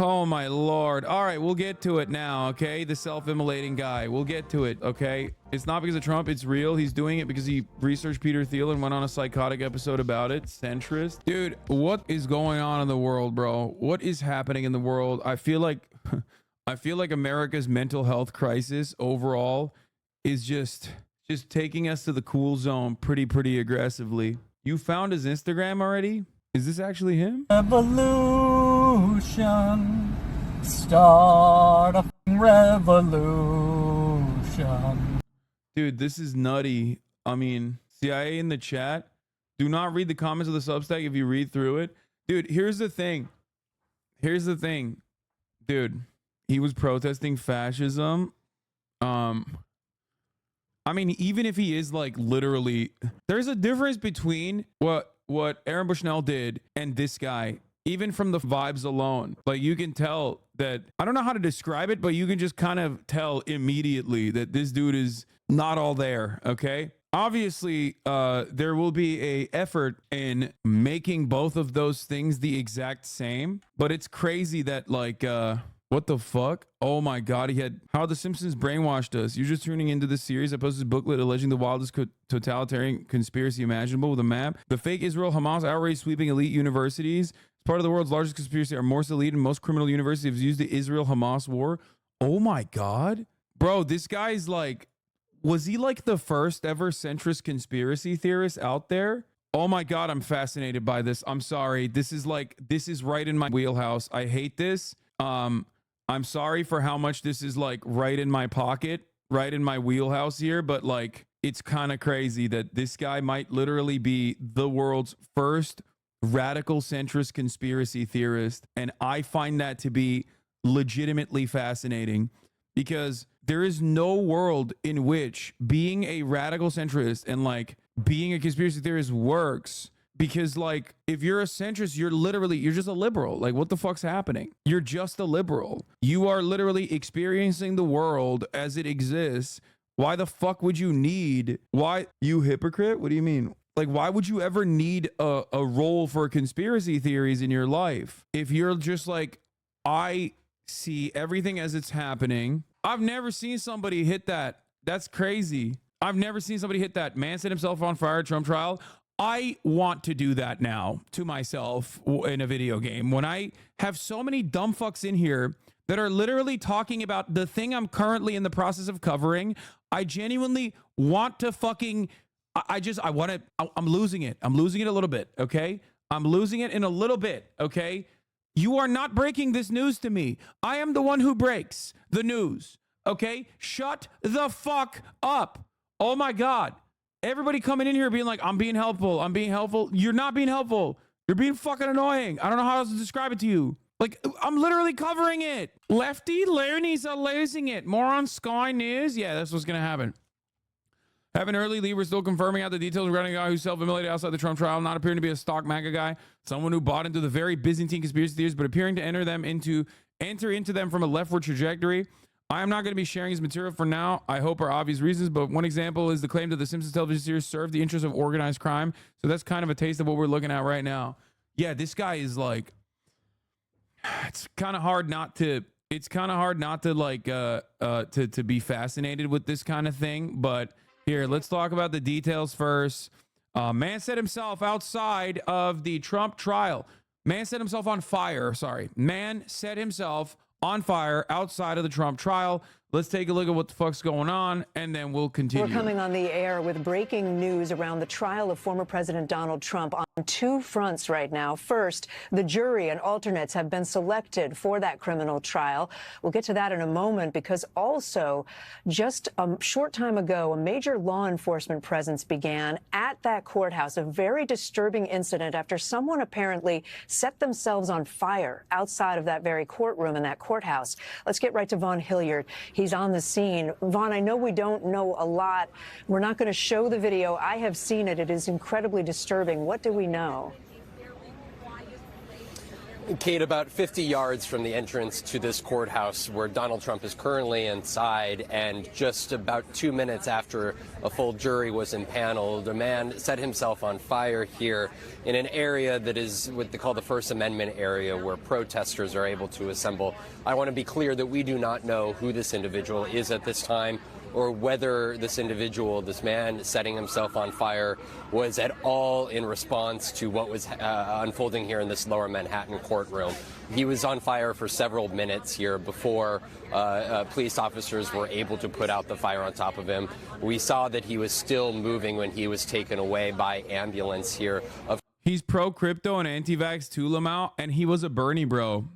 Oh my lord. All right, we'll get to it now, okay? The self-immolating guy. We'll get to it, okay? It's not because of Trump, it's real. He's doing it because he researched Peter Thiel and went on a psychotic episode about it. Centrist. Dude, what is going on in the world, bro? What is happening in the world? I feel like America's mental health crisis overall is just taking us to the cool zone pretty aggressively. You found his Instagram already? Is this actually him? Revolution, start a revolution. Dude, this is nutty. I mean, CIA in the chat. Do not read the comments of the Substack if you read through it. Dude, here's the thing. Dude, he was protesting fascism. I mean, even if he is like literally, there's a difference between what Aaron Bushnell did and this guy, even from the vibes alone. Like, you can tell that, I don't know how to describe it, but you can just kind of tell immediately that this dude is not all there, okay? Obviously, there will be a effort in making both of those things the exact same, but it's crazy that like, what the fuck? Oh my God, he had How the Simpsons Brainwashed Us. You're just tuning into this series. I posted this booklet alleging the wildest totalitarian conspiracy imaginable with a map. The fake Israel-Hamas outrage sweeping elite universities. As part of the world's largest conspiracy, our most elite and most criminal universities have used the Israel-Hamas war. Oh my God. Bro, this guy's like, was he like the first ever centrist conspiracy theorist out there? Oh my God, I'm fascinated by this. I'm sorry. This is right in my wheelhouse. I hate this. I'm sorry for how much this is like right in my pocket, right in my wheelhouse here, but like, it's kind of crazy that this guy might literally be the world's first radical centrist conspiracy theorist. And I find that to be legitimately fascinating, because there is no world in which being a radical centrist and like being a conspiracy theorist works. Because like, if you're a centrist, you're just a liberal. Like, what the fuck's happening? You're just a liberal. You are literally experiencing the world as it exists. Why the fuck would you need, why, you hypocrite? What do you mean? Like, why would you ever need a role for conspiracy theories in your life? If you're just like, I see everything as it's happening. I've never seen somebody hit that. That's crazy. I've never seen somebody hit that. Man set himself on fire, Trump trial. I want to do that now to myself in a video game. When I have so many dumb fucks in here that are literally talking about the thing I'm currently in the process of covering, I genuinely want to fucking, I'm losing it. I'm losing it a little bit, okay? I'm losing it in a little bit, okay? You are not breaking this news to me. I am the one who breaks the news, okay? Shut the fuck up. Oh my God. Everybody coming in here being like, I'm being helpful. I'm being helpful. You're not being helpful. You're being fucking annoying. I don't know how else to describe it to you. Like, I'm literally covering it. Lefty loonies are losing it. More on Sky News. Yeah, that's what's going to happen. Having early lead, we're still confirming out the details regarding a guy who self-immolated outside the Trump trial, not appearing to be a stock MAGA guy, someone who bought into the very Byzantine conspiracy theories, but appearing to enter into them from a leftward trajectory. I am not going to be sharing his material for now. I hope for obvious reasons, but one example is the claim that the Simpsons television series served the interests of organized crime. So that's kind of a taste of what we're looking at right now. Yeah, this guy is like, it's kind of hard not to like, to be fascinated with this kind of thing. But here, let's talk about the details first. Man set himself outside of the Trump trial. Man set himself on fire. Sorry. Man set himself on fire outside of the Trump trial. Let's take a look at what the fuck's going on, and then we'll continue. We're coming on the air with breaking news around the trial of former President Donald Trump on two fronts right now. First, the jury and alternates have been selected for that criminal trial. We'll get to that in a moment, because also just a short time ago, a major law enforcement presence began at that courthouse, a very disturbing incident after someone apparently set themselves on fire outside of that very courtroom in that courthouse. Let's get right to Vaughn Hilliard. He's on the scene. Vaughn, I know we don't know a lot. We're not going to show the video. I have seen it. It is incredibly disturbing. What do we know? Kate, about 50 yards from the entrance to this courthouse where Donald Trump is currently inside, and just about 2 minutes after a full jury was impaneled, a man set himself on fire here in an area that is what they call the First Amendment area, where protesters are able to assemble. I want to be clear that we do not know who this individual is at this time, or whether this individual, this man setting himself on fire, was at all in response to what was unfolding here in this lower Manhattan courtroom. He was on fire for several minutes here before police officers were able to put out the fire on top of him. We saw that he was still moving when he was taken away by ambulance here. He's pro-crypto and anti-vax Tulamau, and he was a Bernie bro.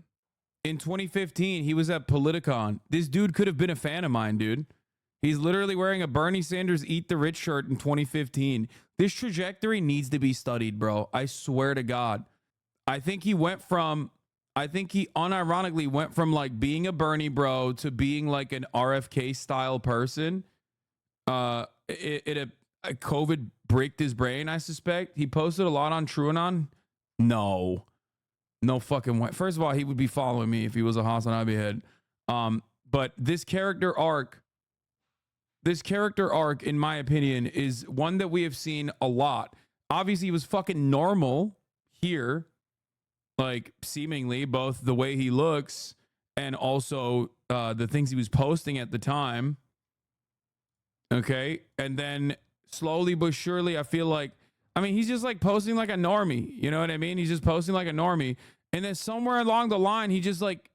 In 2015, he was at Politicon. This dude could have been a fan of mine, dude. He's literally wearing a Bernie Sanders Eat the Rich shirt in 2015. This trajectory needs to be studied, bro. I swear to God. I think he unironically went from like being a Bernie bro to being like an RFK style person. COVID bricked his brain, I suspect. He posted a lot on TrueAnon. No fucking way. First of all, he would be following me if he was a Hasanabi head. But this character arc, in my opinion, is one that we have seen a lot. Obviously, he was fucking normal here, like seemingly both the way he looks and also the things he was posting at the time. Okay. And then slowly but surely, I feel like, he's just like posting like a normie. You know what I mean? He's just posting like a normie. And then somewhere along the line, he just like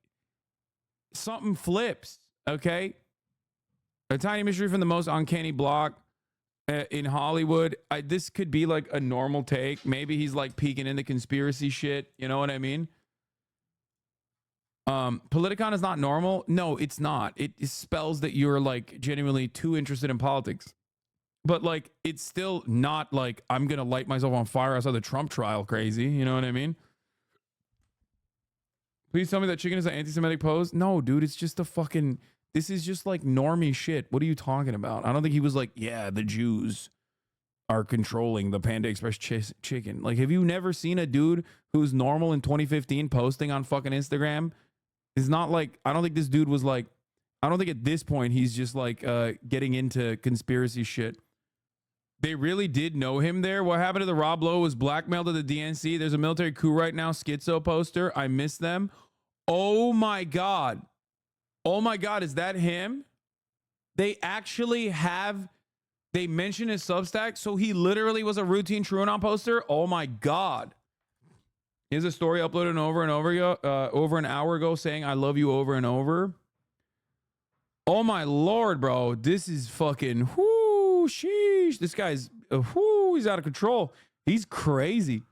something flips. Okay. A tiny mystery from the most uncanny block in Hollywood. This could be like a normal take. Maybe he's like peeking into conspiracy shit. You know what I mean? Politicon is not normal. No, it's not. It spells that you're like genuinely too interested in politics. But like, it's still not like I'm going to light myself on fire outside the Trump trial crazy. You know what I mean? Please tell me that chicken is an anti-Semitic pose. No, dude, it's just a fucking... This is just like normie shit. What are you talking about? I don't think he was like, yeah, the Jews are controlling the Panda Express chicken. Like, have you never seen a dude who's normal in 2015 posting on fucking Instagram? It's not like, I don't think this dude was like, I don't think at this point he's just like getting into conspiracy shit. They really did know him there. What happened to the Rob Lowe was blackmailed to the DNC. There's a military coup right now. Schizo poster. I miss them. Oh my God. Oh my God, is that him? They actually they mentioned his Substack, so he literally was a routine TrueAnon poster? Oh my God. Here's a story uploaded over an hour ago saying, I love you over and over. Oh my Lord, bro. This is fucking, whoo, sheesh. This guy's, he's out of control. He's crazy.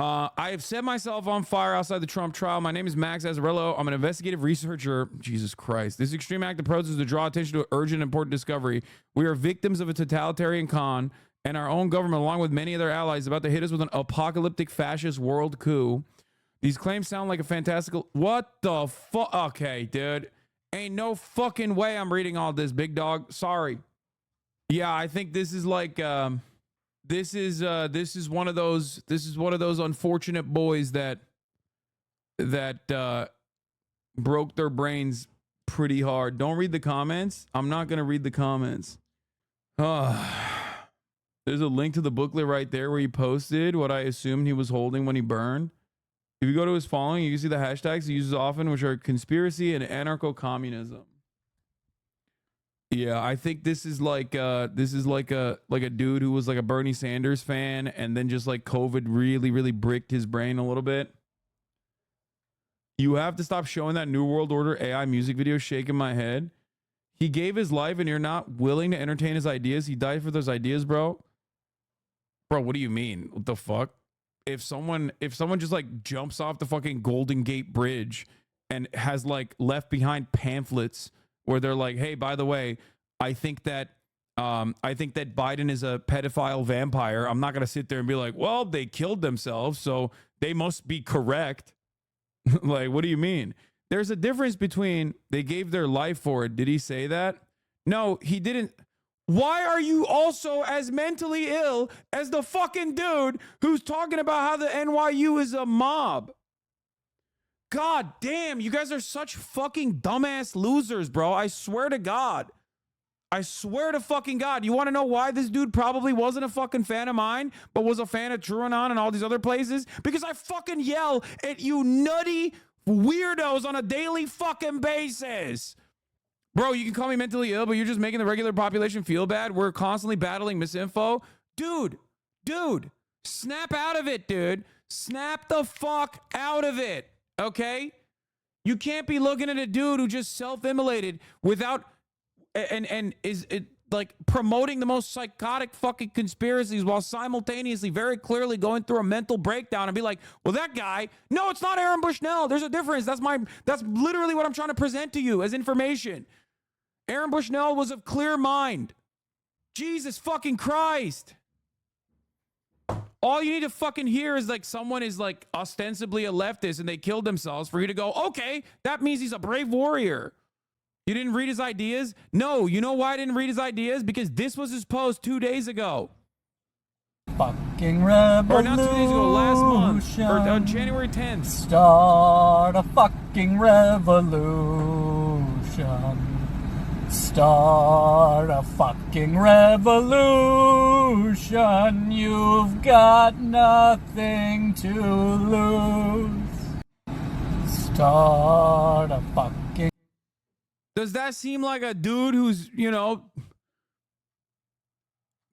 I have set myself on fire outside the Trump trial. My name is Max Azzarello. I'm an investigative researcher. Jesus Christ. This extreme act of protest is to draw attention to an urgent, important discovery. We are victims of a totalitarian con, and our own government, along with many of their allies, is about to hit us with an apocalyptic fascist world coup. These claims sound like a fantastical... What the fuck? Okay, dude. Ain't no fucking way I'm reading all this, big dog. Sorry. Yeah, I think this is like... This is one of those unfortunate boys that broke their brains pretty hard. Don't read the comments. I'm not gonna read the comments. There's a link to the booklet right there where he posted what I assumed he was holding when he burned. If you go to his following, you can see the hashtags he uses often, which are conspiracy and anarcho-communism. Yeah, I think this is like a dude who was like a Bernie Sanders fan, and then just like COVID really bricked his brain a little bit. You have to stop showing that New World Order AI music video, shaking my head. He gave his life and you're not willing to entertain his ideas. He died for those ideas, bro. Bro, what do you mean? What the fuck? If someone just like jumps off the fucking Golden Gate Bridge and has like left behind pamphlets where they're like, hey, by the way, I think that Biden is a pedophile vampire. I'm not going to sit there and be like, well, they killed themselves, so they must be correct. Like, what do you mean? There's a difference between they gave their life for it. Did he say that? No, he didn't. Why are you also as mentally ill as the fucking dude who's talking about how the NYU is a mob? God damn, you guys are such fucking dumbass losers, bro. I swear to God. I swear to fucking God. You want to know why this dude probably wasn't a fucking fan of mine, but was a fan of TrueAnon and all these other places? Because I fucking yell at you nutty weirdos on a daily fucking basis. Bro, you can call me mentally ill, but you're just making the regular population feel bad. We're constantly battling misinfo. Dude, snap out of it, dude. Snap the fuck out of it, okay? You can't be looking at a dude who just self-immolated without... and is it like promoting the most psychotic fucking conspiracies while simultaneously very clearly going through a mental breakdown and be like, well, that guy, no, it's not Aaron Bushnell. There's a difference. That's literally what I'm trying to present to you as information. Aaron Bushnell was of clear mind. Jesus fucking Christ. All you need to fucking hear is like someone is like ostensibly a leftist and they killed themselves for you to go, okay, that means he's a brave warrior. You didn't read his ideas? No, you know why I didn't read his ideas? Because this was his post 2 days ago. Fucking revolution. Or not 2 days ago, last month. Or on January 10th. Start a fucking revolution. Start a fucking revolution. You've got nothing to lose. Start a fucking... Does that seem like a dude who's, you know...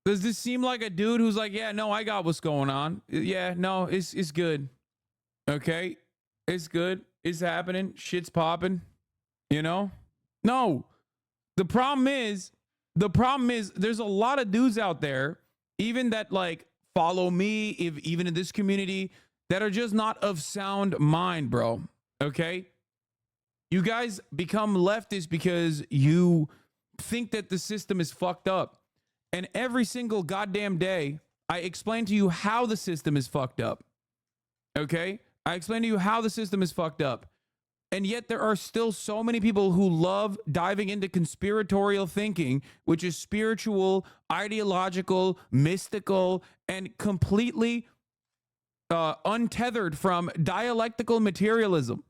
Does this seem like a dude who's like, yeah, no, I got what's going on. Yeah, no, it's good. Okay? It's good. It's happening. Shit's popping. You know? No. The problem is there's a lot of dudes out there, even that like follow me, even in this community, that are just not of sound mind, bro. Okay? You guys become leftists because you think that the system is fucked up. And every single goddamn day, I explain to you how the system is fucked up. Okay? I explain to you how the system is fucked up. And yet there are still so many people who love diving into conspiratorial thinking, which is spiritual, ideological, mystical, and completely untethered from dialectical materialism.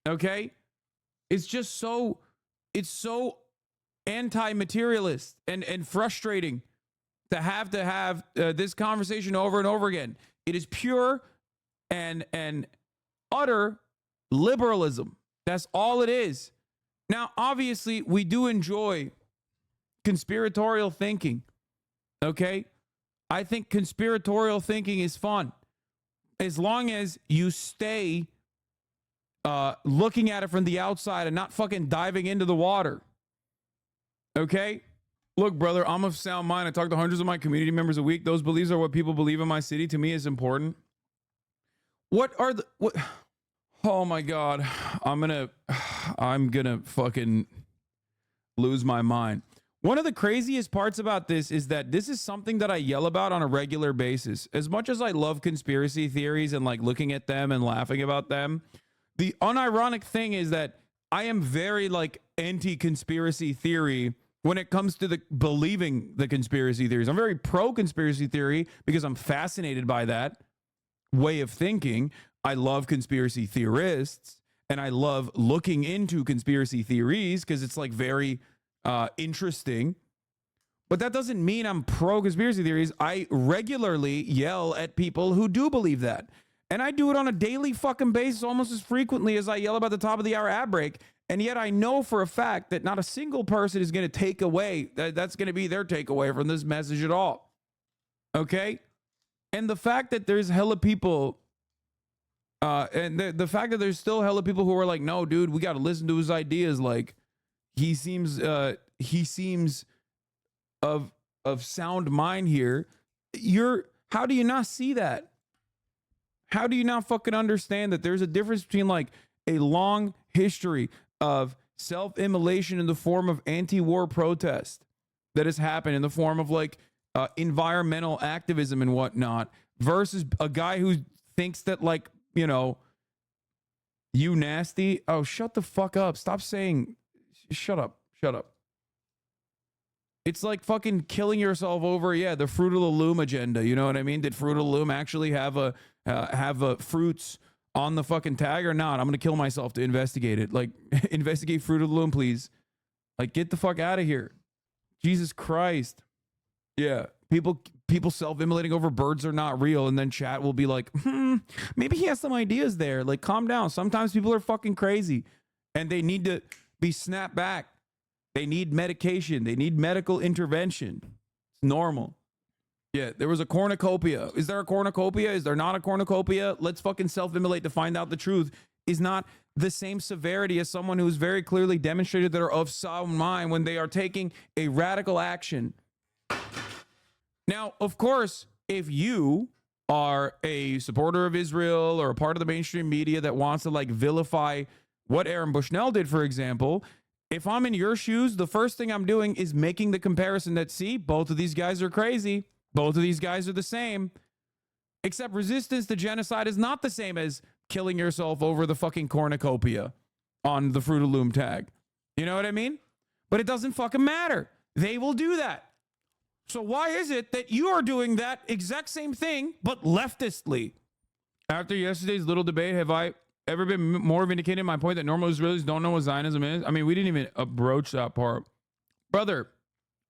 Okay? It's just so, it's so anti-materialist and frustrating to have this conversation over and over again. It is pure and utter liberalism. That's all it is. Now, obviously, we do enjoy conspiratorial thinking. Okay? I think conspiratorial thinking is fun. As long as you stay looking at it from the outside and not fucking diving into the water. Okay? Look, brother, I'm of sound mind. I talk to hundreds of my community members a week. Those beliefs are what people believe in my city. To me, is important. What? Oh my God. I'm gonna fucking lose my mind. One of the craziest parts about this is that this is something that I yell about on a regular basis. As much as I love conspiracy theories and like looking at them and laughing about them, the unironic thing is that I am very like anti-conspiracy theory when it comes to the believing the conspiracy theories. I'm very pro-conspiracy theory because I'm fascinated by that way of thinking. I love conspiracy theorists and I love looking into conspiracy theories because it's like very interesting. But that doesn't mean I'm pro-conspiracy theories. I regularly yell at people who do believe that. And I do it on a daily fucking basis almost as frequently as I yell about the top of the hour ad break. And yet I know for a fact that not a single person is going to take away, that's going to be their takeaway from this message at all. Okay? And the fact that there's hella people, and the fact that there's still hella people who are like, no, dude, we got to listen to his ideas. Like, he seems of sound mind here. How do you not see that? How do you not fucking understand that there's a difference between like a long history of self-immolation in the form of anti-war protest that has happened in the form of like environmental activism and whatnot versus a guy who thinks that like, you know, you nasty. Oh, shut the fuck up. Stop saying, shut up. It's like fucking killing yourself over, the Fruit of the Loom agenda. You know what I mean? Did Fruit of the Loom actually have a fruits on the fucking tag or not, I'm gonna kill myself to investigate it. Like, investigate Fruit of the Loom, please. Like, get the fuck out of here. Jesus Christ. Yeah, people self-immolating over birds are not real, and then chat will be like, maybe he has some ideas there. Like, calm down. Sometimes people are fucking crazy, and they need to be snapped back. They need medication. They need medical intervention. It's normal. Yeah, there was a cornucopia. Is there a cornucopia? Is there not a cornucopia? Let's fucking self-immolate to find out the truth is not the same severity as someone who's very clearly demonstrated that are of sound mind when they are taking a radical action. Now, of course, if you are a supporter of Israel or a part of the mainstream media that wants to like vilify what Aaron Bushnell did, for example, if I'm in your shoes, the first thing I'm doing is making the comparison that, see, both of these guys are crazy. Both of these guys are the same. Except resistance to genocide is not the same as killing yourself over the fucking cornucopia on the Fruit of Loom tag. You know what I mean? But it doesn't fucking matter. They will do that. So why is it that you are doing that exact same thing, but leftistly? After yesterday's little debate, have I ever been more vindicated in my point that normal Israelis don't know what Zionism is? I mean, we didn't even broach that part. Brother,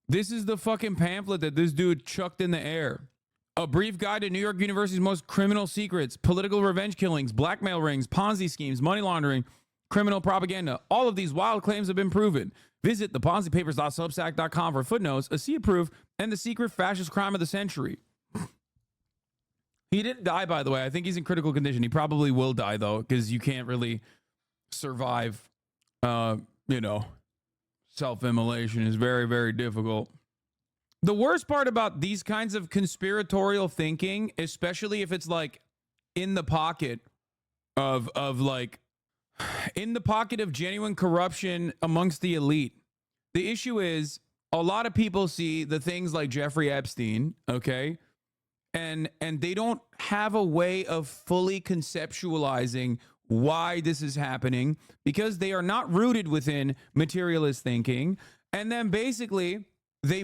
this is the fucking pamphlet that this dude chucked in the air. A brief guide to New York University's most criminal secrets, political revenge killings, blackmail rings, Ponzi schemes, money laundering, criminal propaganda. All of these wild claims have been proven. Visit theponzipapers.substack.com for footnotes, a sea proof, and the secret fascist crime of the century. He didn't die, by the way. I think he's in critical condition. He probably will die, though, because you can't really survive, self-immolation is very, very difficult. The worst part about these kinds of conspiratorial thinking, especially if it's like in the pocket of genuine corruption amongst the elite. The issue is a lot of people see the things like Jeffrey Epstein, okay? And they don't have a way of fully conceptualizing why this is happening because they are not rooted within materialist thinking. And then basically they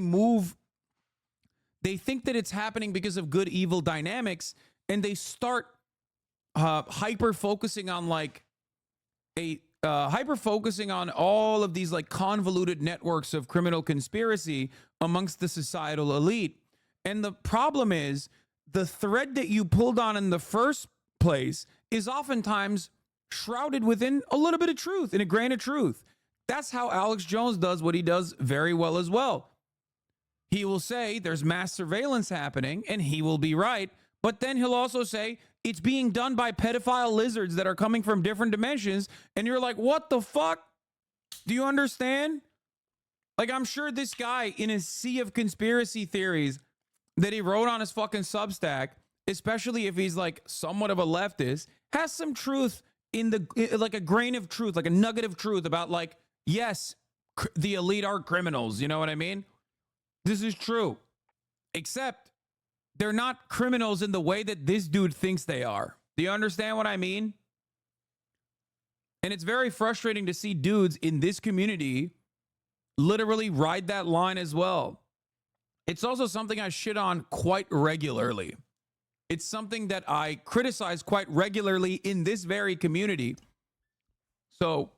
think that it's happening because of good evil dynamics, and they start hyper focusing on all of these like convoluted networks of criminal conspiracy amongst the societal elite. And the problem is the thread that you pulled on in the first place is oftentimes shrouded within a little bit of truth, in a grain of truth. That's how Alex Jones does what he does very well as well. He will say there's mass surveillance happening, and he will be right. But then he'll also say it's being done by pedophile lizards that are coming from different dimensions. And you're like, what the fuck? Do you understand? Like, I'm sure this guy in his sea of conspiracy theories that he wrote on his fucking Substack, especially if he's like somewhat of a leftist, has some truth like a grain of truth, like a nugget of truth about like, yes, the elite are criminals. You know what I mean? This is true, except they're not criminals in the way that this dude thinks they are. Do you understand what I mean? And it's very frustrating to see dudes in this community literally ride that line as well. It's also something I shit on quite regularly. It's something that I criticize quite regularly in this very community. So,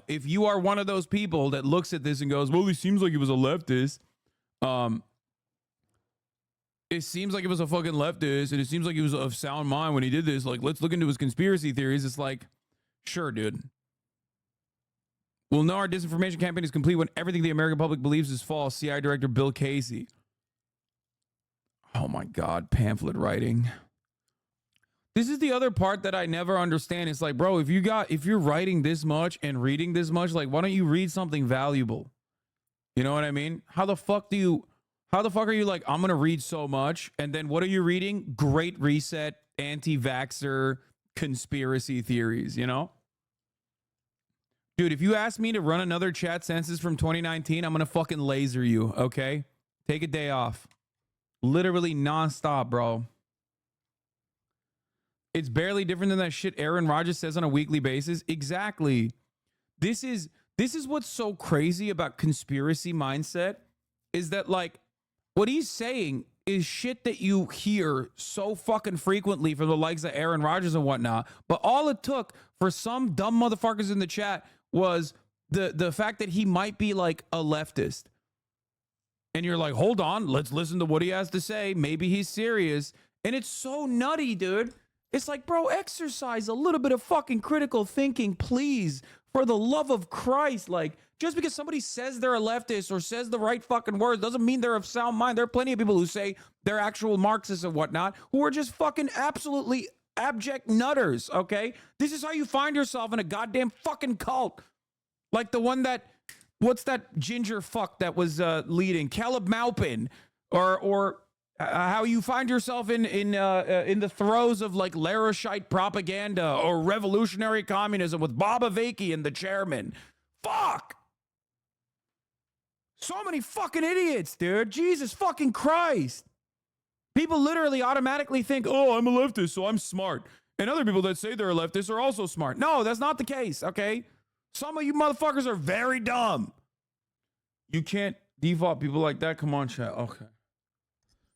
if you are one of those people that looks at this and goes, well, he seems like he was a leftist. It seems like he was a fucking leftist, and it seems like he was of sound mind when he did this. Like, let's look into his conspiracy theories. It's like, sure, dude. We'll know our disinformation campaign is complete when everything the American public believes is false. CIA Director Bill Casey. Oh my God, pamphlet writing. This is the other part that I never understand. It's like, bro, if you're writing this much and reading this much, like, why don't you read something valuable? You know what I mean? How the fuck are you like, I'm going to read so much, and then what are you reading? Great Reset, anti-vaxxer, conspiracy theories, you know? Dude, if you ask me to run another chat census from 2019, I'm going to fucking laser you, okay? Take a day off. Literally nonstop, bro. It's barely different than that shit Aaron Rodgers says on a weekly basis. Exactly. This is what's so crazy about conspiracy mindset is that, like, what he's saying is shit that you hear so fucking frequently from the likes of Aaron Rodgers and whatnot. But all it took for some dumb motherfuckers in the chat was the fact that he might be like a leftist. And you're like, hold on, let's listen to what he has to say. Maybe he's serious. And it's so nutty, dude. It's like, bro, exercise a little bit of fucking critical thinking, please. For the love of Christ. Like, just because somebody says they're a leftist or says the right fucking words doesn't mean they're of sound mind. There are plenty of people who say they're actual Marxists and whatnot who are just fucking absolutely abject nutters, okay? This is how you find yourself in a goddamn fucking cult. Like the one that, what's that ginger fuck that was leading? Caleb Maupin. Or how you find yourself in the throes of like Laroshite propaganda or revolutionary communism with Bob Avaki and the chairman. Fuck! So many fucking idiots, dude. Jesus fucking Christ. People literally automatically think, oh, I'm a leftist, so I'm smart. And other people that say they're a leftist are also smart. No, that's not the case, okay? Some of you motherfuckers are very dumb. You can't default people like that. Come on, chat. Okay.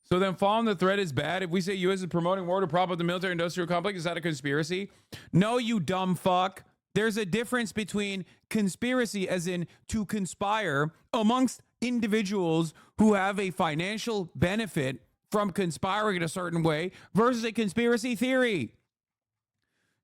So then following the thread is bad. If we say U.S. is promoting war to prop up the military-industrial complex, is that a conspiracy? No, you dumb fuck. There's a difference between conspiracy, as in to conspire amongst individuals who have a financial benefit from conspiring in a certain way, versus a conspiracy theory.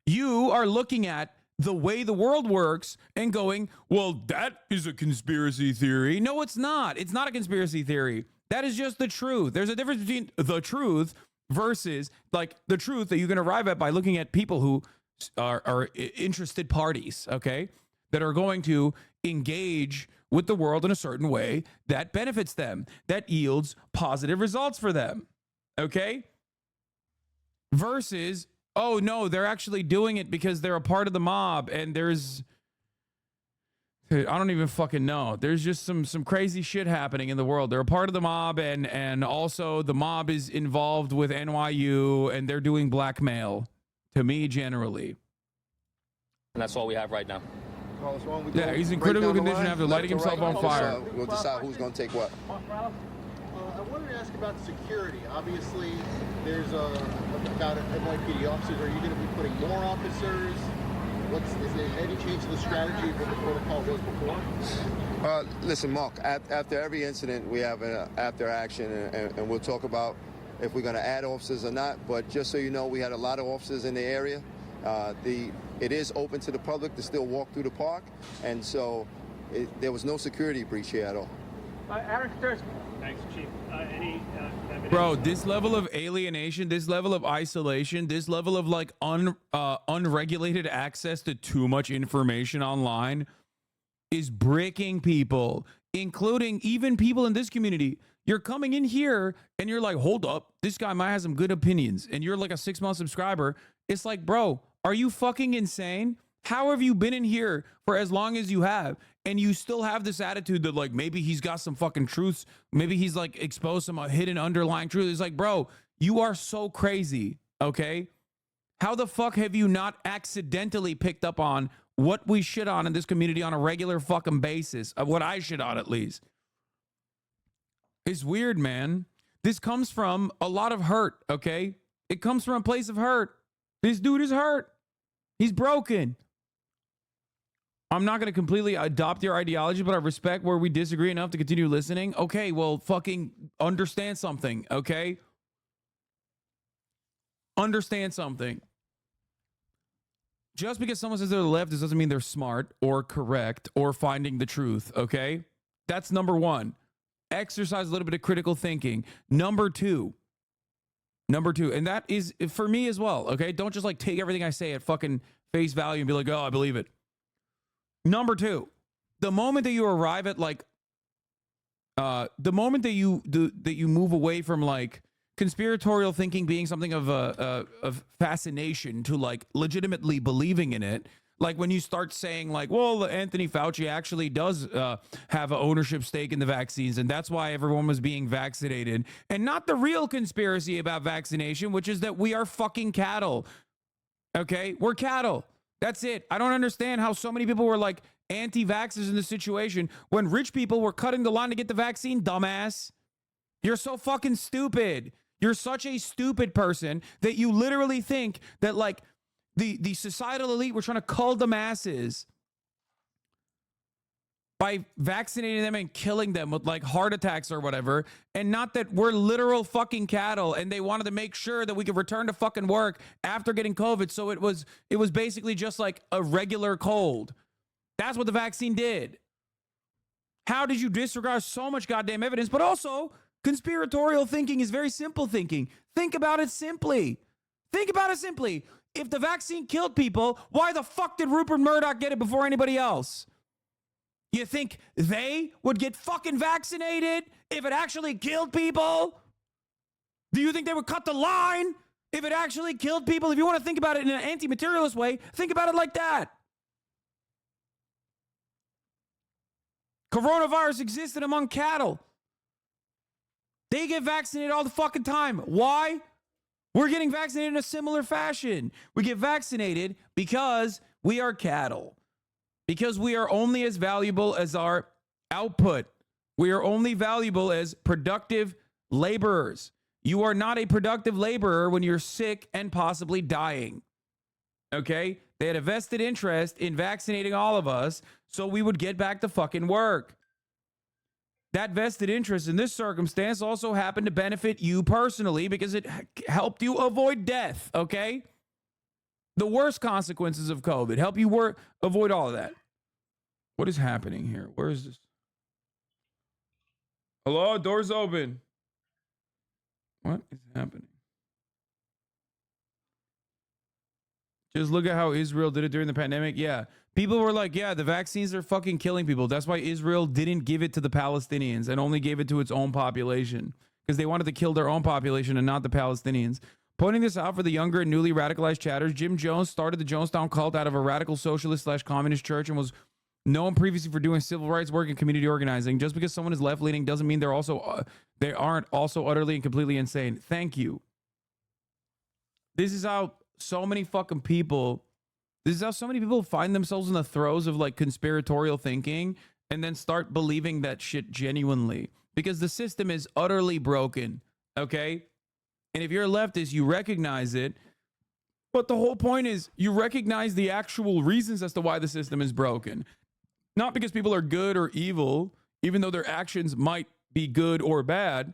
You are looking at the way the world works and going, well, that is a conspiracy theory. No, it's not. It's not a conspiracy theory. That is just the truth. There's a difference between the truth versus like the truth that you can arrive at by looking at people who are interested parties, okay, that are going to engage with the world in a certain way that benefits them, that yields positive results for them, okay? Versus, oh no, they're actually doing it because they're a part of the mob and there's, I don't even fucking know. There's just some crazy shit happening in the world. They're a part of the mob and also the mob is involved with NYU and they're doing blackmail to me generally. And that's all we have right now. Yeah, he's in critical condition after lighting himself on fire. We'll decide who's going to take what. I wanted to ask about security. Obviously, there's about NYPD officers. Are you going to be putting more officers? Is there any change to the strategy of what the protocol was before? Listen, Mark, after every incident, we have an after action, and we'll talk about if we're going to add officers or not. But just so you know, we had a lot of officers in the area. It is open to the public to still walk through the park, and so there was no security breach here at all. Aaron Kurtz. Thanks, Chief. Any evidence? Bro, this level of alienation, this level of isolation, this level of like unregulated access to too much information online is breaking people, including even people in this community. You're coming in here and you're like, hold up, this guy might have some good opinions, and you're like a 6-month subscriber. It's like, bro, are you fucking insane? How have you been in here for as long as you have, and you still have this attitude that like maybe he's got some fucking truths, maybe he's like exposed some hidden underlying truth? It's like, bro, you are so crazy, okay? How the fuck have you not accidentally picked up on what we shit on in this community on a regular fucking basis, of what I shit on at least? It's weird, man. This comes from a lot of hurt, okay? It comes from a place of hurt. This dude is hurt. He's broken. I'm not going to completely adopt your ideology, but I respect where we disagree enough to continue listening. Okay, well, fucking understand something, okay? Understand something. Just because someone says they're the leftist doesn't mean they're smart or correct or finding the truth, okay? That's number one. Exercise a little bit of critical thinking. Number two, and that is for me as well, okay? Don't just like take everything I say at fucking face value and be like, oh, I believe it. Number two, the moment that you arrive at like, the moment that you move away from like conspiratorial thinking being something of fascination to like legitimately believing in it, like when you start saying like, well, Anthony Fauci actually does have an ownership stake in the vaccines, and that's why everyone was being vaccinated, and not the real conspiracy about vaccination, which is that we are fucking cattle. Okay, we're cattle. That's it. I don't understand how so many people were like anti-vaxxers in this situation when rich people were cutting the line to get the vaccine, dumbass. You're so fucking stupid. You're such a stupid person that you literally think that like the societal elite were trying to cull the masses by vaccinating them and killing them with like heart attacks or whatever, and not that we're literal fucking cattle and they wanted to make sure that we could return to fucking work after getting COVID. So it was basically just like a regular cold. That's what the vaccine did. How did you disregard so much goddamn evidence? But also, conspiratorial thinking is very simple thinking. Think about it simply. Think about it simply. If the vaccine killed people, why the fuck did Rupert Murdoch get it before anybody else? You think they would get fucking vaccinated if it actually killed people? Do you think they would cut the line if it actually killed people? If you want to think about it in an anti-materialist way, think about it like that. Coronavirus existed among cattle. They get vaccinated all the fucking time. Why? We're getting vaccinated in a similar fashion. We get vaccinated because we are cattle. Because we are only as valuable as our output. We are only valuable as productive laborers. You are not a productive laborer when you're sick and possibly dying. Okay? They had a vested interest in vaccinating all of us so we would get back to fucking work. That vested interest in this circumstance also happened to benefit you personally because it helped you avoid death, okay? The worst consequences of COVID help you avoid all of that. What is happening here? Where is this? Hello? Doors open. What is happening? Just look at how Israel did it during the pandemic. Yeah. People were like, yeah, the vaccines are fucking killing people. That's why Israel didn't give it to the Palestinians and only gave it to its own population. Because they wanted to kill their own population and not the Palestinians. Pointing this out for the younger and newly radicalized chatters, Jim Jones started the Jonestown cult out of a radical socialist/communist church and was known previously for doing civil rights work and community organizing. Just because someone is left-leaning doesn't mean they aren't also utterly and completely insane. Thank you. This is how so many people find themselves in the throes of like conspiratorial thinking and then start believing that shit genuinely because the system is utterly broken. Okay. And if you're a leftist, you recognize it. But the whole point is you recognize the actual reasons as to why the system is broken. Not because people are good or evil, even though their actions might be good or bad,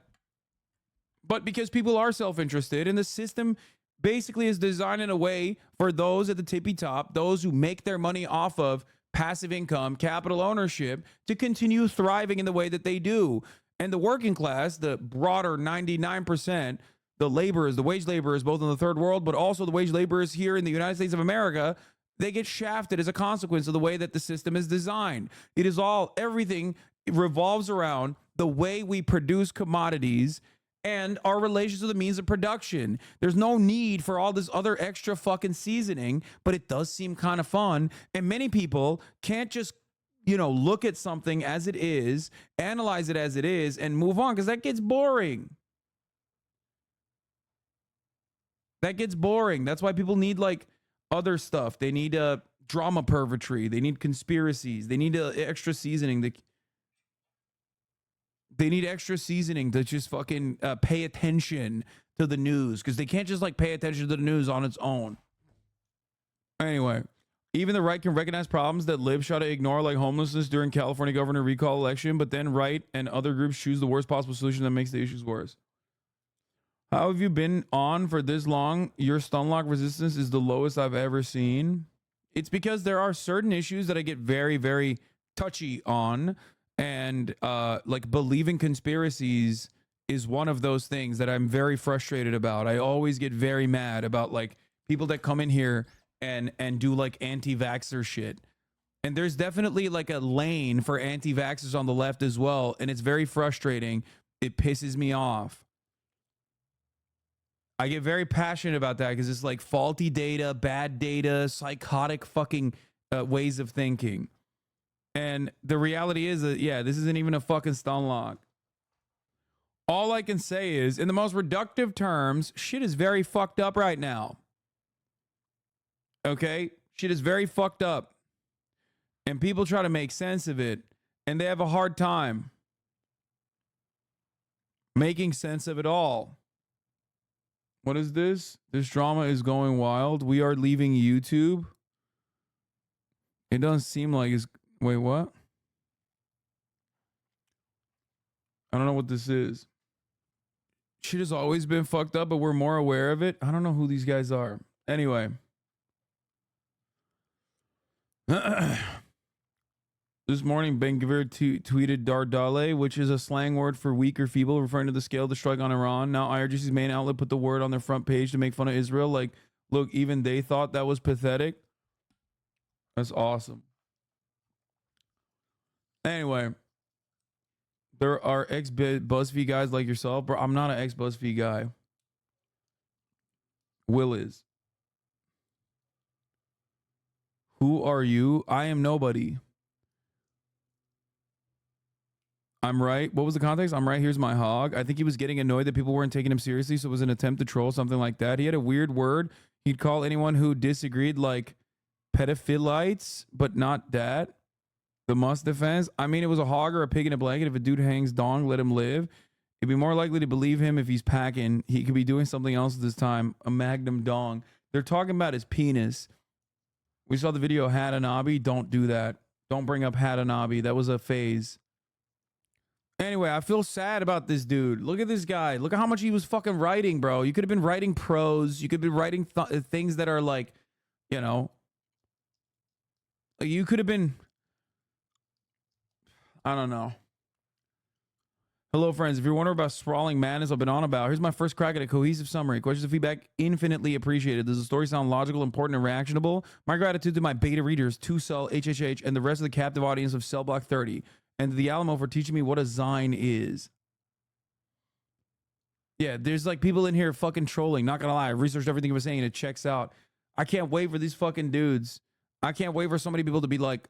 but because people are self-interested and the system basically is designed in a way for those at the tippy top, those who make their money off of passive income, capital ownership, to continue thriving in the way that they do. And the working class, the broader 99%, the laborers, the wage laborers, both in the third world, but also the wage laborers here in the United States of America, they get shafted as a consequence of the way that the system is designed. It is everything revolves around the way we produce commodities and our relations to the means of production. There's no need for all this other extra fucking seasoning, but it does seem kind of fun. And many people can't just, look at something as it is, analyze it as it is, and move on because that gets boring. That gets boring. That's why people need like other stuff. They need drama purgatory. They need conspiracies. They need extra seasoning. They need extra seasoning to just fucking pay attention to the news because they can't just like pay attention to the news on its own. Anyway, even the right can recognize problems that libs try to ignore, like homelessness during California governor recall election, but then right and other groups choose the worst possible solution that makes the issues worse. How have you been on for this long? Your stun lock resistance is the lowest I've ever seen. It's because there are certain issues that I get very, very touchy on. And like believing conspiracies is one of those things that I'm very frustrated about. I always get very mad about like people that come in here and do like anti-vaxxer shit. And there's definitely like a lane for anti-vaxxers on the left as well. And it's very frustrating. It pisses me off. I get very passionate about that because it's like faulty data, bad data, psychotic fucking ways of thinking. And the reality is that, yeah, this isn't even a fucking stun lock. All I can say is, in the most reductive terms, shit is very fucked up right now. Okay? Shit is very fucked up. And people try to make sense of it, and they have a hard time. making sense of it all. What is this? This drama is going wild. We are leaving YouTube. It doesn't seem like it's... Wait, what? I don't know what this is. Shit has always been fucked up, but we're more aware of it. I don't know who these guys are. Anyway. This morning, Ben-Gvir tweeted Dardale, which is a slang word for weak or feeble, referring to the scale of the strike on Iran. Now, IRGC's main outlet put the word on their front page to make fun of Israel. Like, look, even they thought that was pathetic. That's awesome. Anyway, there are ex-BuzzFeed guys like yourself. Bro, I'm not an ex-BuzzFeed guy. Will is. Who are you? I am nobody. I'm right. What was the context? I'm right. Here's my hog. I think he was getting annoyed that people weren't taking him seriously, so it was an attempt to troll, something like that. He had a weird word. He'd call anyone who disagreed like pedophilites, but not that. The must defense. I mean, it was a hog or a pig in a blanket. If a dude hangs dong, let him live. You'd be more likely to believe him if he's packing. He could be doing something else at this time. A magnum dong. They're talking about his penis. We saw the video Hasanabi. Don't do that. Don't bring up Hasanabi. That was a phase. Anyway, I feel sad about this dude. Look at this guy. Look at how much he was fucking writing, bro. You could have been writing prose. You could be writing things that are like, you know, you could have been, I don't know. Hello, friends. If you're wondering about sprawling madness I've been on about, here's my first crack at a cohesive summary. Questions and feedback infinitely appreciated. Does the story sound logical, important, and reactionable? My gratitude to my beta readers, 2Cell, HHH, and the rest of the captive audience of Cell Block 30. And the Alamo for teaching me what a Zine is. Yeah, there's like people in here fucking trolling. Not gonna lie, I researched everything he was saying and it checks out. I can't wait for these fucking dudes. I can't wait for so many people to be like...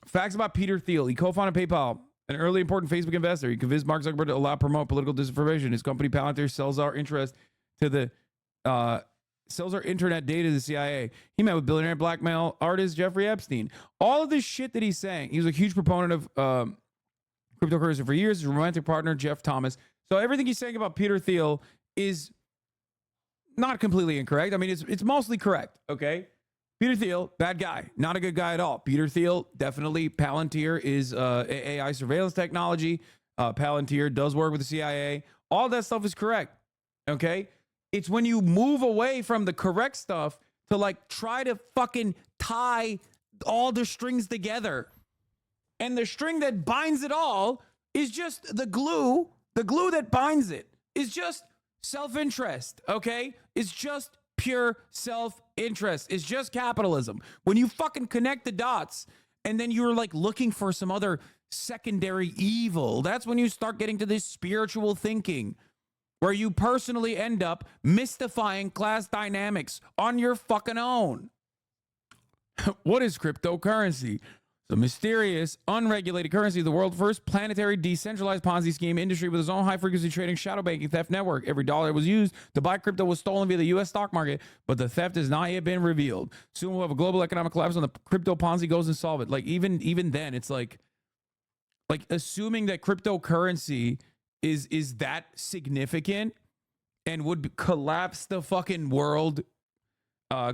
Facts about Peter Thiel. He co-founded PayPal, an early important Facebook investor. He convinced Mark Zuckerberg to allow promote political disinformation. His company Palantir sells our interest to the... sells our internet data to the CIA. He met with billionaire blackmail artist Jeffrey Epstein. All of this shit that he's saying. He was a huge proponent of cryptocurrency for years. His romantic partner, Jeff Thomas. So everything he's saying about Peter Thiel is not completely incorrect. I mean, it's mostly correct, okay? Peter Thiel, bad guy. Not a good guy at all. Peter Thiel, definitely. Palantir is AI surveillance technology. Palantir does work with the CIA. All that stuff is correct, okay? It's when you move away from the correct stuff to like try to fucking tie all the strings together. And the string that binds it all is just the glue. The glue that binds it is just self-interest, okay? It's just pure self-interest. It's just capitalism. When you fucking connect the dots and then you're like looking for some other secondary evil, that's when you start getting to this spiritual thinking, where you personally end up mystifying class dynamics on your fucking own. What is cryptocurrency? The mysterious, unregulated currency, the world's first planetary decentralized Ponzi scheme industry with its own high-frequency trading shadow banking theft network. Every dollar that was used to buy crypto was stolen via the U.S. stock market, but the theft has not yet been revealed. Soon we'll have a global economic collapse when the crypto Ponzi goes insolvent. Like even then, it's like assuming that cryptocurrency is that significant and would collapse the fucking world,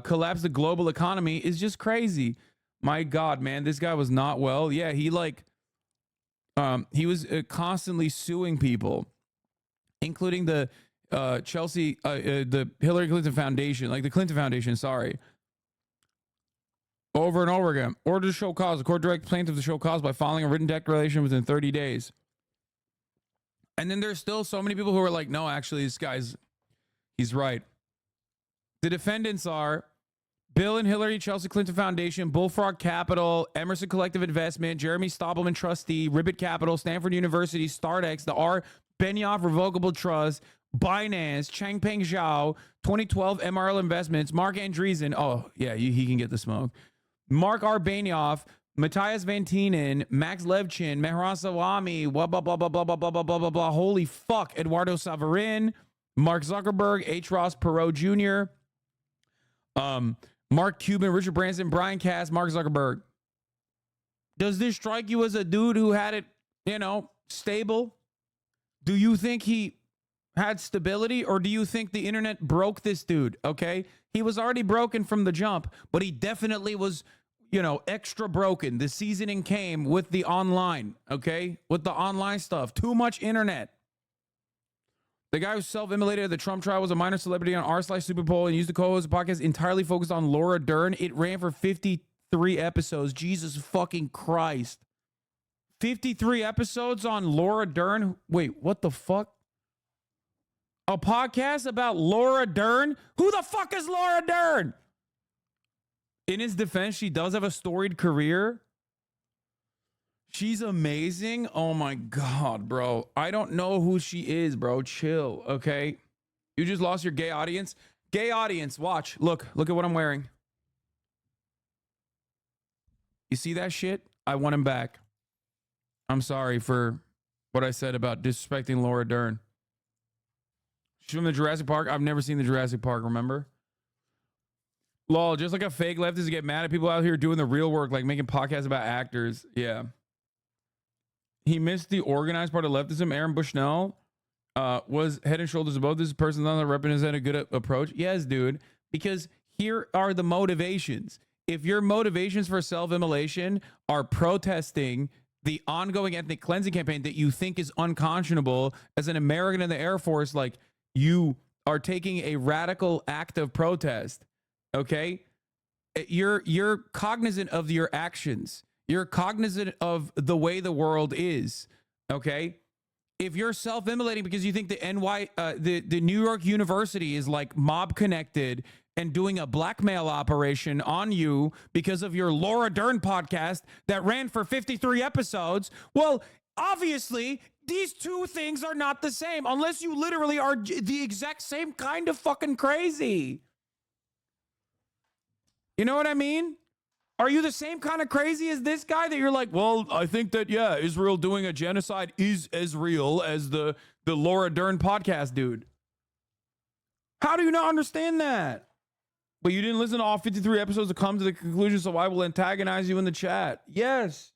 collapse the global economy is just crazy. My God, man, this guy was not well. Yeah, he he was constantly suing people, including the the Hillary Clinton Foundation, like the Clinton Foundation, sorry. Over and over again. Order to show cause. The court directs plaintiff to show cause by filing a written declaration within 30 days. And then there's still so many people who are like, no, actually, this guy's, he's right. The defendants are Bill and Hillary Chelsea Clinton Foundation, Bullfrog Capital, Emerson Collective Investment, Jeremy Stoppelman Trustee, Ribbit Capital, Stanford University, StartX, the R. Benioff Revocable Trust, Binance, Changpeng Zhao, 2012 MRL Investments, Mark Andreessen. Oh, yeah, he can get the smoke. Mark R. Benioff, Matthias Van Tienen, Max Levchin, Mehran Sawami, blah, blah, blah, blah, blah, blah, blah, blah, blah, blah, blah. Holy fuck. Eduardo Saverin, Mark Zuckerberg, H. Ross Perot Jr., Mark Cuban, Richard Branson, Brian Cass, Mark Zuckerberg. Does this strike you as a dude who had it, you know, stable? Do you think he had stability, or do you think the internet broke this dude? Okay, he was already broken from the jump, but he definitely was, you know, extra broken. The seasoning came with the online, okay, with the online stuff. Too much internet. The guy who self-immolated at the Trump trial was a minor celebrity on r/Super Bowl and used to co-host a podcast entirely focused on Laura Dern. It ran for 53 episodes. Jesus fucking Christ. 53 episodes on Laura Dern? Wait, what the fuck? A podcast about Laura Dern? Who the fuck is Laura Dern? In his defense, she does have a storied career. She's amazing. Oh my God, bro. I don't know who she is, bro. Chill, okay? You just lost your gay audience. Gay audience, watch. Look at what I'm wearing. You see that shit? I want him back. I'm sorry for what I said about disrespecting Laura Dern. She's from the Jurassic Park. I've never seen the Jurassic Park, remember? Lol, just like a fake leftist get mad at people out here doing the real work, like making podcasts about actors. Yeah. He missed the organized part of leftism. Aaron Bushnell was head and shoulders above this person on the represent a good approach. Yes, dude, because here are the motivations. If your motivations for self-immolation are protesting the ongoing ethnic cleansing campaign that you think is unconscionable as an American in the Air Force, like you are taking a radical act of protest, okay? You're cognizant of your actions. You're cognizant of the way the world is, okay? If you're self-immolating because you think the New York University is like mob connected and doing a blackmail operation on you because of your Laura Dern podcast that ran for 53 episodes, well, obviously these two things are not the same unless you literally are the exact same kind of fucking crazy. You know what I mean? Are you the same kind of crazy as this guy that you're like, well, I think that, yeah, Israel doing a genocide is as real as the Laura Dern podcast dude? How do you not understand that? But you didn't listen to all 53 episodes to come to the conclusion, so I will antagonize you in the chat. Yes.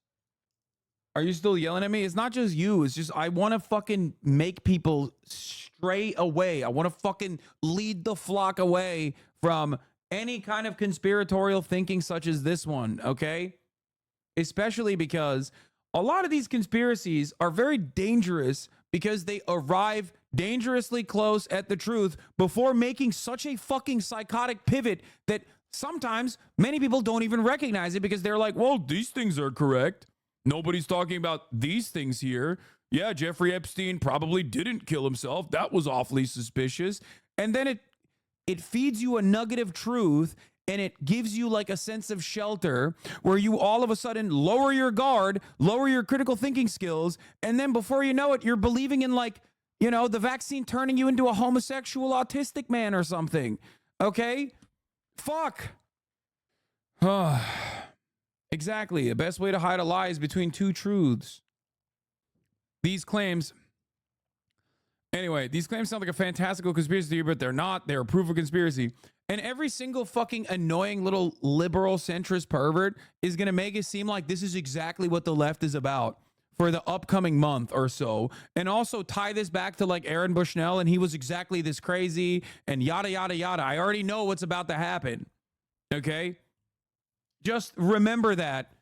Are you still yelling at me? It's not just you. It's just I want to fucking make people stray away. I want to fucking lead the flock away from any kind of conspiratorial thinking such as this one, okay? Especially because a lot of these conspiracies are very dangerous because they arrive dangerously close at the truth before making such a fucking psychotic pivot that sometimes many people don't even recognize it because they're like, well, these things are correct. Nobody's talking about these things here. Yeah, Jeffrey Epstein probably didn't kill himself. That was awfully suspicious. And then it feeds you a nugget of truth, and it gives you like a sense of shelter where you all of a sudden lower your guard, lower your critical thinking skills, and then before you know it, you're believing in like, you know, the vaccine turning you into a homosexual autistic man or something. Okay? Fuck. Exactly. The best way to hide a lie is between two truths. These claims sound like a fantastical conspiracy theory, but they're not. They're proof of conspiracy. And every single fucking annoying little liberal centrist pervert is going to make it seem like this is exactly what the left is about for the upcoming month or so. And also tie this back to like Aaron Bushnell, and he was exactly this crazy and yada, yada, yada. I already know what's about to happen. Okay? Just remember that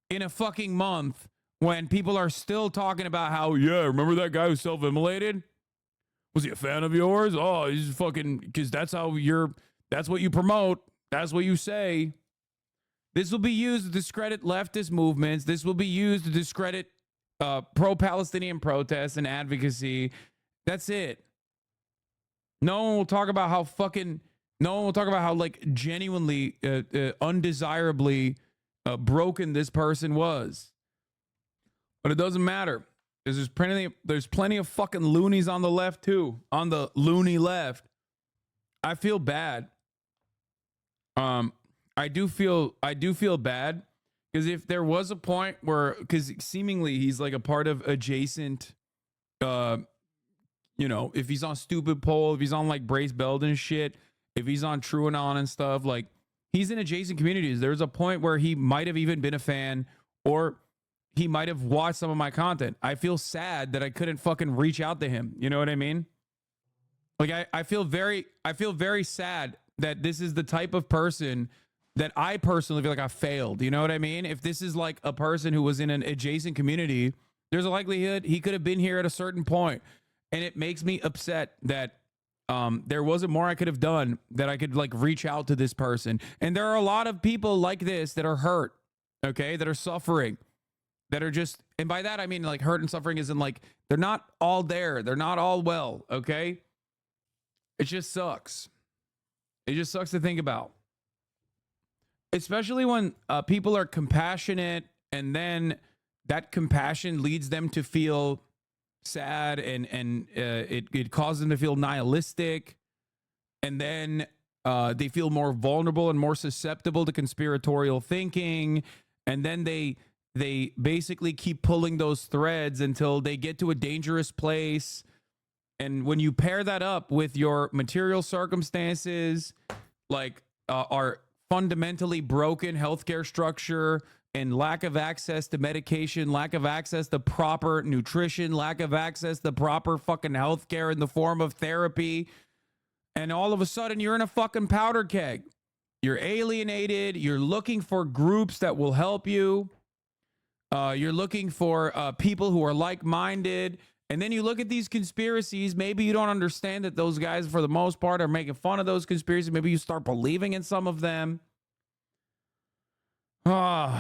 in a fucking month when people are still talking about how, yeah, remember that guy who self-immolated? Was he a fan of yours? Oh, he's fucking, because that's what you promote. That's what you say. This will be used to discredit leftist movements. This will be used to discredit pro-Palestinian protests and advocacy. That's it. No one will talk about how like genuinely, undesirably broken this person was. But it doesn't matter. There's plenty of fucking loonies on the left too. On the loony left. I feel bad. I do feel bad because if there was a point where, because seemingly he's like a part of adjacent, if he's on Stupid Poll, if he's on like Brace Belden shit, if he's on TrueAnon and stuff, like he's in adjacent communities. There's a point where he might have even been a fan, or he might have watched some of my content. I feel sad that I couldn't fucking reach out to him. You know what I mean? Like I feel very sad that this is the type of person that I personally feel like I failed. You know what I mean? If this is like a person who was in an adjacent community, there's a likelihood he could have been here at a certain point. And it makes me upset that there wasn't more I could have done, that I could like reach out to this person. And there are a lot of people like this that are hurt, okay, that are suffering, that are just, and by that I mean like hurt and suffering isn't like, they're not all there. They're not all well, okay? It just sucks. It just sucks to think about. Especially when people are compassionate and then that compassion leads them to feel sad and it causes them to feel nihilistic, and then they feel more vulnerable and more susceptible to conspiratorial thinking, and then they basically keep pulling those threads until they get to a dangerous place. And when you pair that up with your material circumstances, like our fundamentally broken healthcare structure and lack of access to medication, lack of access to proper nutrition, lack of access to proper fucking healthcare in the form of therapy, and all of a sudden you're in a fucking powder keg. You're alienated. You're looking for groups that will help you. You're looking for people who are like-minded. And then you look at these conspiracies. Maybe you don't understand that those guys, for the most part, are making fun of those conspiracies. Maybe you start believing in some of them. And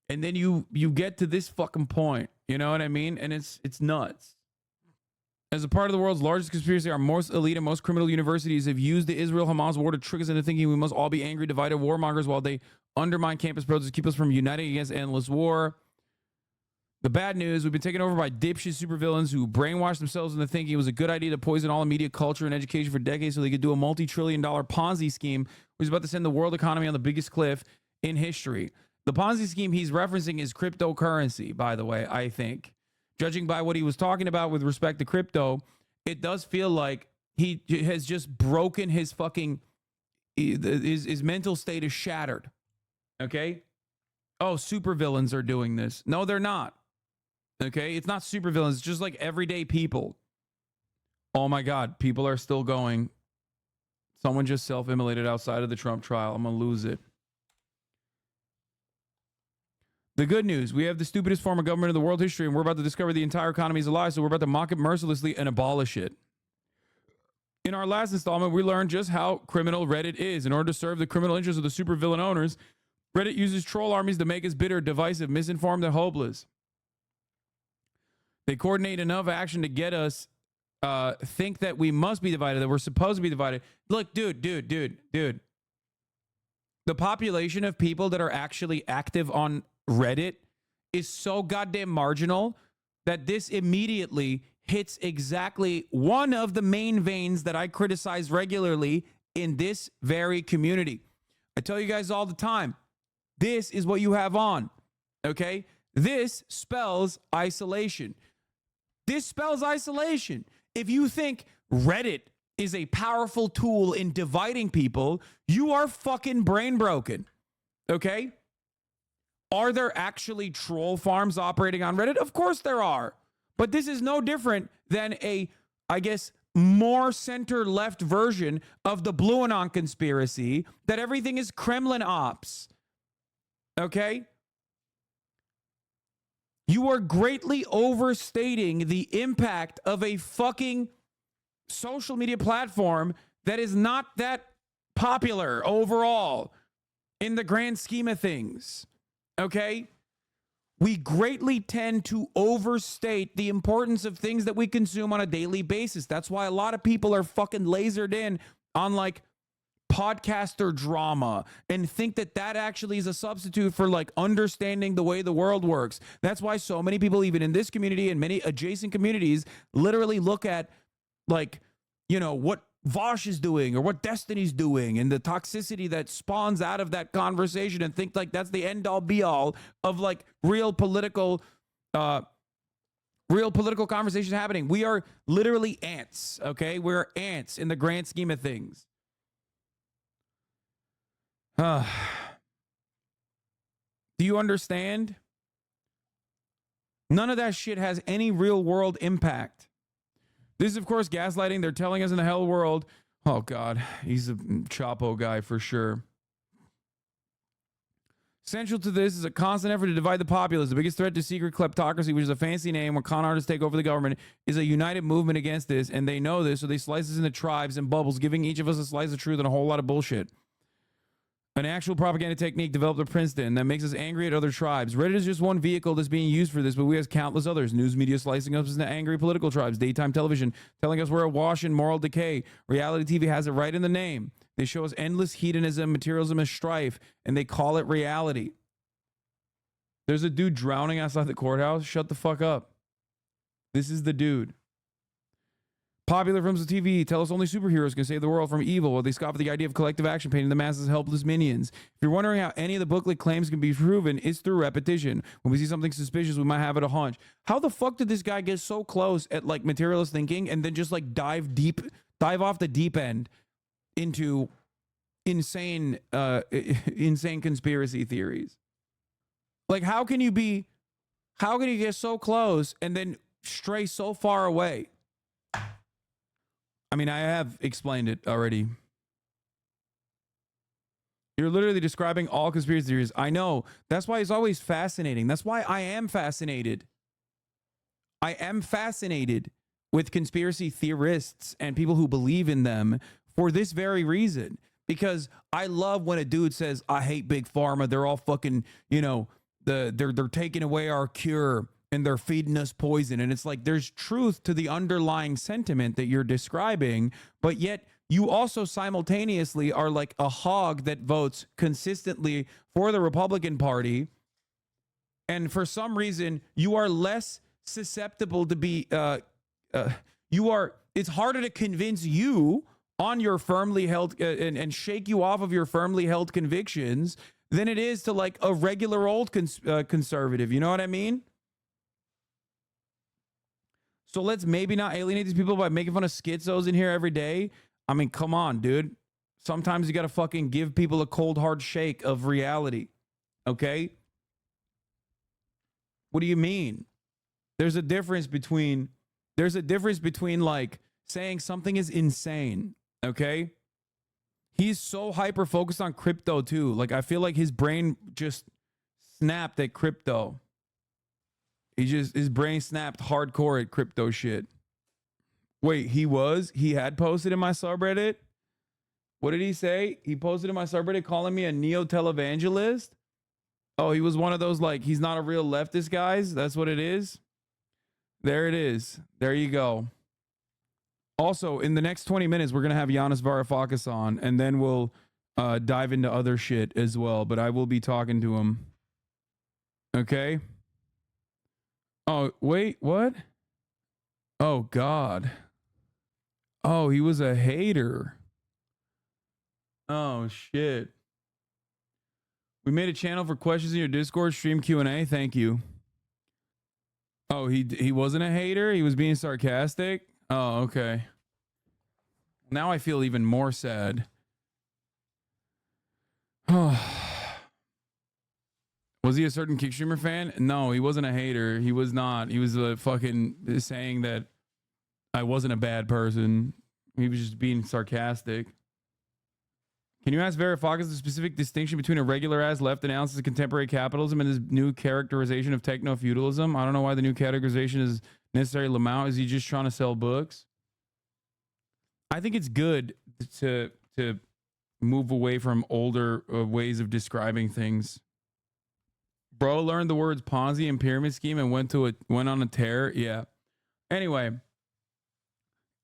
then you get to this fucking point. You know what I mean? And it's nuts. As a part of the world's largest conspiracy, our most elite and most criminal universities have used the Israel-Hamas war to trick us into thinking we must all be angry, divided warmongers while they undermine campus protests, keep us from uniting against endless war. The bad news, we've been taken over by dipshit supervillains who brainwashed themselves into thinking it was a good idea to poison all media, culture, and education for decades so they could do a multi-trillion-dollar Ponzi scheme, which is about to send the world economy on the biggest cliff in history. The Ponzi scheme he's referencing is cryptocurrency, by the way, I think. Judging by what he was talking about with respect to crypto, it does feel like he has just broken his fucking, his mental state is shattered. Okay? Oh, supervillains are doing this. No, they're not. Okay? It's not supervillains. It's just like everyday people. Oh my God. People are still going. Someone just self-immolated outside of the Trump trial. I'm going to lose it. The good news, we have the stupidest form of government in the world history, and we're about to discover the entire economy is a lie, so we're about to mock it mercilessly and abolish it. In our last installment, we learned just how criminal Reddit is. In order to serve the criminal interests of the supervillain owners, Reddit uses troll armies to make us bitter, divisive, misinformed, and hopeless. They coordinate enough action to get us think that we must be divided, that we're supposed to be divided. Look, dude. The population of people that are actually active on Reddit is so goddamn marginal that this immediately hits exactly one of the main veins that I criticize regularly in this very community. I tell you guys all the time, this is what you have on, okay? This spells isolation. This spells isolation. If you think Reddit is a powerful tool in dividing people, you are fucking brain broken, okay? Are there actually troll farms operating on Reddit? Of course there are. But this is no different than a, I guess, more center-left version of the Blue Anon conspiracy that everything is Kremlin ops. Okay? You are greatly overstating the impact of a fucking social media platform that is not that popular overall in the grand scheme of things. Okay? We greatly tend to overstate the importance of things that we consume on a daily basis. That's why a lot of people are fucking lasered in on like podcaster drama and think that that actually is a substitute for like understanding the way the world works. That's why so many people, even in this community and many adjacent communities, literally look at like, you know, what Vosh is doing or what Destiny's doing and the toxicity that spawns out of that conversation and think like that's the end all be all of like real political conversations happening. We are literally ants, okay? We're ants in the grand scheme of things. Do you understand? None of that shit has any real world impact. This is, of course, gaslighting. They're telling us in the hell world. Oh, God. He's a Chapo guy for sure. Central to this is a constant effort to divide the populace. The biggest threat to secret kleptocracy, which is a fancy name where con artists take over the government, is a united movement against this, and they know this, so they slice us into tribes and bubbles, giving each of us a slice of truth and a whole lot of bullshit. An actual propaganda technique developed at Princeton that makes us angry at other tribes. Reddit is just one vehicle that's being used for this, but we have countless others. News media slicing us into angry political tribes. Daytime television telling us we're awash in moral decay. Reality TV has it right in the name. They show us endless hedonism, materialism, and strife, and they call it reality. There's a dude drowning outside the courthouse. Shut the fuck up. This is the dude. Popular films and TV tell us only superheroes can save the world from evil, while they scoff at the idea of collective action, painting the masses as helpless minions. If you're wondering how any of the booklet claims can be proven, it's through repetition. When we see something suspicious, we might have it a hunch. How the fuck did this guy get so close at like materialist thinking and then just like dive off the deep end into insane conspiracy theories? Like, how can you get so close and then stray so far away? I mean, I have explained it already. You're literally describing all conspiracy theories. I know. That's why it's always fascinating. That's why I am fascinated. I am fascinated with conspiracy theorists and people who believe in them for this very reason. Because I love when a dude says, I hate big pharma. They're all fucking, you know, they're taking away our cure and they're feeding us poison. And it's like, there's truth to the underlying sentiment that you're describing, but yet you also simultaneously are like a hog that votes consistently for the Republican Party. And for some reason, you are less susceptible to be, it's harder to convince you on your firmly held and shake you off of your firmly held convictions than it is to like a regular old conservative. You know what I mean? So let's maybe not alienate these people by making fun of schizos in here every day. I mean, come on, dude. Sometimes you got to fucking give people a cold hard shake of reality. Okay? What do you mean? There's a difference between like saying something is insane. Okay? He's so hyper focused on crypto too. Like, I feel like his brain just snapped at crypto. His brain snapped hardcore at crypto shit. Wait, he had posted in my subreddit? What did he say? He posted in my subreddit calling me a neo-televangelist? Oh, he was one of those, like, he's not a real leftist guys? That's what it is? There it is. There you go. Also, in the next 20 minutes, we're going to have Yanis Varoufakis on, and then we'll dive into other shit as well, but I will be talking to him. Okay? Oh, wait, what? Oh, God. Oh, he was a hater. Oh, shit. We made a channel for questions in your Discord, stream Q&A. Thank you. Oh, he wasn't a hater? He was being sarcastic? Oh, okay. Now I feel even more sad. Was he a certain kick streamer fan? No, he wasn't a hater. He was not. He was fucking saying that I wasn't a bad person. He was just being sarcastic. Can you ask Varoufakis the specific distinction between a regular-ass left analysis of contemporary capitalism and his new characterization of technofeudalism? I don't know why the new categorization is necessary. Lamau, is he just trying to sell books? I think it's good to move away from older ways of describing things. Bro learned the words Ponzi and pyramid scheme and went on a tear. Yeah. Anyway,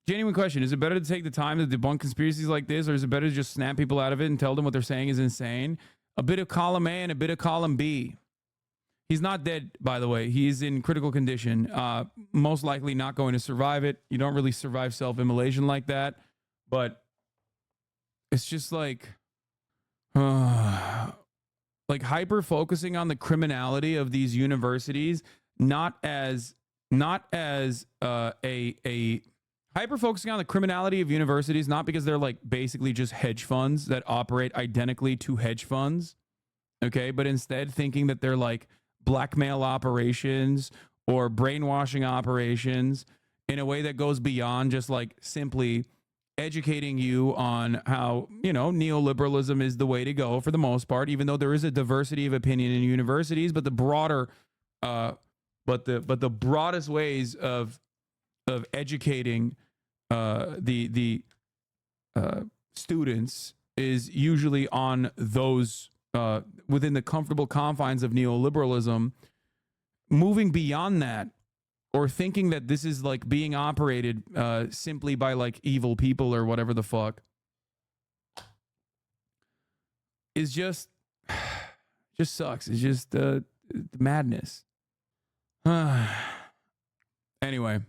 genuine question. Is it better to take the time to debunk conspiracies like this, or is it better to just snap people out of it and tell them what they're saying is insane? A bit of column A and a bit of column B. He's not dead, by the way. He's in critical condition. Most likely not going to survive it. You don't really survive self-immolation like that. But it's just like hyper focusing on the criminality of these universities, not as a hyper focusing on the criminality of universities, not because they're like basically just hedge funds that operate identically to hedge funds, okay, but instead thinking that they're like blackmail operations or brainwashing operations in a way that goes beyond just like simply educating you on how, you know, neoliberalism is the way to go for the most part, even though there is a diversity of opinion in universities, but the broader but the broadest ways of educating the students is usually on those within the comfortable confines of neoliberalism. Moving beyond that, or thinking that this is like being operated simply by like evil people or whatever the fuck, is just sucks. It's just madness. Anyway,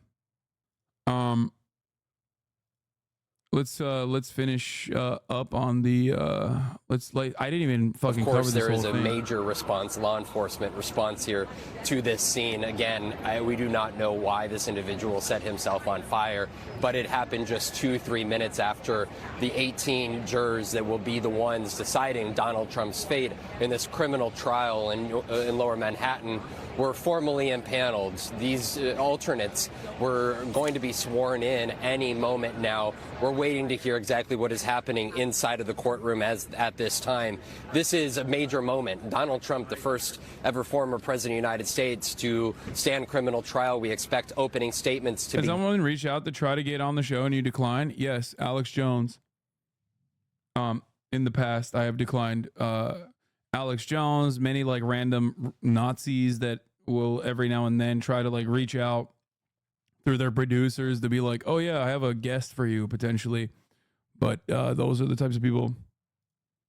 let's finish up on the I didn't even fucking cover this whole thing. Of course, there is a major response, law enforcement response here to this scene. Again, we do not know why this individual set himself on fire, but it happened just 2-3 minutes after the 18 jurors that will be the ones deciding Donald Trump's fate in this criminal trial in Lower Manhattan were formally impaneled. These alternates were going to be sworn in any moment now. We're waiting to hear exactly what is happening inside of the courtroom at this time. This is a major moment. Donald Trump, the first ever former president of the United States to stand criminal trial. We expect opening statements to be... Has someone reached out to try to get on the show and you decline? Yes, Alex Jones. In the past, I have declined Alex Jones, many like random Nazis that will every now and then try to like reach out through their producers to be like, oh yeah, I have a guest for you potentially. But those are the types of people.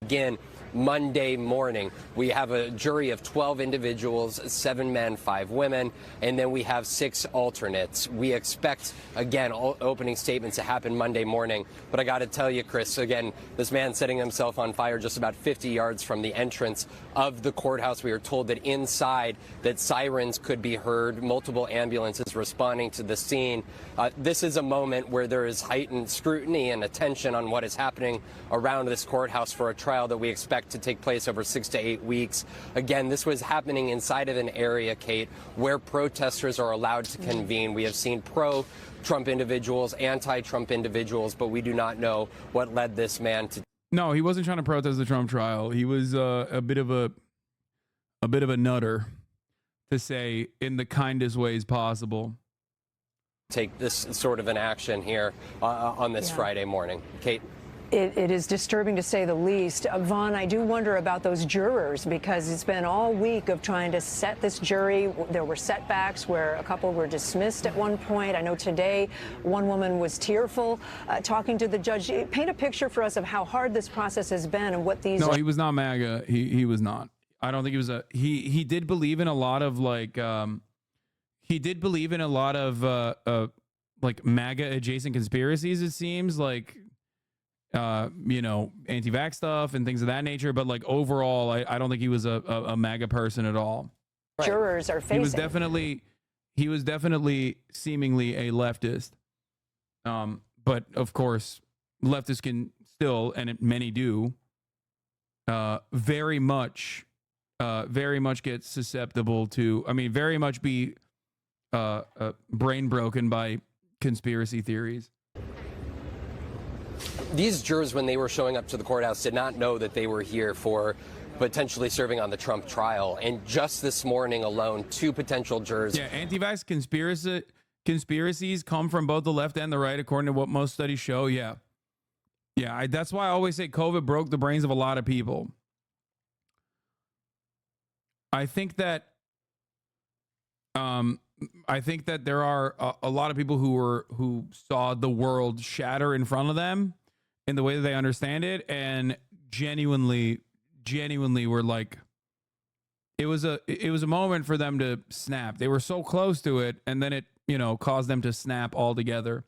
Again, Monday morning, we have a jury of 12 individuals, 7 men, 5 women, and then we have 6 alternates. We expect, again, opening statements to happen Monday morning. But I got to tell you, Chris, again, this man setting himself on fire just about 50 yards from the entrance of the courthouse. We are told that inside that sirens could be heard, multiple ambulances responding to the scene. This is a moment where there is heightened scrutiny and attention on what is happening around this courthouse for a trial that we expect to take place over 6 to 8 weeks. Again, this was happening inside of an area, Kate, where protesters are allowed to convene. We have seen pro-Trump individuals, anti-Trump individuals, but we do not know what led this man to... No, he wasn't trying to protest the Trump trial. He was a bit of a nutter, to say in the kindest ways possible. Take this sort of an action here on this Friday morning. Kate? It is disturbing to say the least. Vaughn, I do wonder about those jurors, because it's been all week of trying to set this jury. There were setbacks where a couple were dismissed at one point. I know today one woman was tearful talking to the judge. Paint a picture for us of how hard this process has been and what these... No, he was not MAGA. He was not. I don't think he was a... He did believe in a lot of like... he did believe in a lot of like MAGA adjacent conspiracies, it seems, like... you know, anti-vax stuff and things of that nature, but like overall, I don't think he was a MAGA person at all. Jurors are facing. He was definitely seemingly a leftist. But of course, leftists can still, and many do, very much get susceptible to, I mean, very much be brain broken by conspiracy theories. These jurors, when they were showing up to the courthouse, did not know that they were here for potentially serving on the Trump trial. And just this morning alone, 2 potential jurors... Yeah, anti-vax conspiracies come from both the left and the right, according to what most studies show. Yeah. Yeah, that's why I always say COVID broke the brains of a lot of people. I think that there are a lot of people who saw the world shatter in front of them in the way that they understand it, and genuinely were like, it was a moment for them to snap. They were so close to it, and then it, you know, caused them to snap altogether.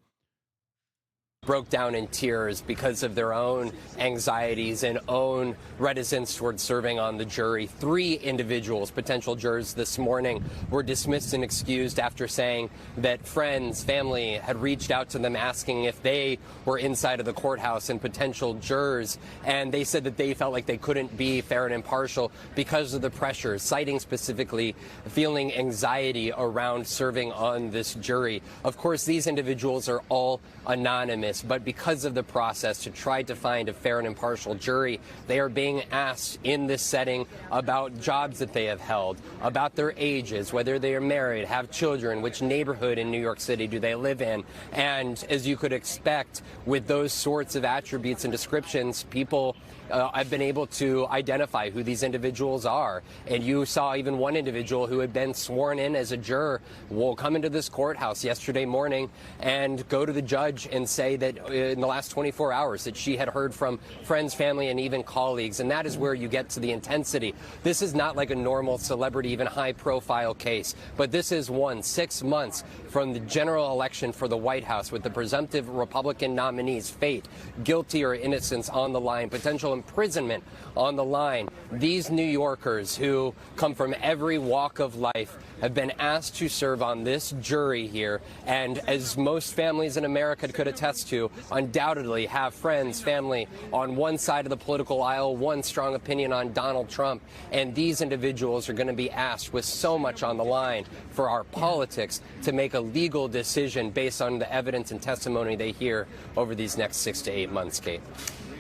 broke down in tears because of their own anxieties and own reticence towards serving on the jury. 3 individuals, potential jurors this morning, were dismissed and excused after saying that friends, family had reached out to them asking if they were inside of the courthouse and potential jurors, and they said that they felt like they couldn't be fair and impartial because of the pressures, citing specifically feeling anxiety around serving on this jury. Of course, these individuals are all anonymous, but because of the process to try to find a fair and impartial jury, they are being asked in this setting about jobs that they have held, about their ages, whether they are married, have children, which neighborhood in New York City do they live in. And as you could expect, with those sorts of attributes and descriptions, people I've been able to identify who these individuals are. And you saw even one individual who had been sworn in as a juror will come into this courthouse yesterday morning and go to the judge and say that in the last 24 hours that she had heard from friends, family, and even colleagues. And that is where you get to the intensity. This is not like a normal celebrity, even high-profile case, but this is 6 months from the general election for the White House with the presumptive Republican nominee's fate, guilty or innocence on the line, potential imprisonment on the line. These New Yorkers who come from every walk of life have been asked to serve on this jury here, and as most families in America could attest to, undoubtedly have friends, family on one side of the political aisle, one strong opinion on Donald Trump, and these individuals are going to be asked with so much on the line for our politics to make a legal decision based on the evidence and testimony they hear over these next 6 to 8 months, Kate.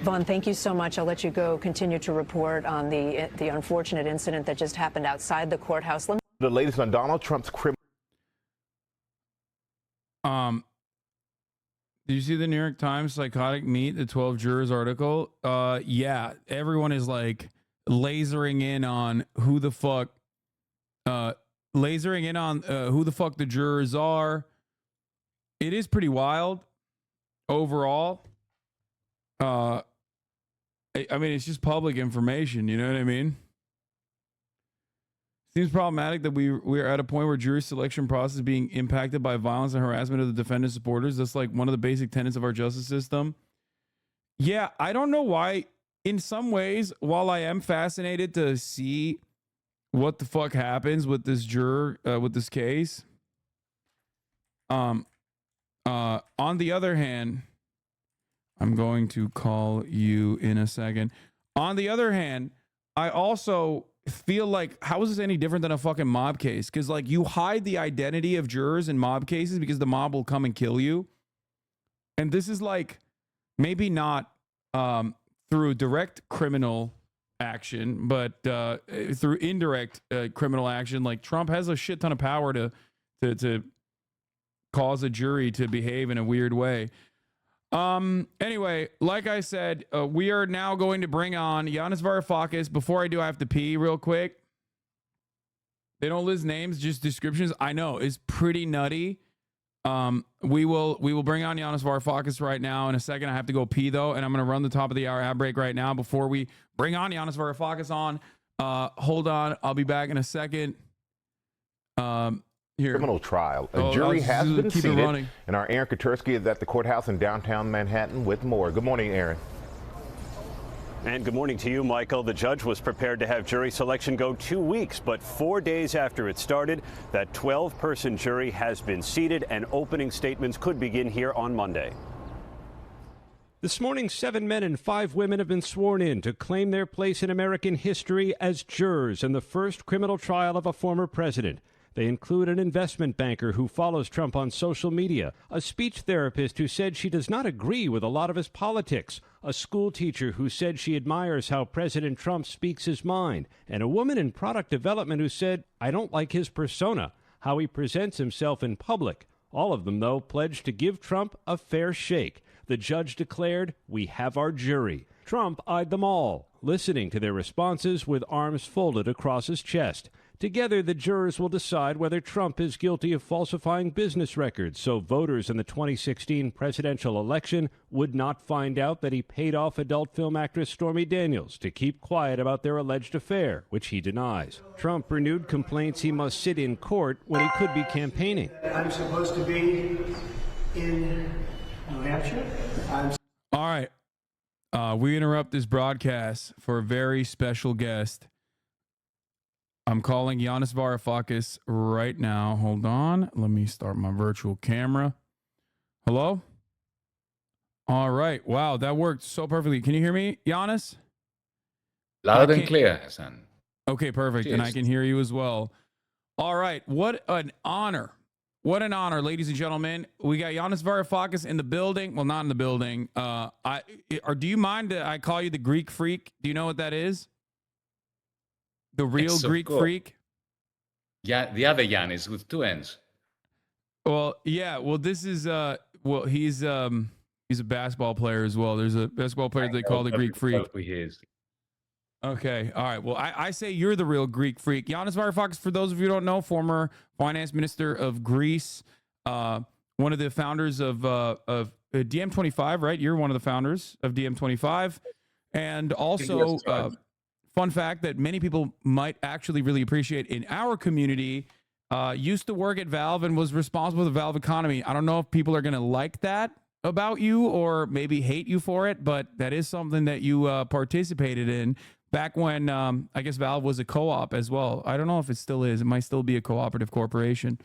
Vaughn, thank you so much. I'll let you go continue to report on the unfortunate incident that just happened outside the courthouse. The latest on Donald Trump's criminal. Did you see the New York Times psychotic meet the 12 jurors article? Yeah, everyone is like lasering in on who the fuck the jurors are. It is pretty wild overall. I mean, it's just public information, you know what I mean? Seems problematic that we're at a point where jury selection process is being impacted by violence and harassment of the defendant's supporters. That's like one of the basic tenets of our justice system. Yeah, I don't know why. In some ways, while I am fascinated to see what the fuck happens with this juror, with this case, on the other hand, I'm going to call you in a second. On the other hand, I also feel like, how is this any different than a fucking mob case? Because like you hide the identity of jurors in mob cases because the mob will come and kill you. And this is like maybe not through direct criminal action, but through indirect criminal action. Like Trump has a shit ton of power to cause a jury to behave in a weird way. Anyway, like I said, we are now going to bring on Yanis Varoufakis. Before I do, I have to pee real quick. They don't list names, just descriptions. I know, it's pretty nutty. We will bring on Yanis Varoufakis right now. In a second, I have to go pee though, and I'm going to run the top of the hour ad break right now before we bring on Yanis Varoufakis on. Hold on, I'll be back in a second. Here. Criminal trial. A jury has been seated, and our Aaron Katursky is at the courthouse in downtown Manhattan with more. Good morning, Aaron. And good morning to you, Michael. The judge was prepared to have jury selection go 2 weeks, but 4 days after it started, that 12-person jury has been seated, and opening statements could begin here on Monday. This morning, 7 men and 5 women have been sworn in to claim their place in American history as jurors in the first criminal trial of a former president. They include an investment banker who follows Trump on social media, a speech therapist who said she does not agree with a lot of his politics, a school teacher who said she admires how President Trump speaks his mind, and a woman in product development who said, I don't like his persona, how he presents himself in public. All of them, though, pledged to give Trump a fair shake. The judge declared, we have our jury. Trump eyed them all, listening to their responses with arms folded across his chest. Together, the jurors will decide whether Trump is guilty of falsifying business records, so voters in the 2016 presidential election would not find out that he paid off adult film actress Stormy Daniels to keep quiet about their alleged affair, which he denies. Trump renewed complaints he must sit in court when he could be campaigning. I'm supposed to be in New Hampshire. All right. We interrupt this broadcast for a very special guest. I'm calling Yanis Varoufakis right now. Hold on. Let me start my virtual camera. Hello? All right. Wow, that worked so perfectly. Can you hear me, Yanis? Loud and clear, Hassan. Okay, perfect. Cheers. And I can hear you as well. All right. What an honor. What an honor, ladies and gentlemen. We got Yanis Varoufakis in the building. Well, not in the building. Do you mind that I call you the Greek freak? Do you know what that is? The real Yes, Greek freak? Yeah, the other Yanis with two N's. Well, yeah. Well, this is he's a basketball player as well. There's a basketball player they call the Greek freak. Okay. All right. Well, I say you're the real Greek freak. Yanis Varoufakis, for those of you who don't know, former finance minister of Greece, one of the founders of DM25, right? You're one of the founders of DM25. And also, fun fact that many people might actually really appreciate in our community, used to work at Valve and was responsible for the Valve economy. I don't know if people are going to like that about you or maybe hate you for it, but that is something that you participated in. Back when, I guess Valve was a co-op as well. I don't know if it still is. It might still be a cooperative corporation.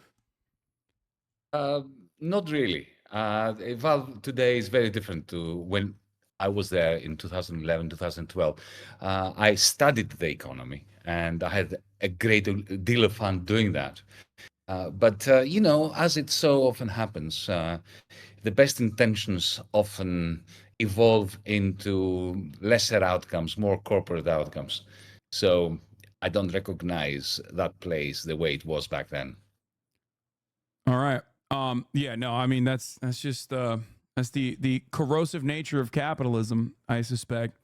Not really. Valve today is very different to when I was there in 2011, 2012. I studied the economy and I had a great deal of fun doing that. But as it so often happens, the best intentions often evolve into lesser outcomes, more corporate outcomes. So I don't recognize that place the way it was back then. All right. Yeah, no, I mean, that's just, that's the corrosive nature of capitalism, I suspect.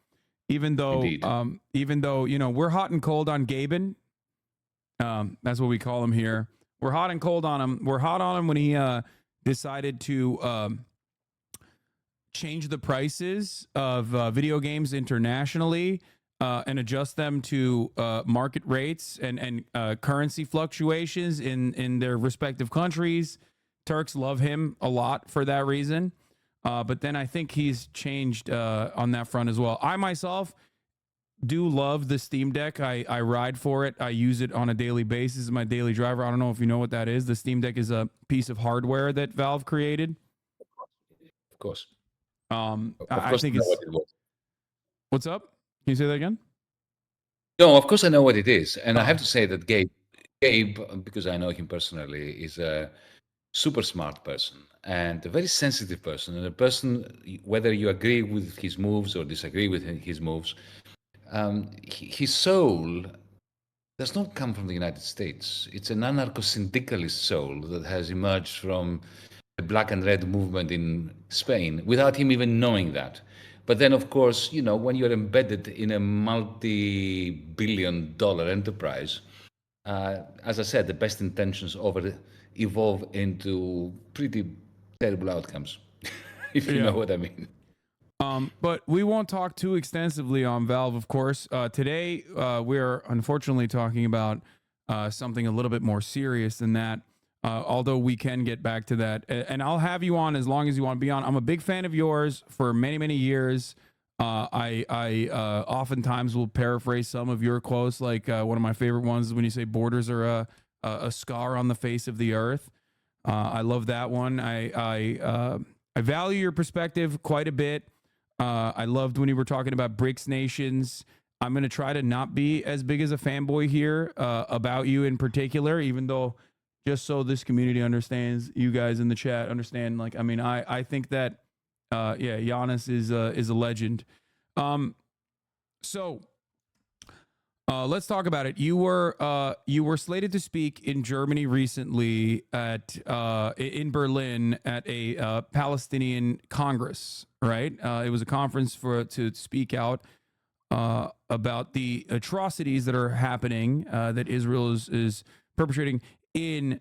Even though, we're hot and cold on Gaben. That's what we call him here. We're hot and cold on him. We're hot on him when he decided to change the prices of video games internationally and adjust them to market rates and currency fluctuations in their respective countries. Turks love him a lot for that reason. But then I think he's changed on that front as well. I myself do love the Steam Deck. I ride for it. I use it on a daily basis as my daily driver. I don't know if you know what that is. The Steam Deck is a piece of hardware that Valve created. Of course. I think it's... what it was. What's up? Can you say that again? No, of course I know what it is. And I have to say that Gabe, because I know him personally, is a super smart person and a very sensitive person. And a person, whether you agree with his moves or disagree with his moves, his soul does not come from the United States. It's an anarcho-syndicalist soul that has emerged from the black and red movement in Spain without him even knowing that. But then, of course, when you're embedded in a multi-billion-dollar enterprise, as I said, the best intentions evolve into pretty terrible outcomes, if you know what I mean. But we won't talk too extensively on Valve, of course. Today, we're unfortunately talking about something a little bit more serious than that. Although we can get back to that, and I'll have you on as long as you want to be on. I'm a big fan of yours for many, many years. I oftentimes will paraphrase some of your quotes. Like one of my favorite ones is when you say borders are a scar on the face of the earth. I love that one. I value your perspective quite a bit. I loved when you were talking about BRICS nations. I'm going to try to not be as big as a fanboy here about you in particular, even though, just so this community understands, you guys in the chat understand, I think that, Yanis is a legend. So let's talk about it. You were slated to speak in Germany recently in Berlin at a Palestinian Congress, right? It was a conference to speak out about the atrocities that are happening, that Israel is perpetrating in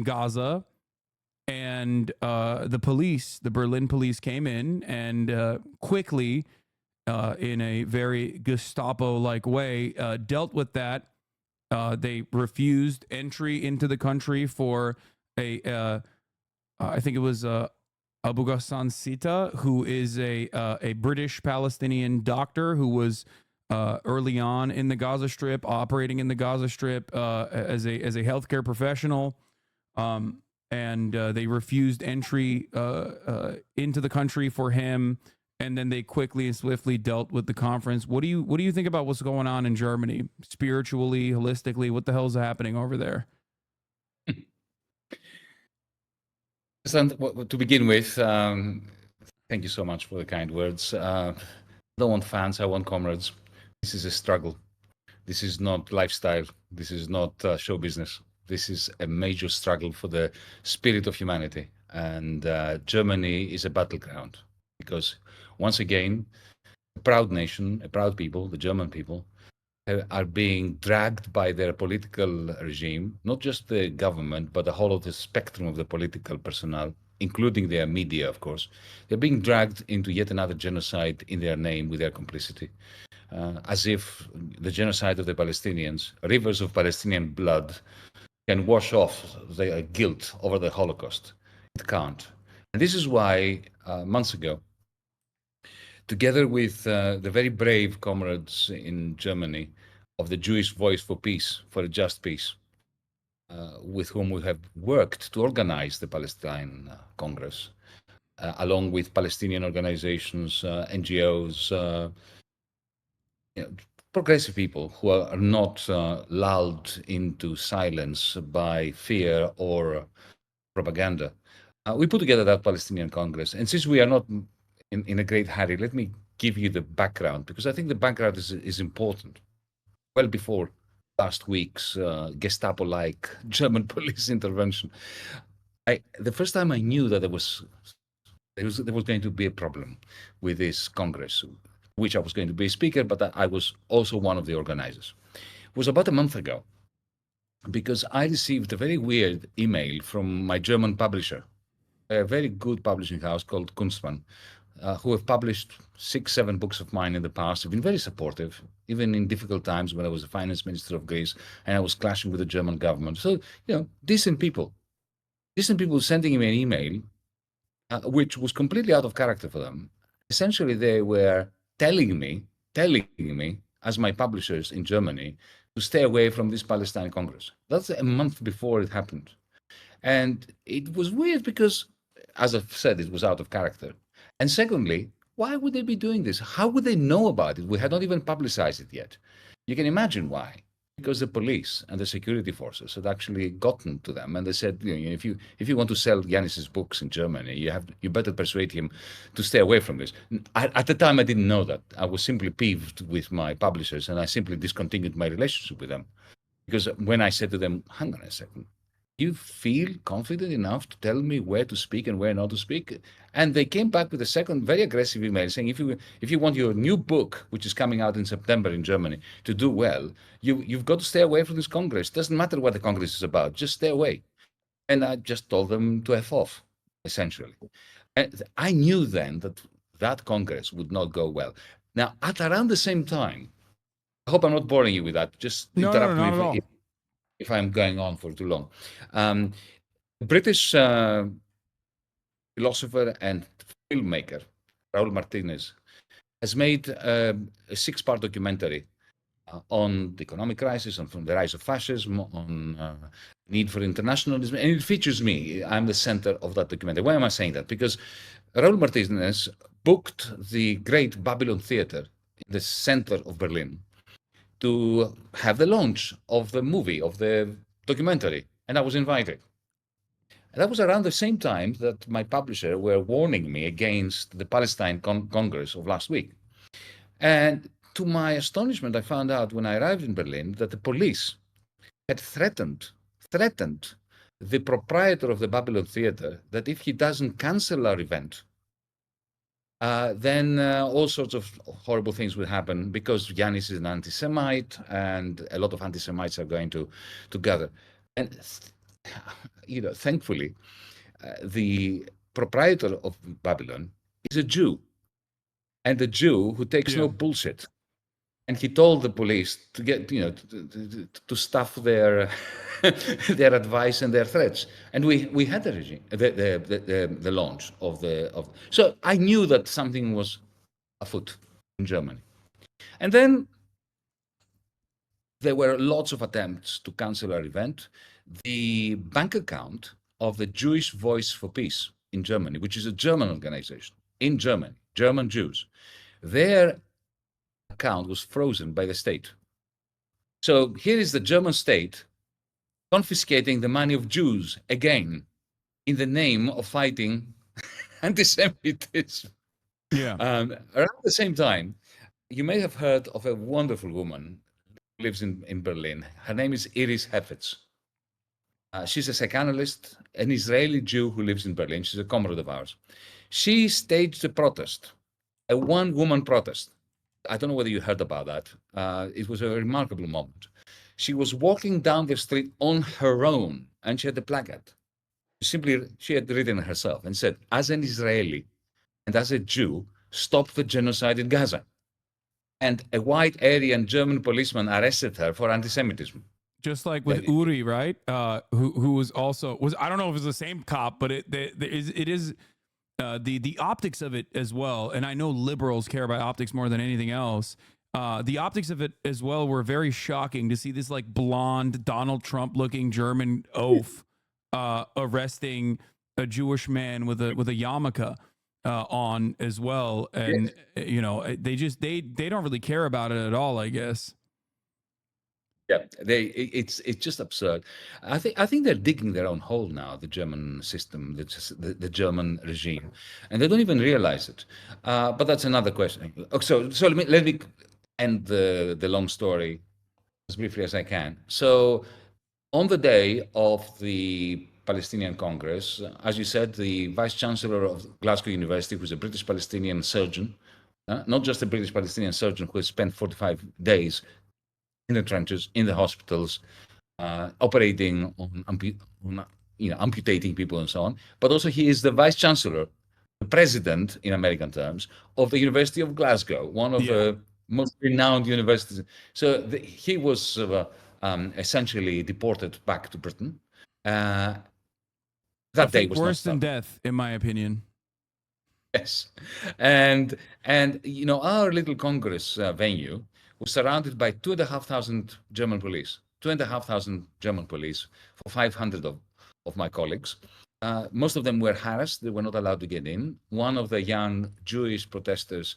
Gaza, and the Berlin police came in and quickly, in a very Gestapo-like way, dealt with that. They refused entry into the country for I think it was Abu Ghassan Sita, who is a British Palestinian doctor who was early on in the Gaza Strip, operating in the Gaza Strip as a healthcare professional, and they refused entry into the country for him, and then they quickly and swiftly dealt with the conference. What do you think about what's going on in Germany, spiritually, holistically? What the hell is happening over there? To begin with, thank you so much for the kind words. I don't want fans, I want comrades. This is a struggle. This is not lifestyle. This is not show business. This is a major struggle for the spirit of humanity. And Germany is a battleground because, once again, a proud nation, a proud people, the German people, are being dragged by their political regime, not just the government, but the whole of the spectrum of the political personnel, including their media, of course. They're being dragged into yet another genocide in their name with their complicity, as if the genocide of the Palestinians, rivers of Palestinian blood, can wash off their guilt over the Holocaust. It can't. And this is why, months ago, together with the very brave comrades in Germany of the Jewish Voice for Peace, for a Just Peace, with whom we have worked to organize the Palestine Congress, along with Palestinian organizations, NGOs, progressive people who are not lulled into silence by fear or propaganda. We put together that Palestinian Congress. And since we are not in a great hurry, let me give you the background, because I think the background is important. Well before last week's Gestapo-like German police intervention, the first time I knew that there was going to be a problem with this Congress, which I was going to be a speaker, but I was also one of the organizers. It was about a month ago, because I received a very weird email from my German publisher, a very good publishing house called Kunstmann, who have published 6-7 books of mine in the past, have been very supportive, even in difficult times when I was the finance minister of Greece and I was clashing with the German government. So, decent people sending me an email, which was completely out of character for them. Essentially, they were telling me, as my publishers in Germany, to stay away from this Palestine Congress. That's a month before it happened. And it was weird because, as I've said, it was out of character. And secondly, why would they be doing this? How would they know about it? We had not even publicized it yet. You can imagine why. Because the police and the security forces had actually gotten to them, and they said, if you want to sell Yanis's books in Germany, you better persuade him to stay away from this. At the time, I didn't know that. I was simply peeved with my publishers, and I simply discontinued my relationship with them. Because when I said to them, hang on a second, you feel confident enough to tell me where to speak and where not to speak? And they came back with a second very aggressive email saying, if you want your new book, which is coming out in September in Germany, to do well, you've got to stay away from this Congress. Doesn't matter what the Congress is about, just stay away. And I just told them to F off, essentially. And I knew then that Congress would not go well. Now, at around the same time, I hope I'm not boring you with that. Just interrupt me if I'm going on for too long. British philosopher and filmmaker Raul Martinez has made a 6-part documentary on the economic crisis, and from the rise of fascism, on need for internationalism, and it features me. I'm the center of that documentary. Why am I saying that? Because Raul Martinez booked the great Babylon Theater in the center of Berlin to have the launch of the movie, of the documentary, and I was invited. And that was around the same time that my publisher were warning me against the Palestine Congress of last week. And to my astonishment, I found out when I arrived in Berlin that the police had threatened the proprietor of the Babylon Theater that if he doesn't cancel our event, then all sorts of horrible things will happen, because Yanis is an anti-Semite and a lot of anti-Semites are going to gather. And, thankfully, the proprietor of Babylon is a Jew, and a Jew who takes no bullshit. and he told the police to get, to stuff their their advice and their threats. And we had the regime, the launch of So I knew that something was afoot in Germany. And then there were lots of attempts to cancel our event. The bank account of the Jewish Voice for Peace in Germany, which is a German organization in Germany, German Jews, their account was frozen by the state. So here is the German state confiscating the money of Jews again in the name of fighting anti-Semitism. Yeah. Around the same time, you may have heard of a wonderful woman who lives in Berlin. Her name is Iris Hefetz. She's a psychoanalyst, an Israeli Jew who lives in Berlin. She's a comrade of ours. She staged a protest, a one-woman protest. I don't know whether you heard about that. It was a remarkable moment. She was walking down the street on her own, and she had a placard. She had written herself and said, as an Israeli and as a Jew, stop the genocide in Gaza. And a white Aryan German policeman arrested her for anti-Semitism. Just like with Uri, right? Who was also I don't know if it was the same cop, but it is the optics of it as well. And I know liberals care about optics more than anything else. The optics of it as well were very shocking to see this like blonde Donald Trump looking German oaf arresting a Jewish man with a yarmulke on as well. And they don't really care about it at all, I guess. Yeah, it's just absurd. I think they're digging their own hole now, the German system, the German regime, and they don't even realize it. But that's another question. So let me end the long story as briefly as I can. So on the day of the Palestinian Congress, as you said, the Vice Chancellor of Glasgow University, who's a British Palestinian surgeon, not just a British Palestinian surgeon who has spent 45 days in the trenches, in the hospitals, operating on amputating people and so on. But also he is the Vice Chancellor, the President in American terms, of the University of Glasgow, one of the most renowned universities. So he was essentially deported back to Britain. That day was worse than death, in my opinion. Yes, and our little Congress venue was surrounded by 2,500 German police, 2,500 German police for 500 of my colleagues. Most of them were harassed. They were not allowed to get in. One of the young Jewish protesters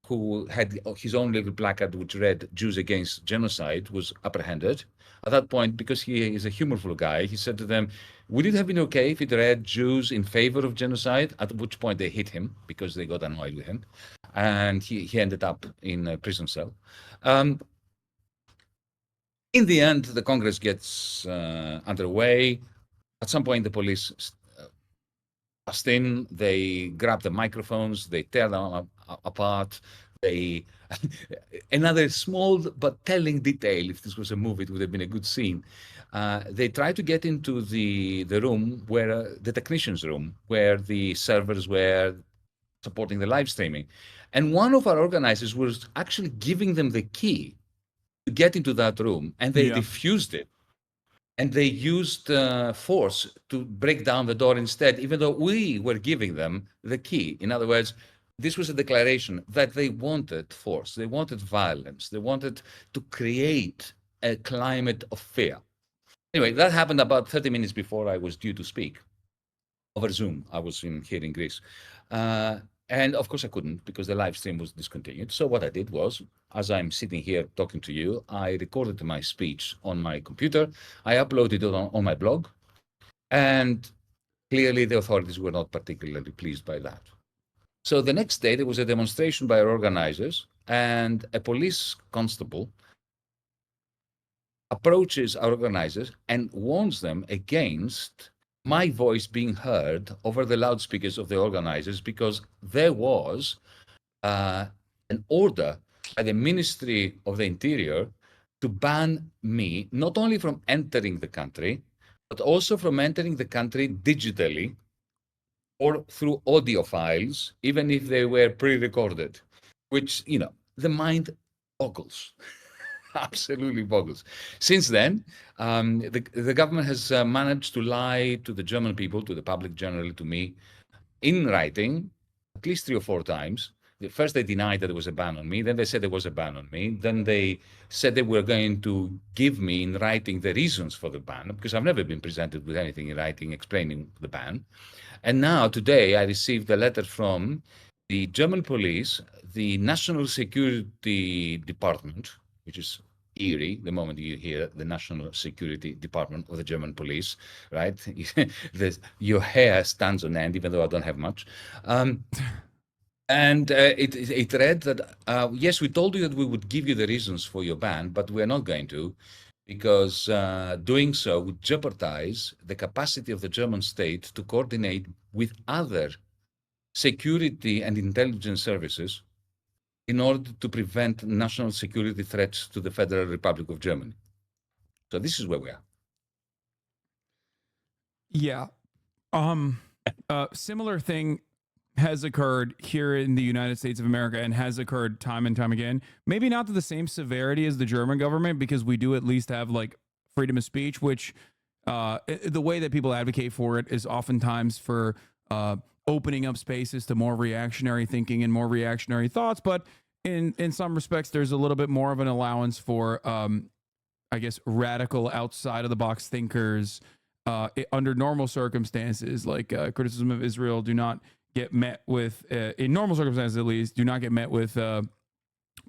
who had his own little placard which read Jews against genocide was apprehended. At that point, because he is a humorful guy, he said to them, would it have been okay if it read Jews in favor of genocide? At which point they hit him because they got annoyed with him. And he ended up in a prison cell. In the end, the Congress gets underway. At some point, the police bust in, they grab the microphones, they tear them apart. Another small but telling detail, if this was a movie, it would have been a good scene. They try to get into the room where the technicians' room, where the servers were supporting the live streaming. And one of our organizers was actually giving them the key to get into that room, and they refused it. And they used force to break down the door instead, even though we were giving them the key. In other words, this was a declaration that they wanted force, they wanted violence, they wanted to create a climate of fear. Anyway, that happened about 30 minutes before I was due to speak over Zoom. I was here in Greece. And of course I couldn't because the live stream was discontinued. So what I did was, as I'm sitting here talking to you, I recorded my speech on my computer. I uploaded it on my blog. And clearly the authorities were not particularly pleased by that. So the next day there was a demonstration by our organizers, and a police constable approaches our organizers and warns them against my voice being heard over the loudspeakers of the organizers, because there was an order by the Ministry of the Interior to ban me not only from entering the country, but also from entering the country digitally or through audio files, even if they were pre-recorded, which, the mind boggles. Absolutely boggles. Since then, the government has managed to lie to the German people, to the public generally, to me, in writing, at least 3 or 4 times. First, they denied that there was a ban on me. Then they said there was a ban on me. Then they said they were going to give me in writing the reasons for the ban, because I've never been presented with anything in writing explaining the ban. And now, today, I received a letter from the German police, the National Security Department, which is eerie the moment you hear the National Security Department of the German police, right? Your hair stands on end, even though I don't have much. And it read that, yes, we told you that we would give you the reasons for your ban, but we're not going to, because doing so would jeopardize the capacity of the German state to coordinate with other security and intelligence services in order to prevent national security threats to the Federal Republic of Germany. So this is where we are. Yeah. Similar thing has occurred here in the United States of America and has occurred time and time again. Maybe not to the same severity as the German government, because we do at least have like freedom of speech, which the way that people advocate for it is oftentimes for opening up spaces to more reactionary thinking and more reactionary thoughts. But in some respects, there's a little bit more of an allowance for, I guess, radical outside of the box thinkers under normal circumstances, like criticism of Israel do not get met with, in normal circumstances at least, do not get met with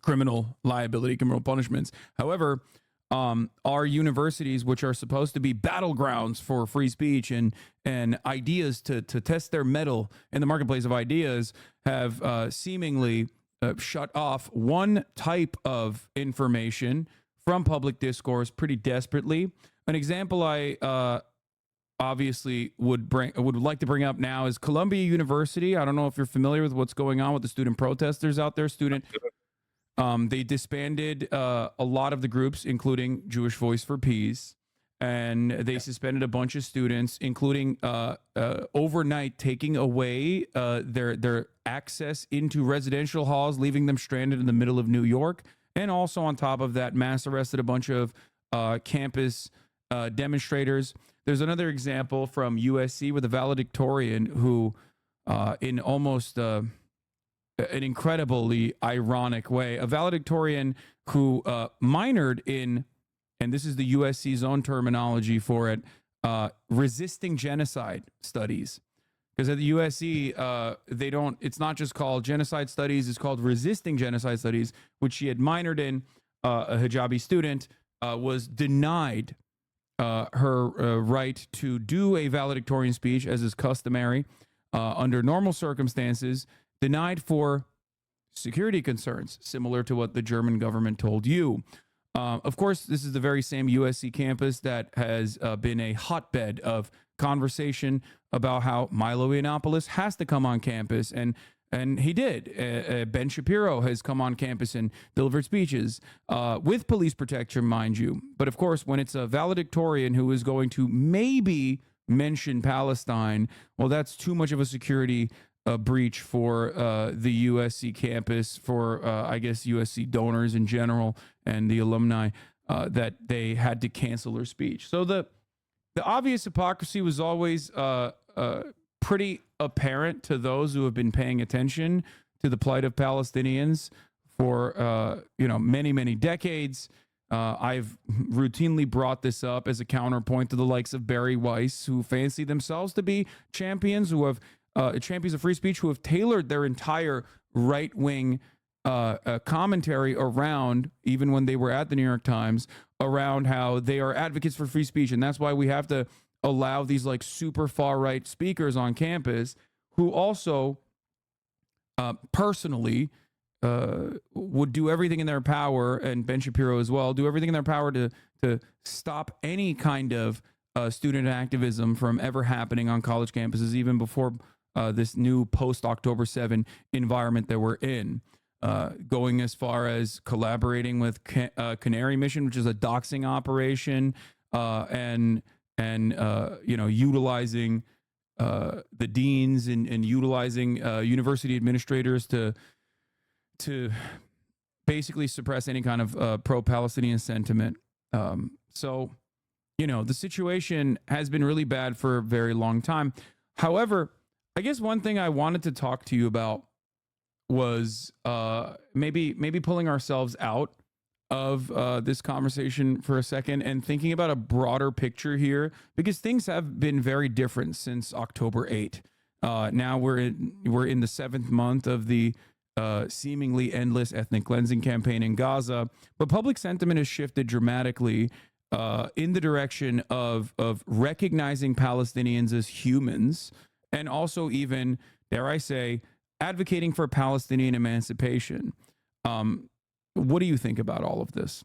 criminal liability, criminal punishments. However, our universities, which are supposed to be battlegrounds for free speech and ideas to test their mettle in the marketplace of ideas, have seemingly shut off one type of information from public discourse pretty desperately. An example I obviously would like to bring up now is Columbia University. I don't know if you're familiar with what's going on with the student protesters out there. They disbanded a lot of the groups, including Jewish Voice for Peace, and they suspended a bunch of students, including overnight taking away their access into residential halls, leaving them stranded in the middle of New York. And also on top of that, mass arrested a bunch of campus demonstrators. There's another example from USC with a valedictorian who, in almost an incredibly ironic way, a valedictorian who minored in, and this is the USC's own terminology for it, resisting genocide studies. Because at the USC, they don't, it's not just called genocide studies, it's called resisting genocide studies, which she had minored in. A hijabi student was denied her right to do a valedictorian speech, as is customary under normal circumstances, denied for security concerns, similar to what the German government told you. Of course, this is the very same USC campus that has been a hotbed of conversation about how Milo Yiannopoulos has to come on campus, and he did. Ben Shapiro has come on campus and delivered speeches with police protection, mind you. But of course, when it's a valedictorian who is going to maybe mention Palestine, well, that's too much of a security breach for the USC campus, for I guess USC donors in general and the alumni, that they had to cancel her speech. So the obvious hypocrisy was always pretty apparent to those who have been paying attention to the plight of Palestinians for many decades. I've routinely brought this up as a counterpoint to the likes of Barry Weiss, who fancy themselves to be champions, who have champions of free speech, who have tailored their entire right-wing commentary around, even when they were at the New York Times, around how they are advocates for free speech, and that's why we have to allow these like super far-right speakers on campus who also personally would do everything in their power, and Ben Shapiro as well, do everything in their power to stop any kind of student activism from ever happening on college campuses, even before this new post-October 7 environment that we're in. Going as far as collaborating with Canary Mission, which is a doxing operation, and utilizing the deans and utilizing university administrators to basically suppress any kind of pro-Palestinian sentiment. So, you know, the situation has been really bad for a very long time. However, I guess one thing I wanted to talk to you about was maybe pulling ourselves out of this conversation for a second and thinking about a broader picture here, because things have been very different since October 8th. Now we're in the 7th month of the seemingly endless ethnic cleansing campaign in Gaza, but public sentiment has shifted dramatically in the direction of recognizing Palestinians as humans, and also even, dare I say, advocating for Palestinian emancipation. What do you think about all of this?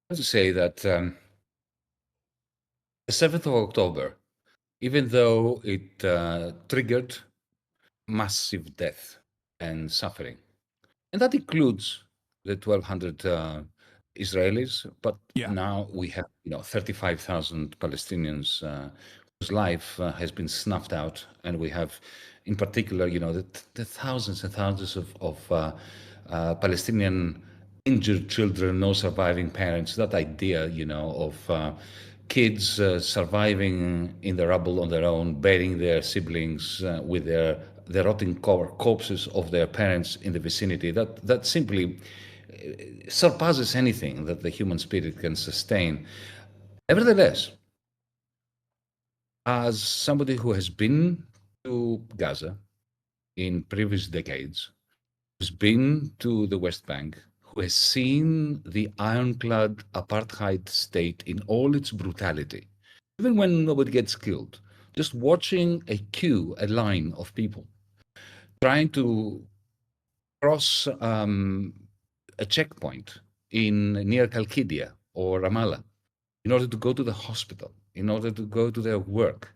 I have to say that the 7th of October, even though it triggered massive death and suffering, and that includes the 1,200 Israelis, but now we have 35,000 Palestinians whose life has been snuffed out, and we have, in particular, the thousands and thousands of Palestinian injured children, no surviving parents. That idea, of kids surviving in the rubble on their own, burying their siblings with the rotting corpses of their parents in the vicinity. That simply surpasses anything that the human spirit can sustain. Nevertheless, as somebody who has been to Gaza in previous decades, who's been to the West Bank, who has seen the ironclad apartheid state in all its brutality, even when nobody gets killed, just watching a line of people trying to cross a checkpoint near Kalkidia or Ramallah in order to go to the hospital, in order to go to their work,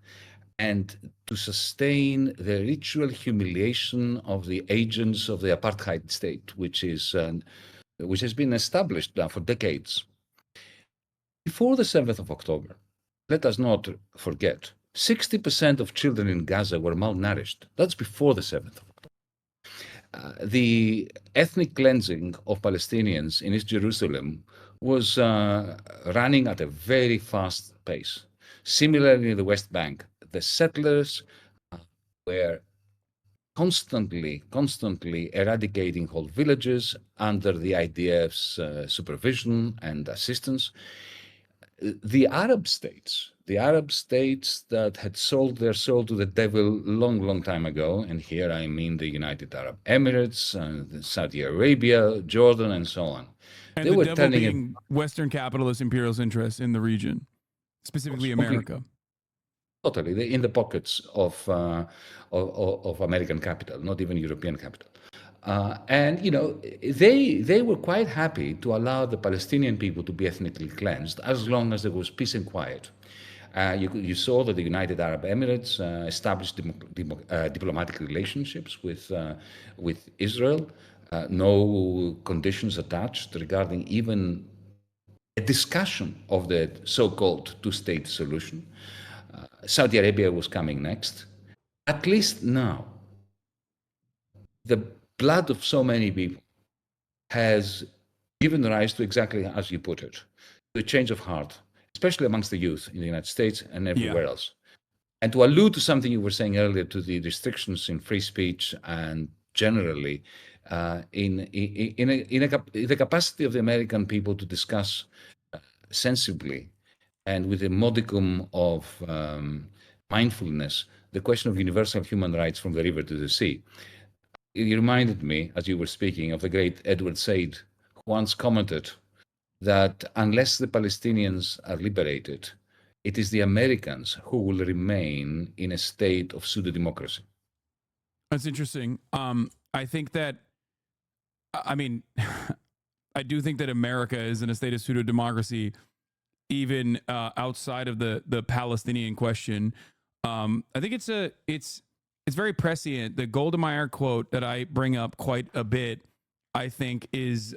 and to sustain the ritual humiliation of the agents of the apartheid state, which has been established now for decades. Before the 7th of October, let us not forget, 60% of children in Gaza were malnourished. That's before the 7th of October. The ethnic cleansing of Palestinians in East Jerusalem was running at a very fast pace. Similarly, in the West Bank, the settlers were constantly eradicating whole villages under the IDF's supervision and assistance. The Arab states that had sold their soul to the devil long time ago, and here I mean the United Arab Emirates, Saudi Arabia, Jordan, and so on. And they were devil being Western capitalist imperialist interests in the region, specifically America. Totally, in the pockets of American capital, not even European capital. And they were quite happy to allow the Palestinian people to be ethnically cleansed as long as there was peace and quiet. You saw that the United Arab Emirates established diplomatic relationships with Israel, no conditions attached regarding even a discussion of the so-called two-state solution. Saudi Arabia was coming next. At least now, the blood of so many people has given rise to, exactly as you put it, to a change of heart, especially amongst the youth in the United States and everywhere else. And to allude to something you were saying earlier, to the restrictions in free speech and generally in the capacity of the American people to discuss sensibly and with a modicum of mindfulness the question of universal human rights from the river to the sea. It reminded me, as you were speaking, of the great Edward Said, who once commented that unless the Palestinians are liberated, it is the Americans who will remain in a state of pseudo-democracy. That's interesting. I think that, I mean, I do think that America is in a state of pseudo-democracy, even outside of the Palestinian question. I think it's very prescient. The Golda Meir quote that I bring up quite a bit, I think, is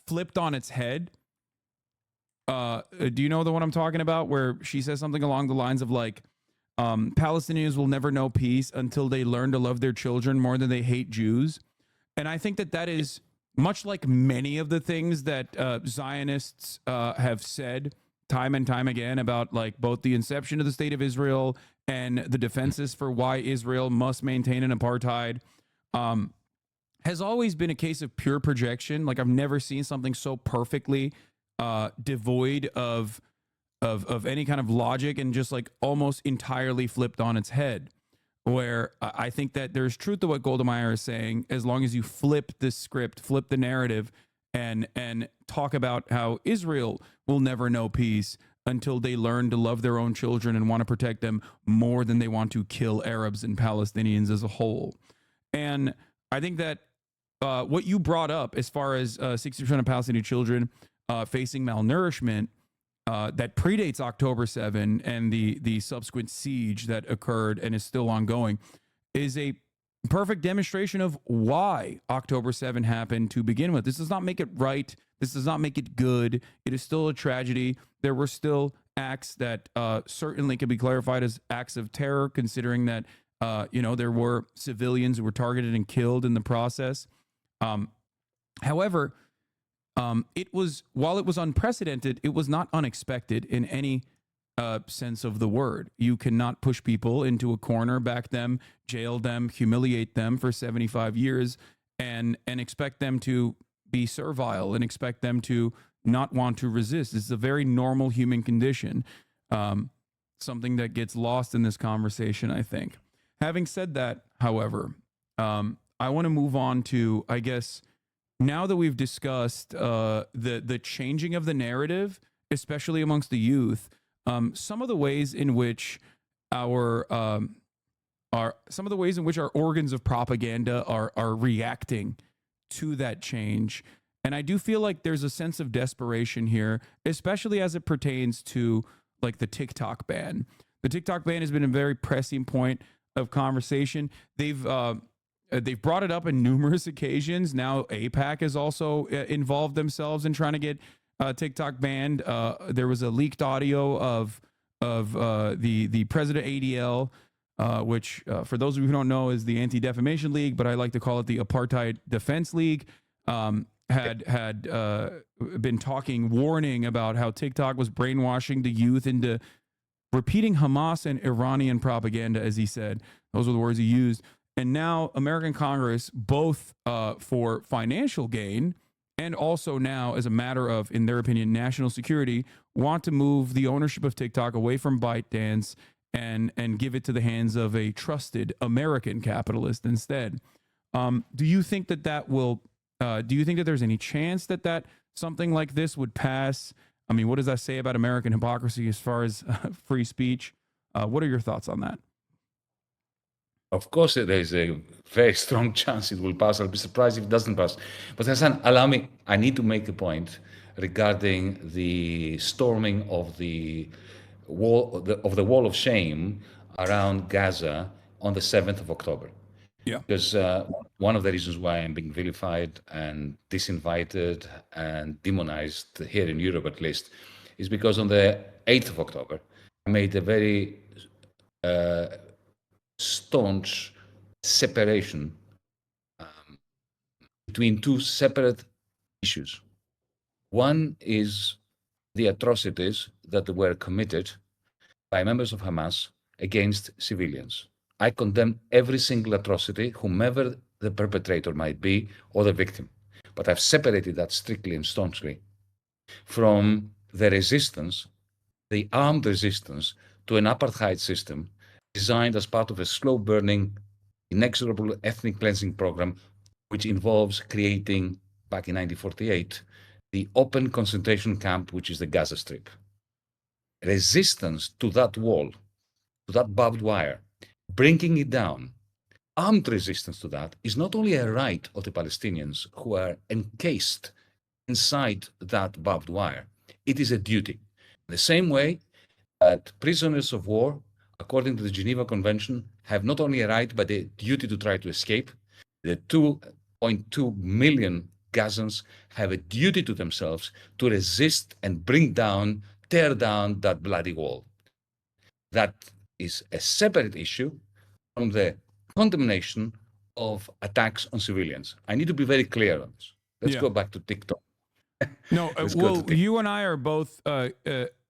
flipped on its head. Do you know the one I'm talking about, where she says something along the lines of like, Palestinians will never know peace until they learn to love their children more than they hate Jews? And I think that is much like many of the things that Zionists have said time and time again about like both the inception of the state of Israel and the defenses for why Israel must maintain an apartheid, has always been a case of pure projection. Like I've never seen something so perfectly devoid of any kind of logic and just like almost entirely flipped on its head. Where I think that there's truth to what Goldemeyer is saying, as long as you flip the script, flip the narrative, and talk about how Israel will never know peace until they learn to love their own children and want to protect them more than they want to kill Arabs and Palestinians as a whole. And I think that what you brought up as far as 60% of Palestinian children facing malnourishment, that predates October 7 and the subsequent siege that occurred and is still ongoing, is a perfect demonstration of why October 7 happened to begin with. This does not make it right. This does not make it good. It is still a tragedy. There were still acts that certainly can be clarified as acts of terror, considering that there were civilians who were targeted and killed in the process. However, while it was unprecedented, it was not unexpected in any sense of the word. You cannot push people into a corner, back them, jail them, humiliate them for 75 years, and expect them to be servile and expect them to not want to resist. It's a very normal human condition, something that gets lost in this conversation, I think. Having said that, however, I want to move on to, I guess, now that we've discussed the changing of the narrative, especially amongst the youth, some of the ways in which our organs of propaganda are reacting to that change. And I do feel like there's a sense of desperation here, especially as it pertains to like the TikTok ban. The TikTok ban has been a very pressing point of conversation. They've brought it up on numerous occasions. Now AIPAC has also involved themselves in trying to get TikTok banned. There was a leaked audio of the president ADL, which for those of you who don't know is the Anti-Defamation League, but I like to call it the Apartheid Defense League, had been warning about how TikTok was brainwashing the youth into repeating Hamas and Iranian propaganda, as he said. Those were the words he used. And now American Congress, both for financial gain and also now as a matter of, in their opinion, national security, want to move the ownership of TikTok away from ByteDance and give it to the hands of a trusted American capitalist instead. Do you think that will? Do you think that there's any chance that something like this would pass? I mean, what does that say about American hypocrisy as far as free speech? What are your thoughts on that? Of course, there is a very strong chance it will pass. I'll be surprised if it doesn't pass. But Hassan, allow me, I need to make a point regarding the storming of the wall of shame around Gaza on the 7th of October. Yeah. Because one of the reasons why I'm being vilified and disinvited and demonized here in Europe, at least, is because on the 8th of October, I made a very staunch separation between two separate issues. One is the atrocities that were committed by members of Hamas against civilians. I condemn every single atrocity, whomever the perpetrator might be or the victim. But I've separated that strictly and staunchly from the resistance, the armed resistance to an apartheid system designed as part of a slow-burning, inexorable ethnic cleansing program, which involves creating, back in 1948, the open concentration camp, which is the Gaza Strip. Resistance to that wall, to that barbed wire, bringing it down, armed resistance to that is not only a right of the Palestinians who are encased inside that barbed wire, it is a duty. The same way that prisoners of war, according to the Geneva Convention, have not only a right, but a duty to try to escape. The 2.2 million Gazans have a duty to themselves to resist and tear down that bloody wall. That is a separate issue from the condemnation of attacks on civilians. I need to be very clear on this. Let's go back to TikTok. No, well, you and I are both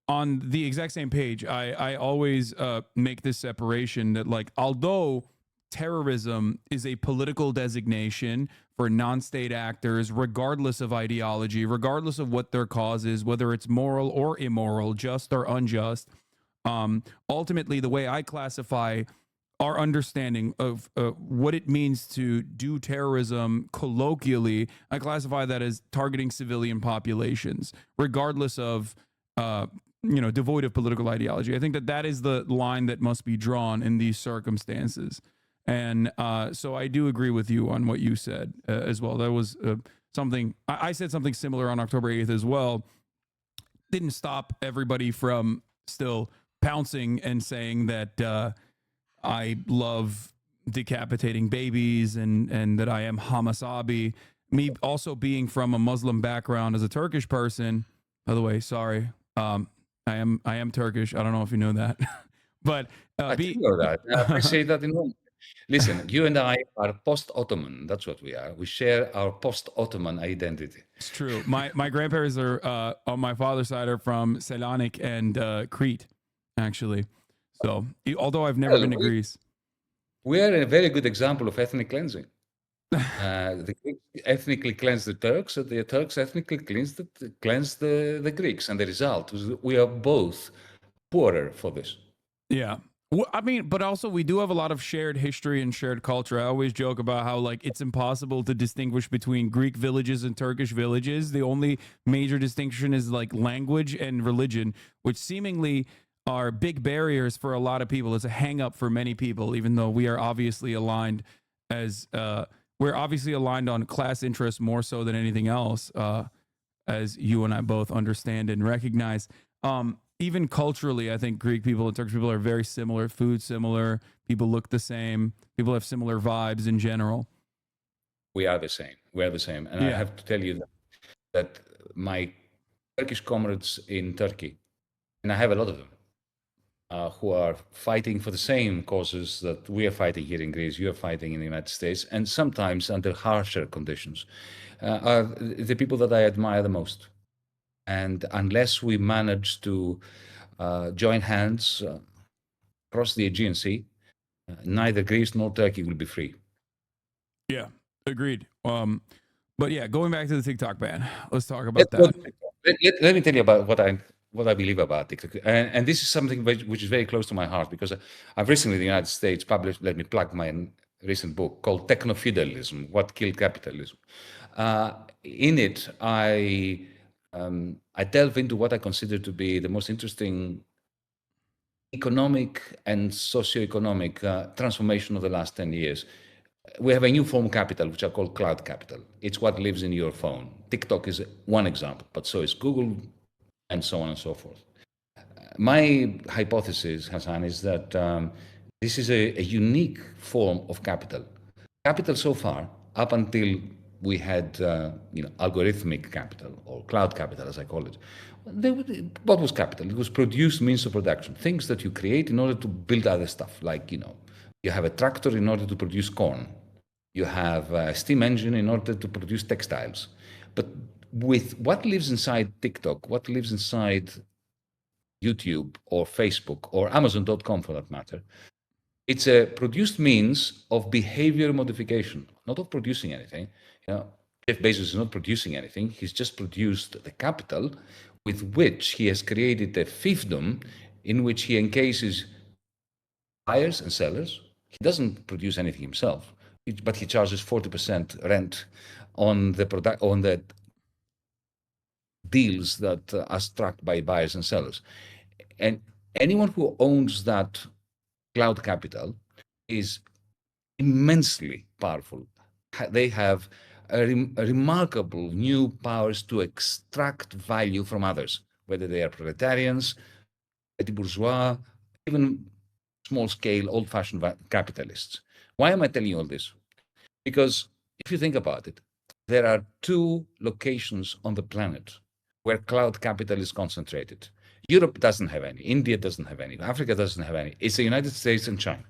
on the exact same page. I always make this separation that, like, although terrorism is a political designation for non-state actors, regardless of ideology, regardless of what their cause is, whether it's moral or immoral, just or unjust, ultimately, the way I classify our understanding of what it means to do terrorism colloquially, I classify that as targeting civilian populations, regardless of, devoid of political ideology. I think that is the line that must be drawn in these circumstances. And so I do agree with you on what you said as well. That was something, I said something similar on October 8th as well. Didn't stop everybody from still pouncing and saying that I love decapitating babies and that I am Hasanabi. Me also being from a Muslim background as a Turkish person, by the way, sorry, I am Turkish. I don't know if you know that, but I do know that. I say that in one. Listen, you and I are post-Ottoman. That's what we are. We share our post-Ottoman identity. It's true. My grandparents are on my father's side are from Selanik and Crete, actually. So, although I've never been to Greece. We are a very good example of ethnic cleansing. The Greeks ethnically cleansed the Turks, and the Turks ethnically cleansed the Greeks. And the result was we are both poorer for this. Yeah. Well, I mean, but also we do have a lot of shared history and shared culture. I always joke about how, like, it's impossible to distinguish between Greek villages and Turkish villages. The only major distinction is like language and religion, which seemingly are big barriers for a lot of people. It's a hang up for many people, even though we are obviously aligned on class interests more so than anything else, as you and I both understand and recognize. Even culturally, I think Greek people and Turkish people are very similar. Food similar. People look the same. People have similar vibes in general. We are the same. We are the same. And I have to tell you that my Turkish comrades in Turkey, and I have a lot of them, who are fighting for the same causes that we are fighting here in Greece, you are fighting in the United States, and sometimes under harsher conditions, are the people that I admire the most. And unless we manage to join hands across the Aegean Sea, neither Greece nor Turkey will be free. Yeah, agreed. But yeah, going back to the TikTok ban, let's talk about that. Let me tell you about what I believe about TikTok. And this is something which is very close to my heart, because I've recently in the United States published, let me plug my recent book called Technofeudalism, What Killed Capitalism. In it, I delve into what I consider to be the most interesting economic and socioeconomic transformation of the last 10 years. We have a new form of capital, which are called cloud capital. It's what lives in your phone. TikTok is one example, but so is Google, and so on and so forth. My hypothesis, Hassan, is that this is a unique form of capital. Capital so far, up until we had algorithmic capital, or cloud capital, as I call it. What was capital? It was produced means of production, things that you create in order to build other stuff, like, you have a tractor in order to produce corn. You have a steam engine in order to produce textiles. But with what lives inside TikTok, what lives inside YouTube or Facebook or Amazon.com for that matter, it's a produced means of behavior modification, not of producing anything. Jeff Bezos is not producing anything. He's just produced the capital with which he has created a fiefdom in which he encases buyers and sellers. He doesn't produce anything himself, but he charges 40% rent on the deals that are struck by buyers and sellers. And anyone who owns that cloud capital is immensely powerful. They have a remarkable new powers to extract value from others, whether they are proletarians, petty bourgeois, even small-scale, old-fashioned capitalists. Why am I telling you all this? Because if you think about it, there are two locations on the planet where cloud capital is concentrated. Europe doesn't have any. India doesn't have any. Africa doesn't have any. It's the United States and China.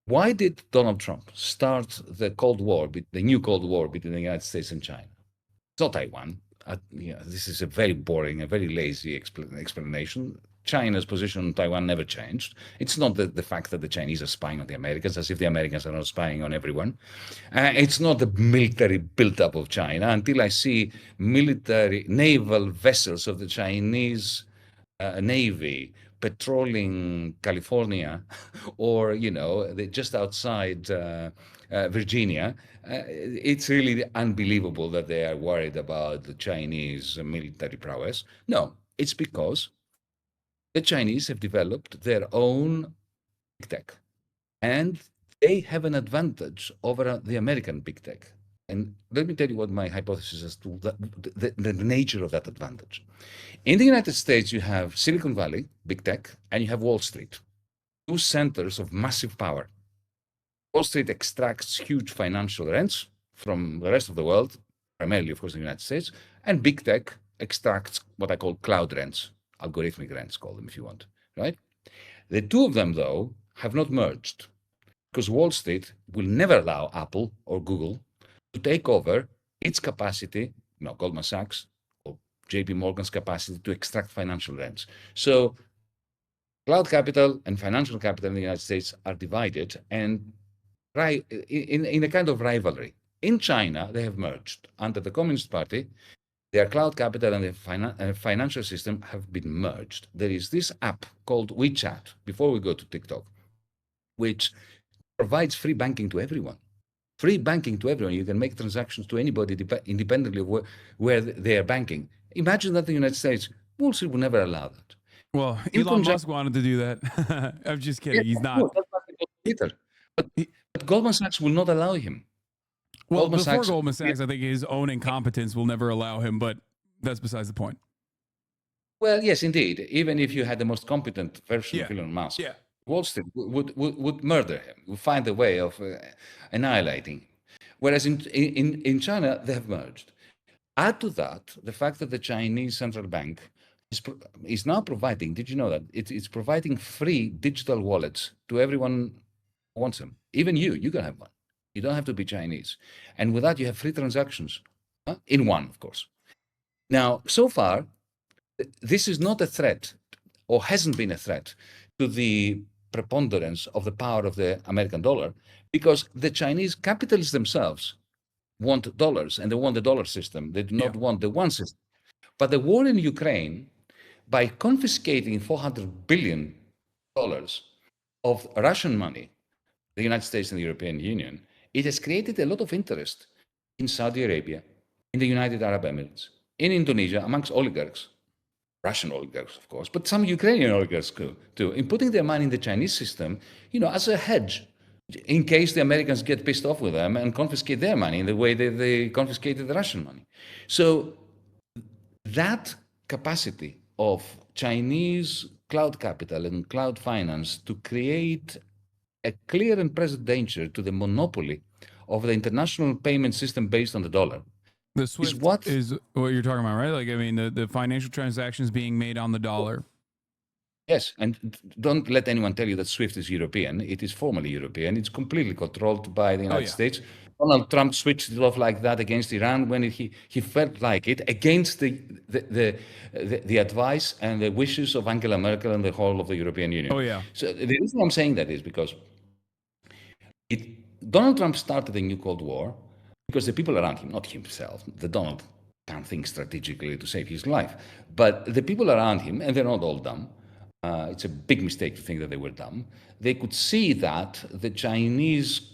Why did Donald Trump start the Cold War, the new Cold War between the United States and China? It's not Taiwan. This is a very boring, a very lazy explanation. China's position on Taiwan never changed. It's not the fact that the Chinese are spying on the Americans, as if the Americans are not spying on everyone. It's not the military buildup of China until I see military naval vessels of the Chinese Navy patrolling California or, just outside Virginia. It's really unbelievable that they are worried about the Chinese military prowess. No, it's because the Chinese have developed their own big tech, and they have an advantage over the American big tech. And let me tell you what my hypothesis is as to the nature of that advantage. In the United States, you have Silicon Valley, big tech, and you have Wall Street, two centers of massive power. Wall Street extracts huge financial rents from the rest of the world, primarily, of course, in the United States, and big tech extracts what I call cloud rents, algorithmic rents, call them if you want, right? The two of them, though, have not merged because Wall Street will never allow Apple or Google to take over its capacity, Goldman Sachs or JP Morgan's capacity to extract financial rents. So cloud capital and financial capital in the United States are divided and in a kind of rivalry. In China, they have merged. Under the Communist Party, their cloud capital and the financial system have been merged. There is this app called WeChat, before we go to TikTok, which provides free banking to everyone. Free banking to everyone. You can make transactions to anybody independently of where they are banking. Imagine that in the United States, Wall Street would never allow that. Well, Elon Musk wanted to do that. I'm just kidding. He's not. But Goldman Sachs will not allow him. Well, Goldman Sachs, I think his own incompetence will never allow him, but that's besides the point. Well, yes, indeed. Even if you had the most competent version of Elon Musk, Wall Street would murder him, would find a way of annihilating him. Whereas in China, they have merged. Add to that the fact that the Chinese central bank is now providing, did you know that? It's providing free digital wallets to everyone who wants them. Even you can have one. You don't have to be Chinese. And with that, you have free transactions in one, of course. Now, so far, this is not a threat or hasn't been a threat to the preponderance of the power of the American dollar because the Chinese capitalists themselves want dollars and they want the dollar system. They do not want the one system. But the war in Ukraine, by confiscating $400 billion of Russian money, the United States and the European Union, it has created a lot of interest in Saudi Arabia, in the United Arab Emirates, in Indonesia, amongst oligarchs, Russian oligarchs, of course, but some Ukrainian oligarchs too, in putting their money in the Chinese system, as a hedge, in case the Americans get pissed off with them and confiscate their money in the way that they confiscated the Russian money. So that capacity of Chinese cloud capital and cloud finance to create a clear and present danger to the monopoly of the international payment system based on the dollar. The SWIFT is what you're talking about, right? Like, I mean, the financial transactions being made on the dollar. Yes, and don't let anyone tell you that SWIFT is European. It is formally European. It's completely controlled by the United States. Donald Trump switched it off like that against Iran when he felt like it, against the advice and the wishes of Angela Merkel and the whole of the European Union. Oh, yeah. So the reason I'm saying that is because Donald Trump started a new Cold War because the people around him, not himself, the Donald can't think strategically to save his life, but the people around him, and they're not all dumb, it's a big mistake to think that they were dumb, they could see that the Chinese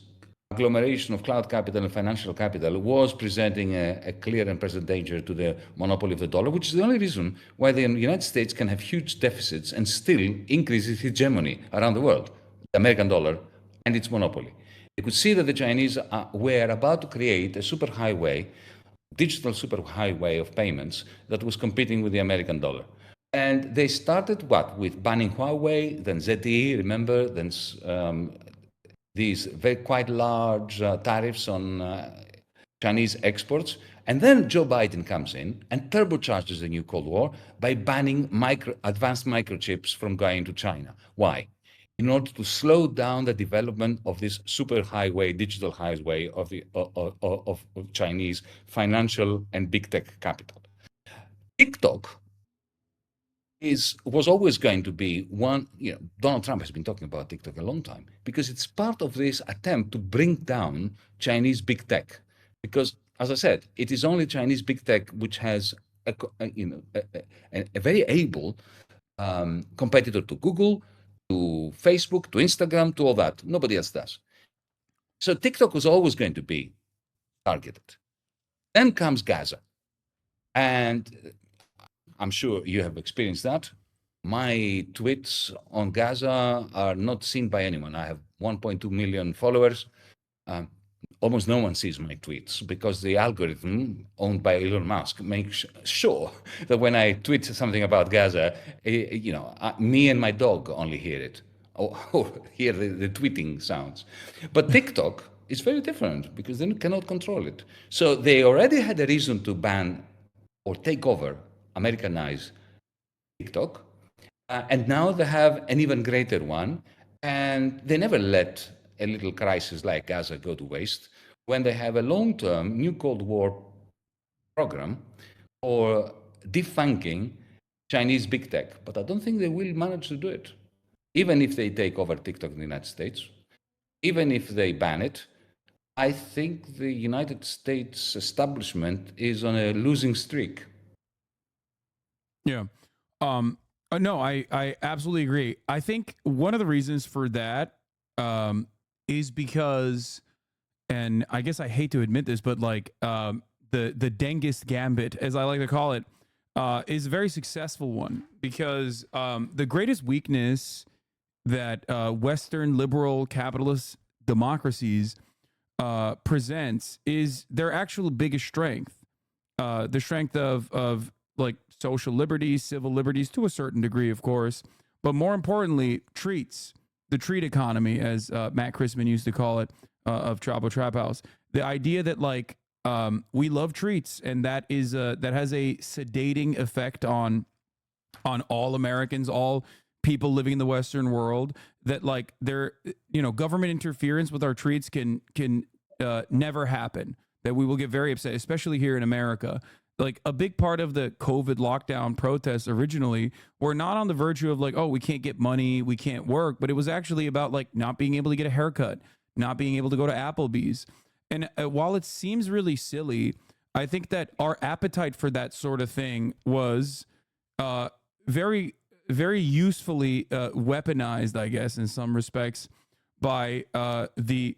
agglomeration of cloud capital and financial capital was presenting a clear and present danger to the monopoly of the dollar, which is the only reason why the United States can have huge deficits and still increase its hegemony around the world, the American dollar and its monopoly. They could see that the Chinese were about to create a superhighway, digital superhighway of payments that was competing with the American dollar. And they started with banning Huawei, then ZTE, remember, then these quite large tariffs on Chinese exports. And then Joe Biden comes in and turbocharges the new Cold War by banning advanced microchips from going to China. Why? in order to slow down the development of this super highway, digital highway of Chinese financial and big tech capital. TikTok was always going to be one, Donald Trump has been talking about TikTok a long time because it's part of this attempt to bring down Chinese big tech. Because, as I said, it is only Chinese big tech which has a very able competitor to Google, to Facebook, to Instagram, to all that. Nobody else does. So TikTok was always going to be targeted. Then comes Gaza. And I'm sure you have experienced that. My tweets on Gaza are not seen by anyone. I have 1.2 million followers. Almost no one sees my tweets because the algorithm owned by Elon Musk makes sure that when I tweet something about Gaza, me and my dog only hear it or hear the tweeting sounds. But TikTok is very different because they cannot control it. So they already had a reason to ban or take over, Americanize TikTok. And now they have an even greater one. And they never let a little crisis like Gaza go to waste when they have a long-term new Cold War program for defunking Chinese big tech. But I don't think they will manage to do it. Even if they take over TikTok in the United States, even if they ban it, I think the United States establishment is on a losing streak. Yeah. No, I absolutely agree. I think one of the reasons for that is because, and I guess I hate to admit this, but like the Dengist gambit, as I like to call it, is a very successful one because the greatest weakness that Western liberal capitalist democracies presents is their actual biggest strength, the strength of like social liberties, civil liberties to a certain degree, of course, but more importantly, treats, the treat economy, as Matt Christman used to call it, of Trabo Trap House. The idea that like we love treats, and that is that has a sedating effect on all Americans, all people living in the Western world. That like there, government interference with our treats can never happen. That we will get very upset, especially here in America. Like a big part of the COVID lockdown protests originally were not on the virtue of like, oh, we can't get money, we can't work, but it was actually about like not being able to get a haircut, not being able to go to Applebee's. And while it seems really silly, I think that our appetite for that sort of thing was very, very usefully weaponized, I guess, in some respects, by the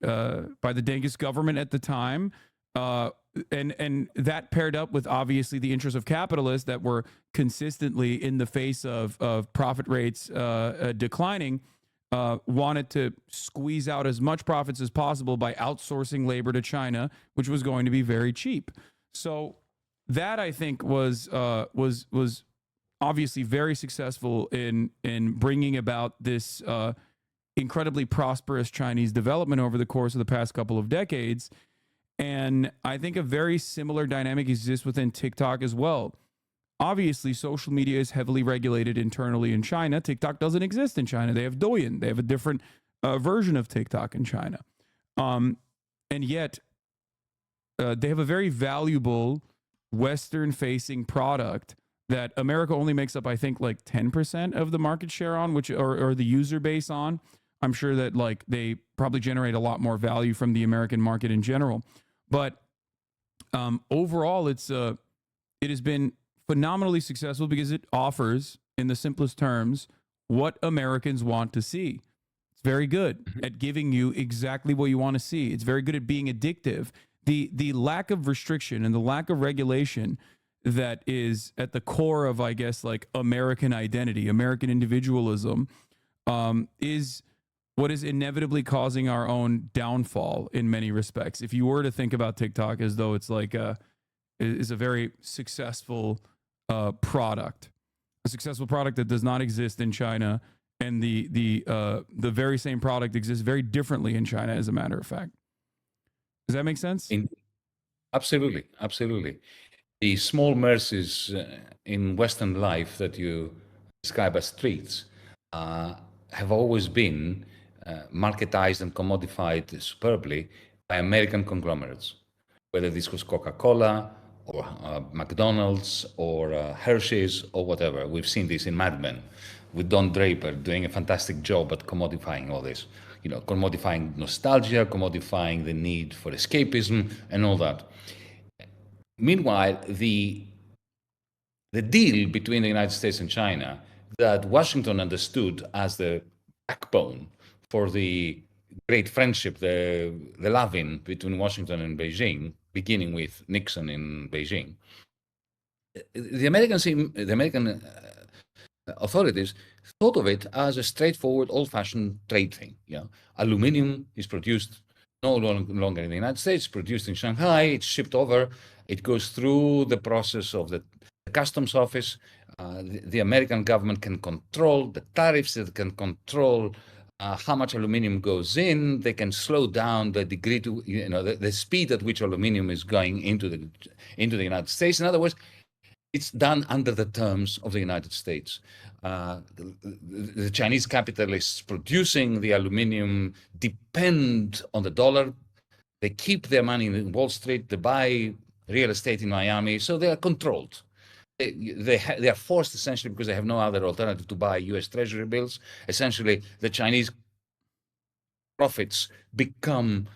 Dengist government at the time. And that paired up with obviously the interests of capitalists that were consistently in the face of profit rates declining, wanted to squeeze out as much profits as possible by outsourcing labor to China, which was going to be very cheap. So that I think was obviously very successful in bringing about this incredibly prosperous Chinese development over the course of the past couple of decades. And I think a very similar dynamic exists within TikTok as well. Obviously, social media is heavily regulated internally in China. TikTok doesn't exist in China. They have Douyin. They have a different version of TikTok in China. And yet, they have a very valuable Western-facing product that America only makes up, I think, like 10% of the market share on, which or the user base on. I'm sure that like they probably generate a lot more value from the American market in general. But overall, it has been phenomenally successful because it offers, in the simplest terms, what Americans want to see. It's very good at giving you exactly what you want to see. It's very good at being addictive. The lack of restriction and the lack of regulation that is at the core of, I guess, like American identity, American individualism, is what is inevitably causing our own downfall in many respects. If you were to think about TikTok as though it's like is a very successful product, a successful product that does not exist in China, and the very same product exists very differently in China, as a matter of fact. Does that make sense? Absolutely, absolutely. The small mercies in Western life that you describe as treats have always been marketized and commodified superbly by American conglomerates, whether this was Coca-Cola or McDonald's or Hershey's or whatever. We've seen this in Mad Men with Don Draper doing a fantastic job at commodifying all this. You know, commodifying nostalgia, commodifying the need for escapism and all that. Meanwhile, the deal between the United States and China that Washington understood as the backbone for the great friendship, the love-in between Washington and Beijing, beginning with Nixon in Beijing, the American authorities thought of it as a straightforward, old-fashioned trade thing. You know, aluminum is produced no longer in the United States, produced in Shanghai, it's shipped over, it goes through the process of the customs office. The American government can control the tariffs, it can control how much aluminum goes in, they can slow down the degree to, you know, the speed at which aluminum is going into the United States. In other words, it's done under the terms of the United States. The Chinese capitalists producing the aluminum depend on the dollar. They keep their money in Wall Street. They buy real estate in Miami, so they are controlled. They are forced essentially because they have no other alternative to buy U.S. Treasury bills. Essentially, the Chinese profits become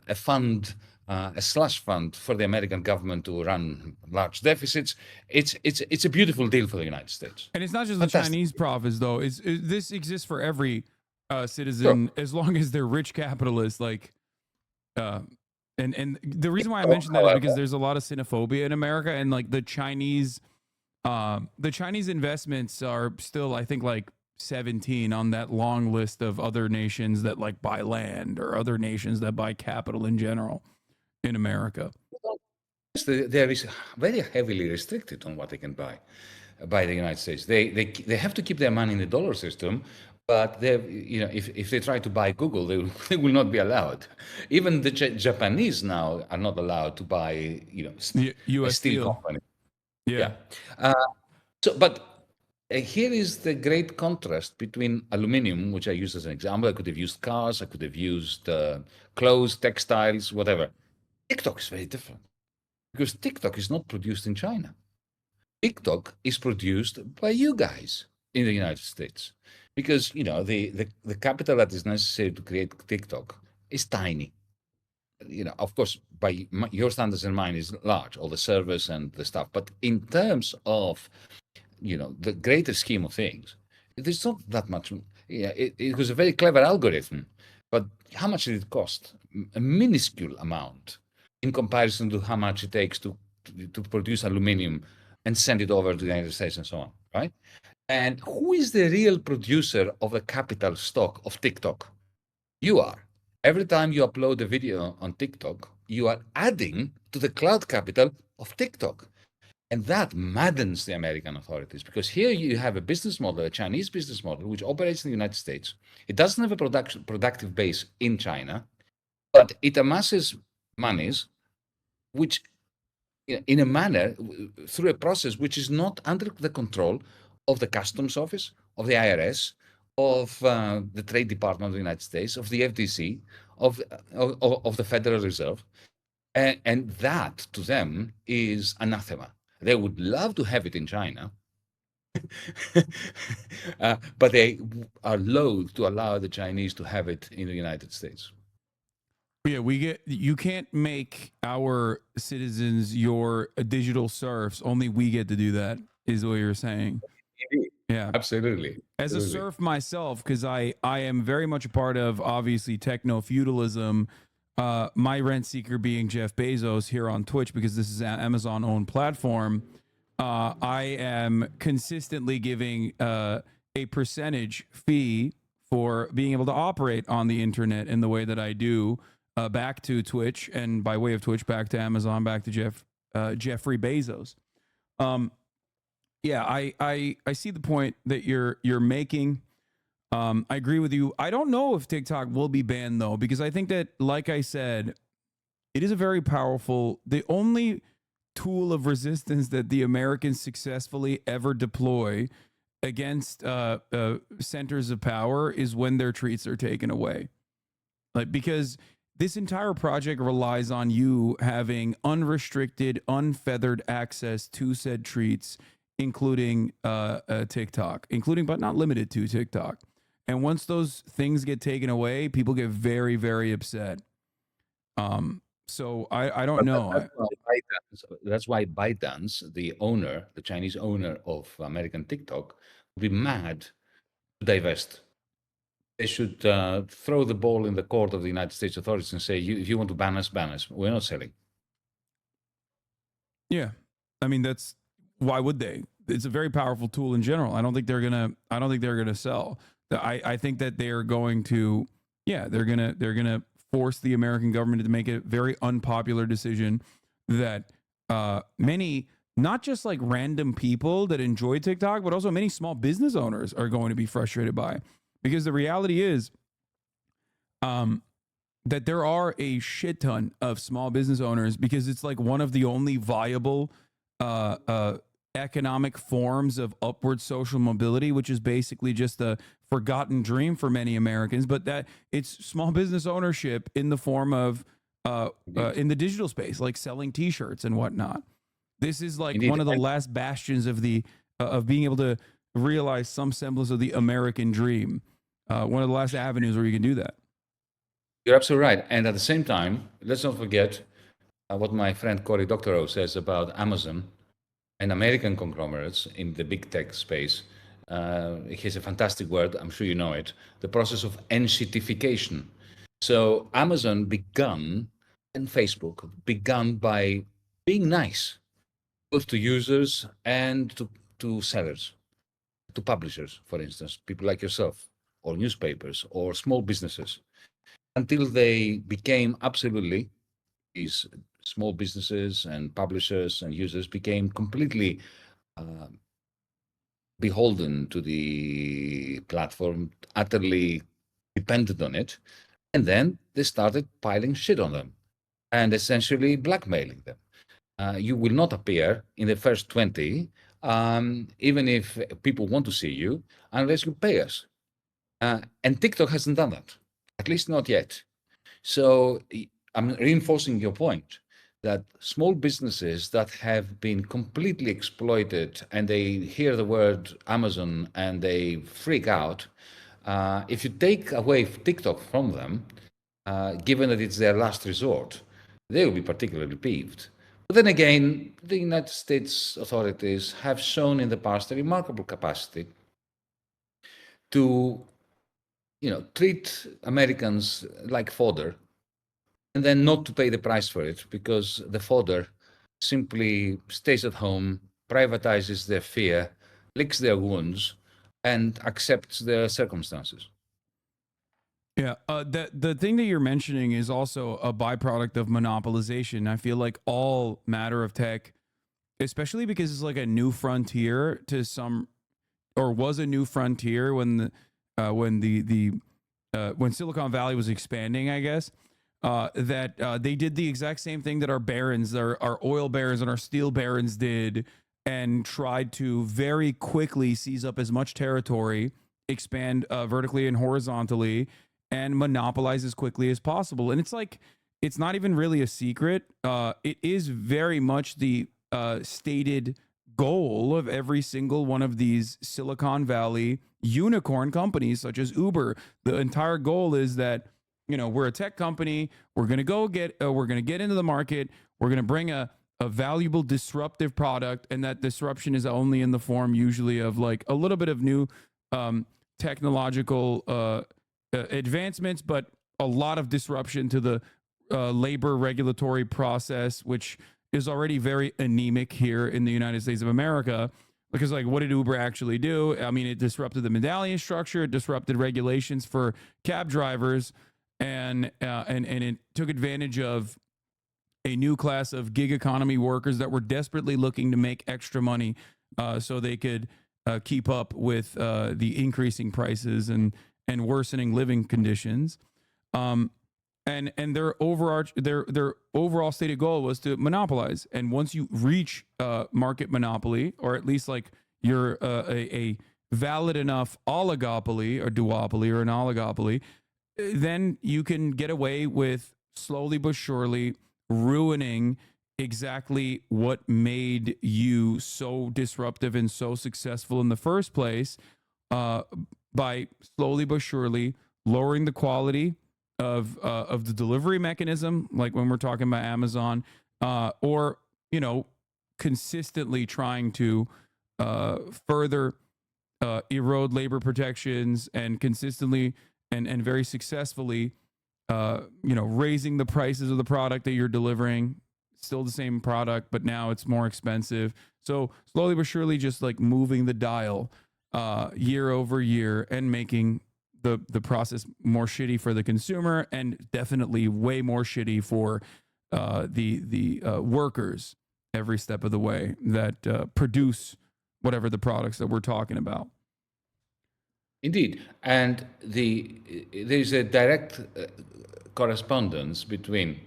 a fund, a slush fund for the American government to run large deficits. It's a beautiful deal for the United States. And it's not just the Chinese profits, though. This exists for every citizen, sure, as long as they're rich capitalists. Like, and the reason why I mentioned that is because there's a lot of xenophobia in America, and like the Chinese investments are still, I think, like 17 on that long list of other nations that like buy land or other nations that buy capital in general in America. There is very heavily restricted on what they can buy by the United States. They have to keep their money in the dollar system, but you know, if they try to buy Google, they will not be allowed. Even the Japanese now are not allowed to buy, you know, US a steel Steel company. Yeah. But here is the great contrast between aluminum, which I use as an example. I could have used cars, I could have used clothes, textiles, whatever. TikTok is very different because TikTok is not produced in China. TikTok is produced by you guys in the United States because, you know, the capital that is necessary to create TikTok is tiny. You know, of course, by your standards and mine is large, all the servers and the stuff. But in terms of, you know, the greater scheme of things, there's not that much. Yeah, it was a very clever algorithm, but how much did it cost? A minuscule amount in comparison to how much it takes to produce aluminum and send it over to the United States and so on, right? And who is the real producer of the capital stock of TikTok? You are. Every time you upload a video on TikTok, you are adding to the cloud capital of TikTok. And that maddens the American authorities because here you have a business model, a Chinese business model, which operates in the United States. It doesn't have a productive base in China, but it amasses monies, which in a manner, through a process which is not under the control of the Customs Office, of the IRS, of the Trade Department of the United States, of the FTC, of the Federal Reserve. And that, to them, is anathema. They would love to have it in China, but they are loath to allow the Chinese to have it in the United States. Yeah, you can't make our citizens your digital serfs. Only we get to do that, is what you're saying. Yeah, absolutely. As a serf myself, because I am very much a part of, obviously, technofeudalism. My rent seeker being Jeff Bezos here on Twitch, because this is an Amazon-owned platform. I am consistently giving a percentage fee for being able to operate on the internet in the way that I do, back to Twitch, and by way of Twitch, back to Amazon, back to Jeffrey Bezos. Yeah, I see the point that you're making. I agree with you. I don't know if TikTok will be banned, though, because I think that, like I said, it is a very powerful, the only tool of resistance that the Americans successfully ever deploy against centers of power is when their treats are taken away. Like, because this entire project relies on you having unrestricted, unfeathered access to said treats, including TikTok, including but not limited to TikTok. And once those things get taken away, people get very, very upset. So I don't know. That's why ByteDance, the owner, the Chinese owner of American TikTok, would be mad to divest. They should throw the ball in the court of the United States authorities and say, if you want to ban us, ban us. We're not selling. Yeah. I mean, why would they? It's a very powerful tool in general. I don't think they're gonna sell. I think that they are going to, they're gonna force the American government to make a very unpopular decision that many, not just like random people that enjoy TikTok, but also many small business owners are going to be frustrated by. Because the reality is that there are a shit ton of small business owners, because it's like one of the only viable economic forms of upward social mobility, which is basically just a forgotten dream for many Americans, but that it's small business ownership in the form of in the digital space, like selling t-shirts and whatnot. This is like one of the last bastions of the of being able to realize some semblance of the American dream. One of the last avenues where you can do that. You're absolutely right. And at the same time, let's not forget what my friend Cory Doctorow says about Amazon and American conglomerates in the big tech space. He has a fantastic word, I'm sure you know it, the process of NCTification. So Amazon began, and Facebook began by being nice, both to users and to sellers, to publishers, for instance, people like yourself, or newspapers, or small businesses, until they became absolutely, these small businesses and publishers and users became completely beholden to the platform, utterly dependent on it. And then they started piling shit on them and essentially blackmailing them. You will not appear in the first 20, even if people want to see you, unless you pay us. And TikTok hasn't done that, at least not yet. So I'm reinforcing your point that small businesses that have been completely exploited and they hear the word Amazon and they freak out, if you take away TikTok from them, given that it's their last resort, they will be particularly peeved. But then again, the United States authorities have shown in the past a remarkable capacity to, treat Americans like fodder, and then not to pay the price for it, because the fodder simply stays at home, privatizes their fear, licks their wounds, and accepts their circumstances. Yeah, the thing that you're mentioning is also a byproduct of monopolization. I feel like all matter of tech, especially because it's like a new frontier to some, or was a new frontier when when Silicon Valley was expanding, I guess. That they did the exact same thing that our barons, our oil barons and our steel barons did, and tried to very quickly seize up as much territory, expand vertically and horizontally, and monopolize as quickly as possible. And it's like, it's not even really a secret. It is very much the stated goal of every single one of these Silicon Valley unicorn companies, such as Uber. The entire goal is that, we're a tech company. We're going to get into the market. We're going to bring a valuable disruptive product. And that disruption is only in the form usually of like a little bit of new technological advancements, but a lot of disruption to the labor regulatory process, which is already very anemic here in the United States of America. Because like, what did Uber actually do? I mean, it disrupted the medallion structure. It disrupted regulations for cab drivers. And it took advantage of a new class of gig economy workers that were desperately looking to make extra money so they could keep up with the increasing prices and worsening living conditions. And their overall stated goal was to monopolize. And once you reach market monopoly, or at least like you're a valid enough oligopoly or duopoly or an oligopoly, then you can get away with slowly but surely ruining exactly what made you so disruptive and so successful in the first place, by slowly but surely lowering the quality of the delivery mechanism, like when we're talking about Amazon, or consistently trying to further erode labor protections and consistently and very successfully raising the prices of the product that you're delivering. Still the same product, but now it's more expensive. So slowly but surely just like moving the dial year over year and making the process more shitty for the consumer, and definitely way more shitty for the workers every step of the way that produce whatever the products that we're talking about. Indeed, and there's a direct correspondence between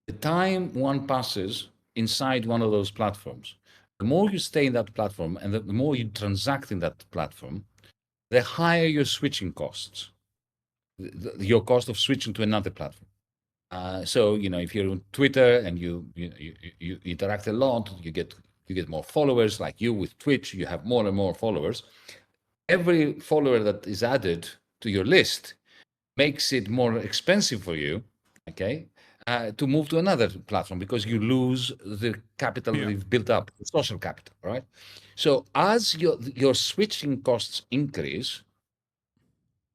the time one passes inside one of those platforms. The more you stay in that platform and the more you transact in that platform, the higher your switching costs, your cost of switching to another platform. So if you're on Twitter and you interact a lot, you get more followers. Like you with Twitch, you have more and more followers. Every follower that is added to your list makes it more expensive for you, okay, to move to another platform, because you lose the capital that you've built up, the social capital, right? So as your switching costs increase,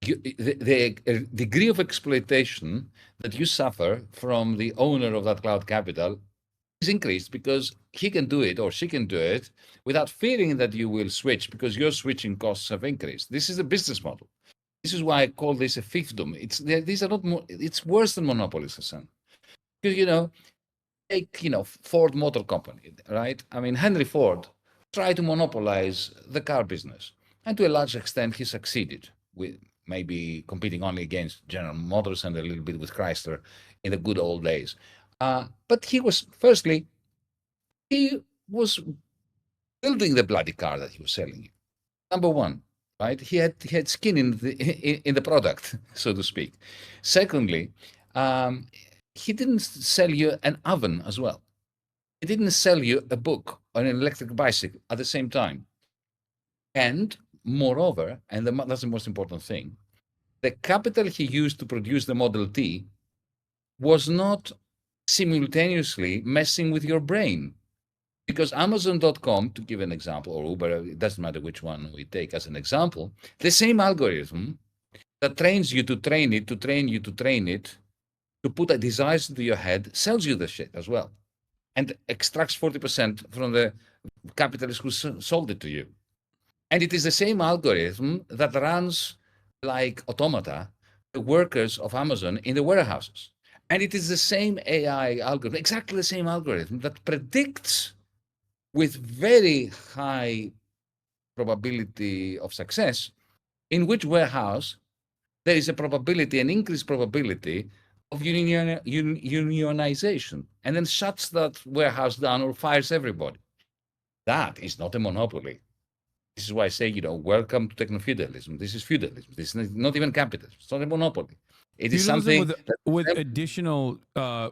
the degree of exploitation that you suffer from the owner of that cloud capital is increased, because he can do it or she can do it without fearing that you will switch, because your switching costs have increased. This is a business model. This is why I call this a fiefdom. These are not more. It's worse than monopolies, Hassan. Because take Ford Motor Company, right? I mean, Henry Ford tried to monopolize the car business, and to a large extent, he succeeded, with maybe competing only against General Motors and a little bit with Chrysler in the good old days. But he was building the bloody car that he was selling you. Number one, right? He had skin in the product, so to speak. Secondly, he didn't sell you an oven as well. He didn't sell you a book or an electric bicycle at the same time. And moreover, and that's the most important thing, the capital he used to produce the Model T was not simultaneously messing with your brain. Because Amazon.com, to give an example, or Uber, it doesn't matter which one we take as an example, the same algorithm that trains you to train it, to train you to train it, to put a desire into your head, sells you the shit as well, and extracts 40% from the capitalist who sold it to you. And it is the same algorithm that runs like automata the workers of Amazon in the warehouses. And it is the same AI algorithm, exactly the same algorithm that predicts with very high probability of success in which warehouse there is a probability, an increased probability of unionization, and then shuts that warehouse down or fires everybody. That is not a monopoly. This is why I say, welcome to technofeudalism. This is feudalism. This is not even capitalism. It's not a monopoly. It is something with additional,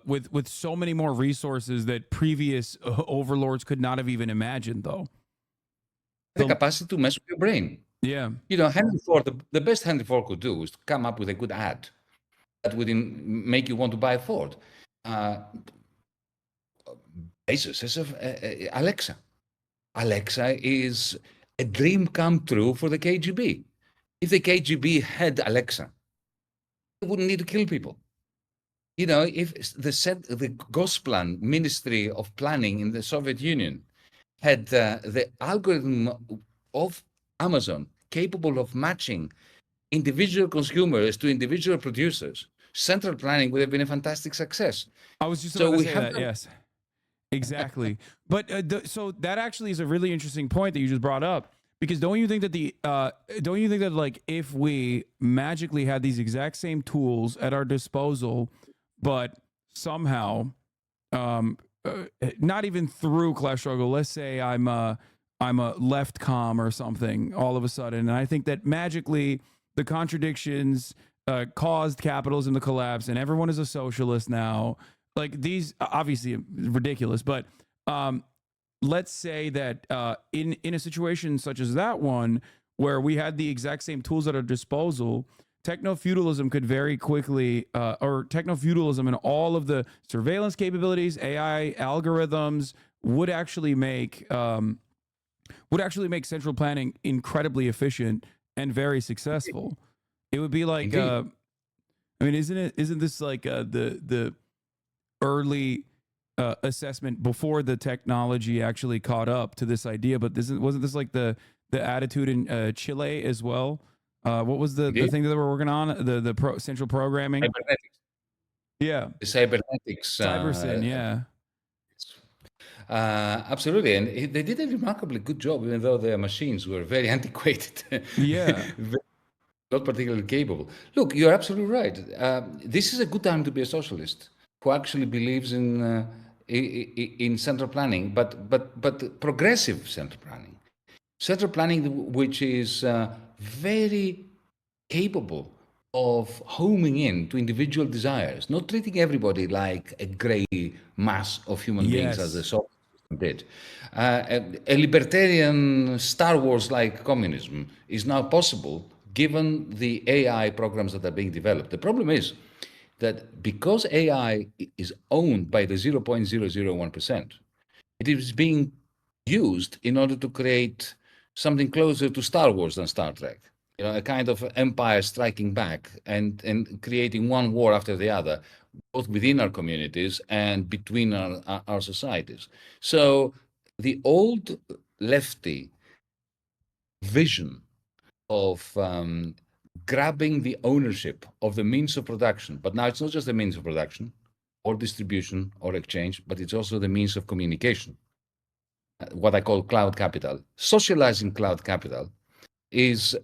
with so many more resources that previous overlords could not have even imagined, though. The capacity to mess with your brain. Yeah. Henry Ford, the best Henry Ford could do is to come up with a good ad that would make you want to buy a Ford. Bezos says Alexa. Alexa is a dream come true for the KGB. If the KGB had Alexa, they wouldn't need to kill people. If the Gosplan Ministry of Planning in the Soviet Union had the algorithm of Amazon capable of matching individual consumers to individual producers, central planning would have been a fantastic success. I was just about to say that, yes. Exactly. But so that actually is a really interesting point that you just brought up, because don't you think that like if we magically had these exact same tools at our disposal, but somehow not even through class struggle, let's say I'm I'm a left com or something all of a sudden. And I think that magically the contradictions caused capitalism to collapse, and everyone is a socialist now. Like, these obviously ridiculous, but let's say that in a situation such as that one, where we had the exact same tools at our disposal, technofeudalism could very quickly, or technofeudalism and all of the surveillance capabilities, AI algorithms would actually make central planning incredibly efficient and very successful. It would be like, I mean, isn't this like the early assessment before the technology actually caught up to this idea? But wasn't this like the attitude in Chile as well? What was the thing that they were working on? The central programming. Cybernetics. Yeah. The cybernetics. Cybersyn, yeah. Absolutely, and they did a remarkably good job, even though their machines were very antiquated. Yeah. Not particularly capable. Look, you're absolutely right. This is a good time to be a socialist who actually believes in central planning, but progressive central planning. Central planning which is very capable of homing in to individual desires, not treating everybody like a grey mass of human beings as the Soviet system did. A libertarian Star Wars-like communism is now possible given the AI programs that are being developed. The problem is that because AI is owned by the 0.001%, it is being used in order to create something closer to Star Wars than Star Trek. You know, a kind of empire striking back and creating one war after the other, both within our communities and between our societies. So the old lefty vision of grabbing the ownership of the means of production, but now it's not just the means of production or distribution or exchange, but it's also the means of communication, what I call cloud capital. Socializing cloud capital is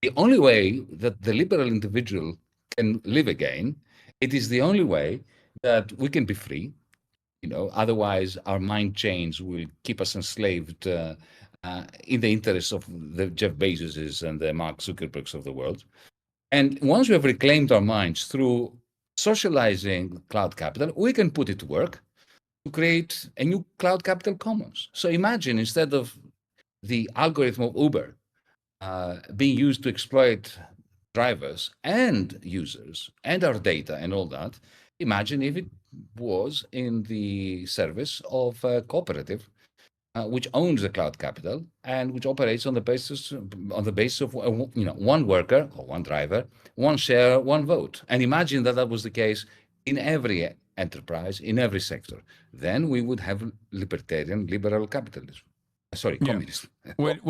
the only way that the liberal individual can live again. It is the only way that we can be free. You know, otherwise our mind chains will keep us enslaved in the interests of the Jeff Bezoses and the Mark Zuckerbergs of the world. And once we have reclaimed our minds through socializing cloud capital, we can put it to work to create a new cloud capital commons. So imagine, instead of the algorithm of Uber being used to exploit drivers and users and our data and all that, imagine if it was in the service of a cooperative which owns the cloud capital and which operates on the basis of one worker or one driver, one share, one vote. And imagine that was the case in every enterprise, in every sector. Then we would have libertarian, liberal capitalism. Sorry, communism. When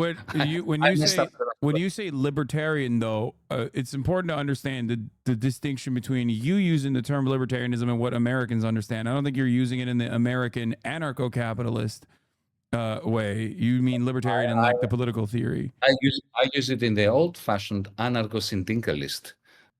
you say libertarian, though, it's important to understand the distinction between you using the term libertarianism and what Americans understand. I don't think you're using it in the American anarcho-capitalist way. You mean libertarian in like the political theory. I use it in the old-fashioned anarcho-syndicalist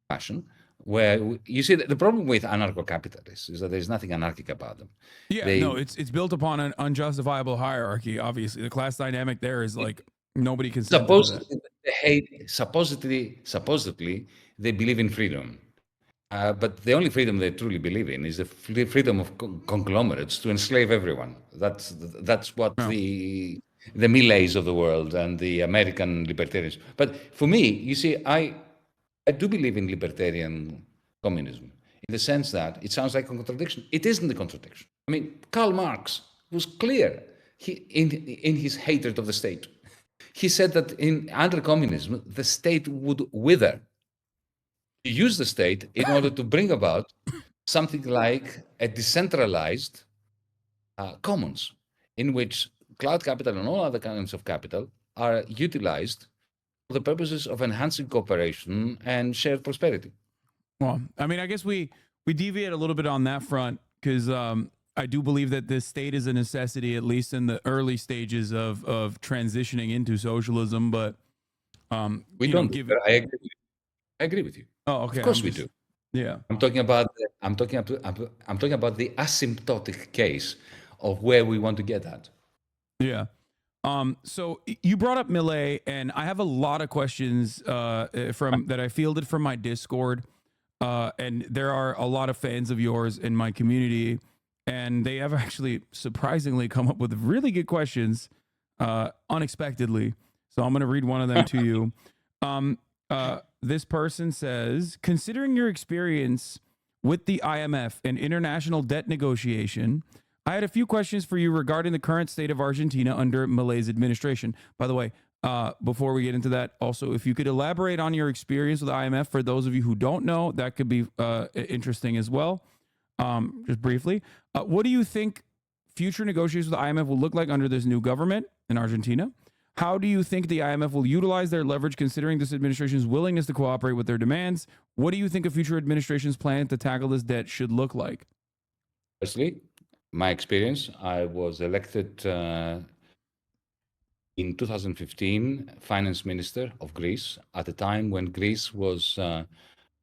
fashion, where you see the problem with anarcho-capitalists is that there's nothing anarchic about them. Yeah, it's built upon an unjustifiable hierarchy. Obviously, the class dynamic there is like nobody can. Supposedly, they believe in freedom, but the only freedom they truly believe in is the freedom of conglomerates to enslave everyone. That's what the Millets of the world and the American libertarians. But for me, you see, I do believe in libertarian communism in the sense that it sounds like a contradiction. It isn't a contradiction. I mean, Karl Marx was clear in his hatred of the state. He said that under communism, the state would wither. You use the state in order to bring about something like a decentralized commons in which cloud capital and all other kinds of capital are utilized for the purposes of enhancing cooperation and shared prosperity. Well, I mean, I guess we deviate a little bit on that front because I do believe that this state is a necessity, at least in the early stages of transitioning into socialism. But we don't give it. I agree with you. Oh, okay. Of course we do. Yeah. I'm talking about the asymptotic case of where we want to get at. Yeah. So you brought up Millet, and I have a lot of questions from that I fielded from my Discord, and there are a lot of fans of yours in my community, and they have actually surprisingly come up with really good questions, unexpectedly. So I'm going to read one of them to you. This person says, considering your experience with the IMF and international debt negotiation, I had a few questions for you regarding the current state of Argentina under Milei's administration. By the way, before we get into that, also, if you could elaborate on your experience with the IMF for those of you who don't know, that could be interesting as well. Just briefly, what do you think future negotiations with the IMF will look like under this new government in Argentina? How do you think the IMF will utilize their leverage considering this administration's willingness to cooperate with their demands? What do you think a future administration's plan to tackle this debt should look like? Firstly, my experience, I was elected in 2015 finance minister of Greece at a time when Greece was, well,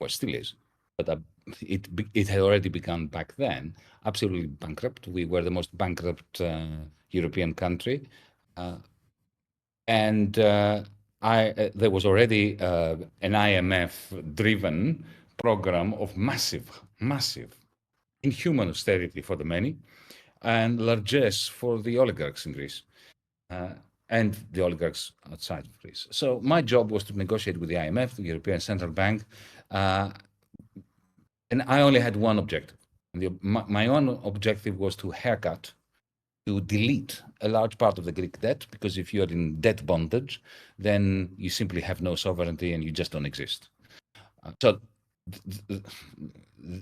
still is, but it had already become back then absolutely bankrupt. We were the most bankrupt European country. And there was already an IMF-driven program of massive, inhuman austerity for the many, and largesse for the oligarchs in Greece, and the oligarchs outside of Greece. So my job was to negotiate with the IMF, the European Central Bank, and I only had one objective. My own objective was to haircut, to delete a large part of the Greek debt, because if you're in debt bondage, then you simply have no sovereignty and you just don't exist. So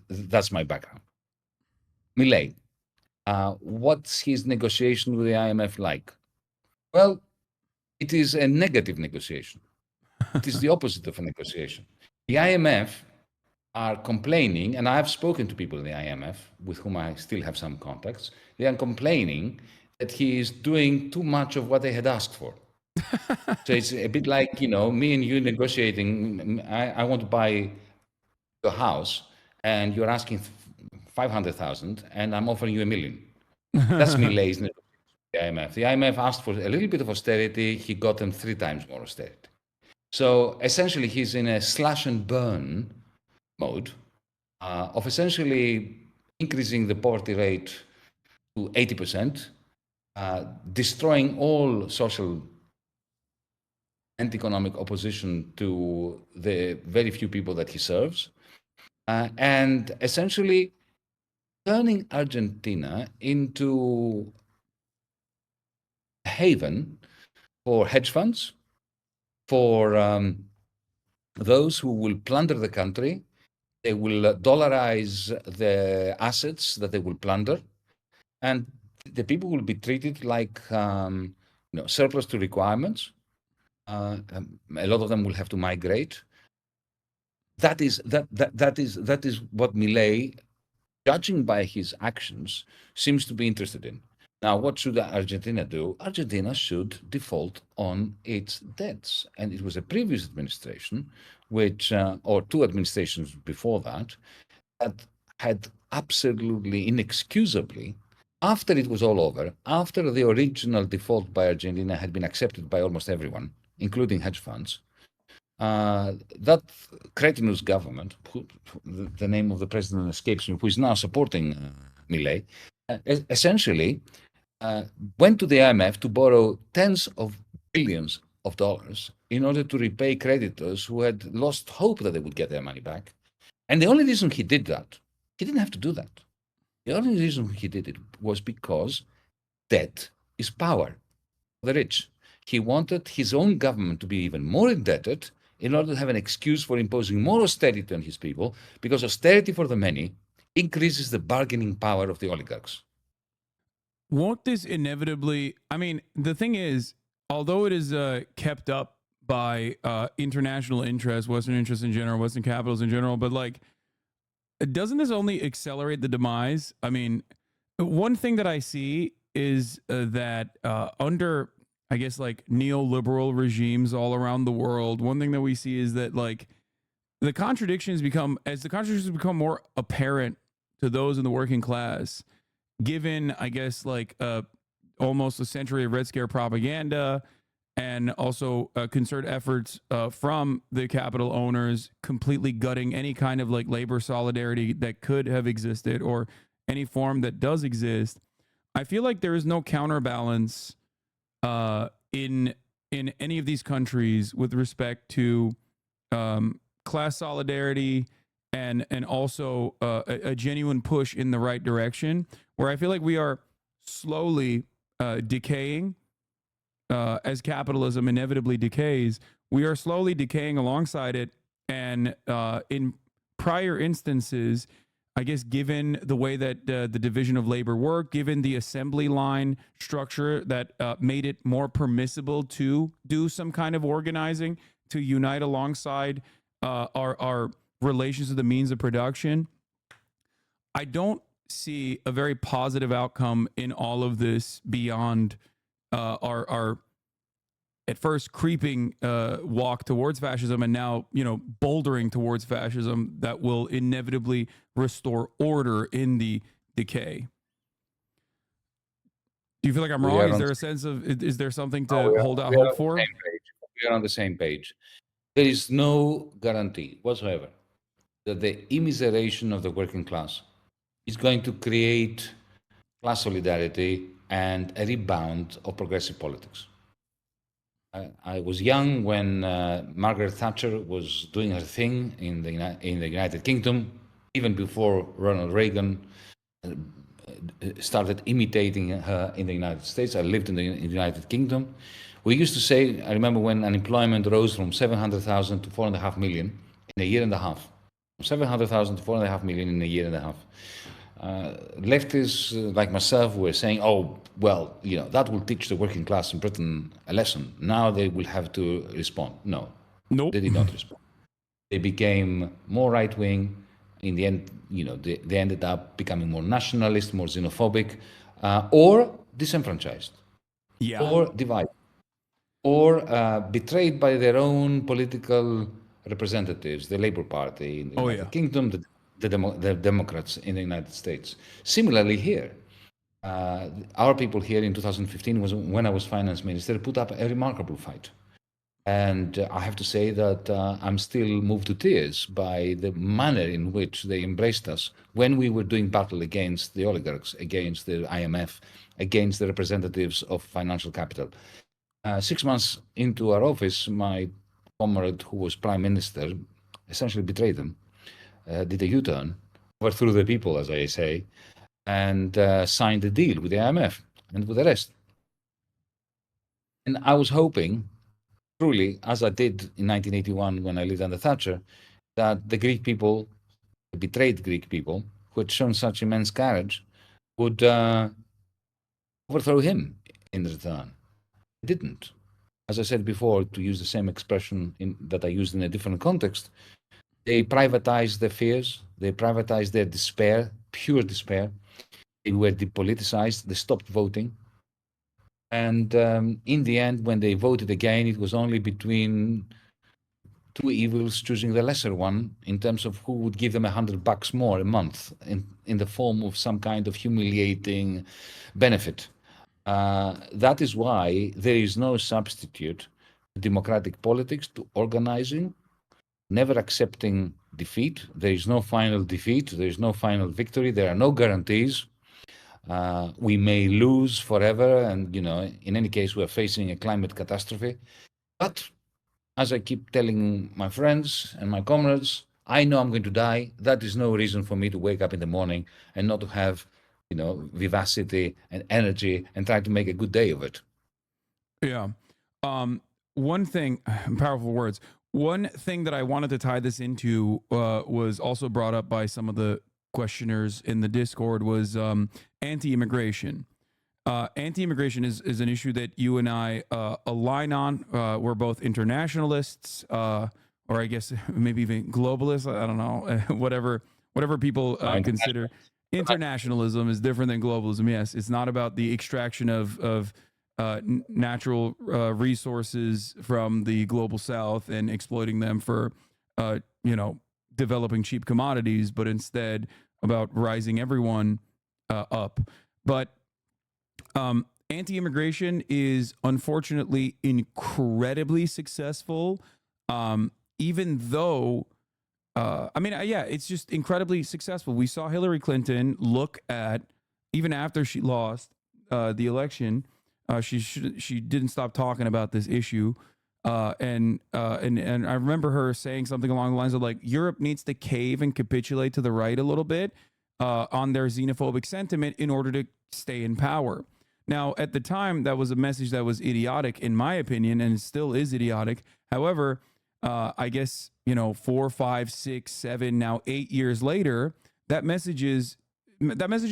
that's my background. Milei, what's his negotiation with the IMF like? Well, it is a negative negotiation. It is the opposite of a negotiation. The IMF are complaining, and I've spoken to people in the IMF with whom I still have some contacts. They are complaining that he is doing too much of what they had asked for. So it's a bit like, me and you negotiating. I want to buy a house, and you're asking 500,000, and I'm offering you $1 million. That's Milei's negotiation with the IMF. The IMF asked for a little bit of austerity. He got them 3 times more austerity. So essentially, he's in a slash and burn mode of essentially increasing the poverty rate to 80%, destroying all social and economic opposition to the very few people that he serves, and essentially turning Argentina into a haven for hedge funds, for those who will plunder the country. They will dollarize the assets that they will plunder, and the people will be treated like surplus to requirements. A lot of them will have to migrate. That is what Milei, judging by his actions, seems to be interested in. Now, what should Argentina do? Argentina should default on its debts. And it was a previous administration, which, or 2 administrations before that, that had absolutely inexcusably, after it was all over, after the original default by Argentina had been accepted by almost everyone, including hedge funds, that cretinous government, the name of the president escapes me, who is now supporting Milei, essentially went to the IMF to borrow tens of billions of dollars in order to repay creditors who had lost hope that they would get their money back. And the only reason he did that, he didn't have to do that. The only reason he did it was because debt is power for the rich. He wanted his own government to be even more indebted in order to have an excuse for imposing more austerity on his people, because austerity for the many increases the bargaining power of the oligarchs. Won't this inevitably, the thing is, although it is kept up by international interests, Western interests in general, Western capitals in general, but doesn't this only accelerate the demise? One thing that I see is that under, I guess, neoliberal regimes all around the world, one thing that we see is that the contradictions become more apparent to those in the working class, given, I guess, almost a century of Red Scare propaganda, and also concerted efforts from the capital owners completely gutting any kind of like labor solidarity that could have existed or any form that does exist. I feel like there is no counterbalance in any of these countries with respect to class solidarity and also a genuine push in the right direction, where I feel like we are slowly decaying. As capitalism inevitably decays, we are slowly decaying alongside it. And in prior instances, I guess, given the way that the division of labor worked, given the assembly line structure that made it more permissible to do some kind of organizing, to unite alongside our relations to the means of production, I don't see a very positive outcome in all of this beyond our at first creeping walk towards fascism, and now, you know, bouldering towards fascism that will inevitably restore order in the decay. Do you feel like I'm wrong? Is there a sense of, is there something to hold out hope for? We are on the same page. There is no guarantee whatsoever that the immiseration of the working class is going to create class solidarity and a rebound of progressive politics. I was young when Margaret Thatcher was doing her thing in the United Kingdom, even before Ronald Reagan started imitating her in the United States. I lived in the United Kingdom. We used to say, I remember when unemployment rose from 700,000 to 4.5 million in a year and a half. From 700,000 to 4.5 million in a year and a half. Leftists like myself were saying, oh, well, you know, that will teach the working class in Britain a lesson. Now they will have to respond. No, they did not respond. They became more right-wing. In the end, you know, they ended up becoming more nationalist, more xenophobic, or disenfranchised, or divided, or betrayed by their own political representatives, the Labour Party in the United Kingdom, the Democrats in the United States. Similarly here, our people here in 2015, was when I was finance minister, put up a remarkable fight. And I have to say that I'm still moved to tears by the manner in which they embraced us when we were doing battle against the oligarchs, against the IMF, against the representatives of financial capital. 6 months into our office, my comrade who was prime minister essentially betrayed them. Did a U-turn, overthrew the people, as I say, and signed a deal with the IMF and with the rest. And I was hoping, truly, as I did in 1981 when I lived under Thatcher, that the Greek people, the betrayed Greek people, who had shown such immense courage, would overthrow him in return. They didn't. As I said before, to use the same expression that I used in a different context, they privatized their fears, they privatized their despair, pure despair. They were depoliticized, they stopped voting. And in the end, when they voted again, it was only between two evils choosing the lesser one in terms of who would give them $100 more a month in the form of some kind of humiliating benefit. That is why there is no substitute to democratic politics, to organizing, never accepting defeat. There is no final defeat. There is no final victory. There are no guarantees. We may lose forever. And, you know, in any case, we're facing a climate catastrophe. But as I keep telling my friends and my comrades, I know I'm going to die. That is no reason for me to wake up in the morning and not to have, you know, vivacity and energy and try to make a good day of it. Yeah. One thing, powerful words. One thing that I wanted to tie this into was also brought up by some of the questioners in the Discord was anti-immigration. Anti-immigration is an issue that you and I align on. We're both internationalists, or I guess maybe even globalists. I don't know, whatever people consider. Internationalism is different than globalism. Yes, it's not about the extraction of natural resources from the global south and exploiting them for, developing cheap commodities, but instead about rising everyone up. But anti-immigration is unfortunately incredibly successful, even though it's just incredibly successful. We saw Hillary Clinton look at, even after she lost the election, she didn't stop talking about this issue. And I remember her saying something along the lines of like, Europe needs to cave and capitulate to the right a little bit on their xenophobic sentiment in order to stay in power. Now, at the time, that was a message that was idiotic, in my opinion, and it still is idiotic. However, I guess, 4, 5, 6, 7, now 8 years later, that message has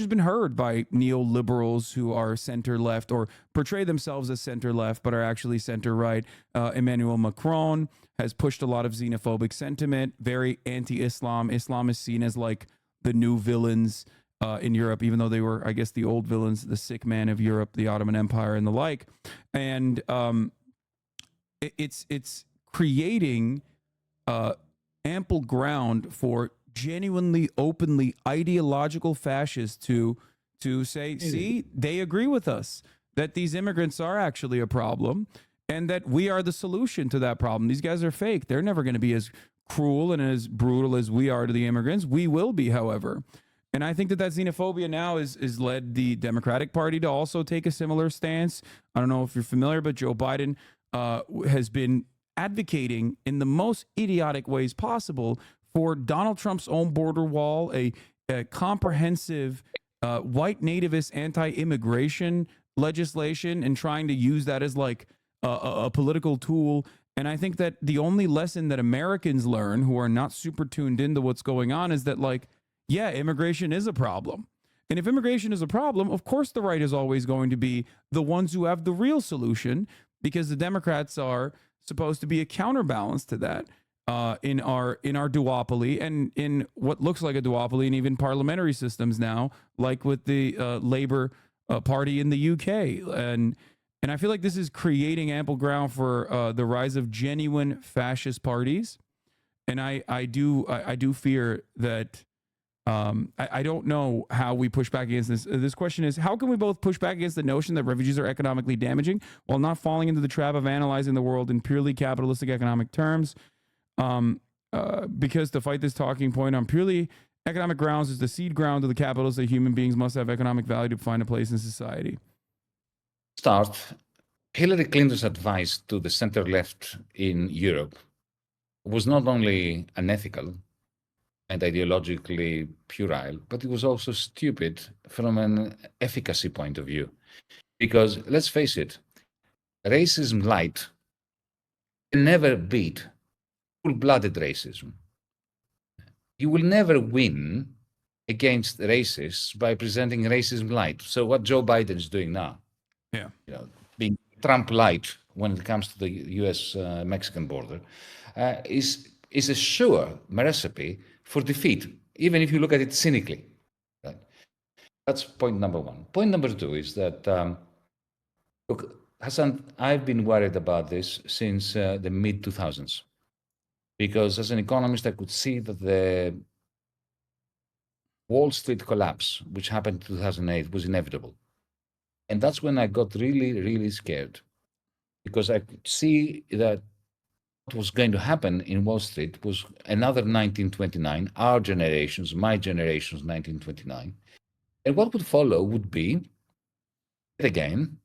been heard by neoliberals who are center left or portray themselves as center left, but are actually center right. Emmanuel Macron has pushed a lot of xenophobic sentiment, very anti-Islam. Islam is seen as like the new villains in Europe, even though they were, I guess, the old villains, the sick man of Europe, the Ottoman Empire, and the like. And it's creating ample ground for genuinely, openly ideological fascists to say, see, they agree with us that these immigrants are actually a problem and that we are the solution to that problem. These guys are fake. They're never going to be as cruel and as brutal as we are to the immigrants. We will be, however. And I think that xenophobia now is led the Democratic Party to also take a similar stance. I don't know if you're familiar, but Joe Biden has been advocating in the most idiotic ways possible for Donald Trump's own border wall, a comprehensive white nativist anti-immigration legislation, and trying to use that as like a political tool. And I think that the only lesson that Americans learn who are not super tuned into what's going on is that, like, yeah, immigration is a problem. And if immigration is a problem, of course the right is always going to be the ones who have the real solution, because the Democrats are supposed to be a counterbalance to that in our duopoly, and in what looks like a duopoly, and even parliamentary systems now, like with the Labour Party in the UK. And I feel like this is creating ample ground for the rise of genuine fascist parties. And I do fear that. I don't know how we push back against this. This question is, how can we both push back against the notion that refugees are economically damaging while not falling into the trap of analyzing the world in purely capitalistic economic terms? Because to fight this talking point on purely economic grounds is the seed ground of the capitalist that human beings must have economic value to find a place in society. Start. Hillary Clinton's advice to the center left in Europe was not only unethical and ideologically puerile, but it was also stupid from an efficacy point of view. Because let's face it, racism light can never beat full-blooded racism. You will never win against racists by presenting racism light. So what Joe Biden is doing now, being Trump light when it comes to the U.S.-Mexican border, is a sure recipe for defeat, even if you look at it cynically. Right? That's point number one. Point number two is that, look, Hassan, I've been worried about this since the mid-2000s, because as an economist, I could see that the Wall Street collapse, which happened in 2008, was inevitable. And that's when I got really, really scared, because I could see that what was going to happen in Wall Street was another 1929, our generation's, my generation's 1929. And what would follow would be, again,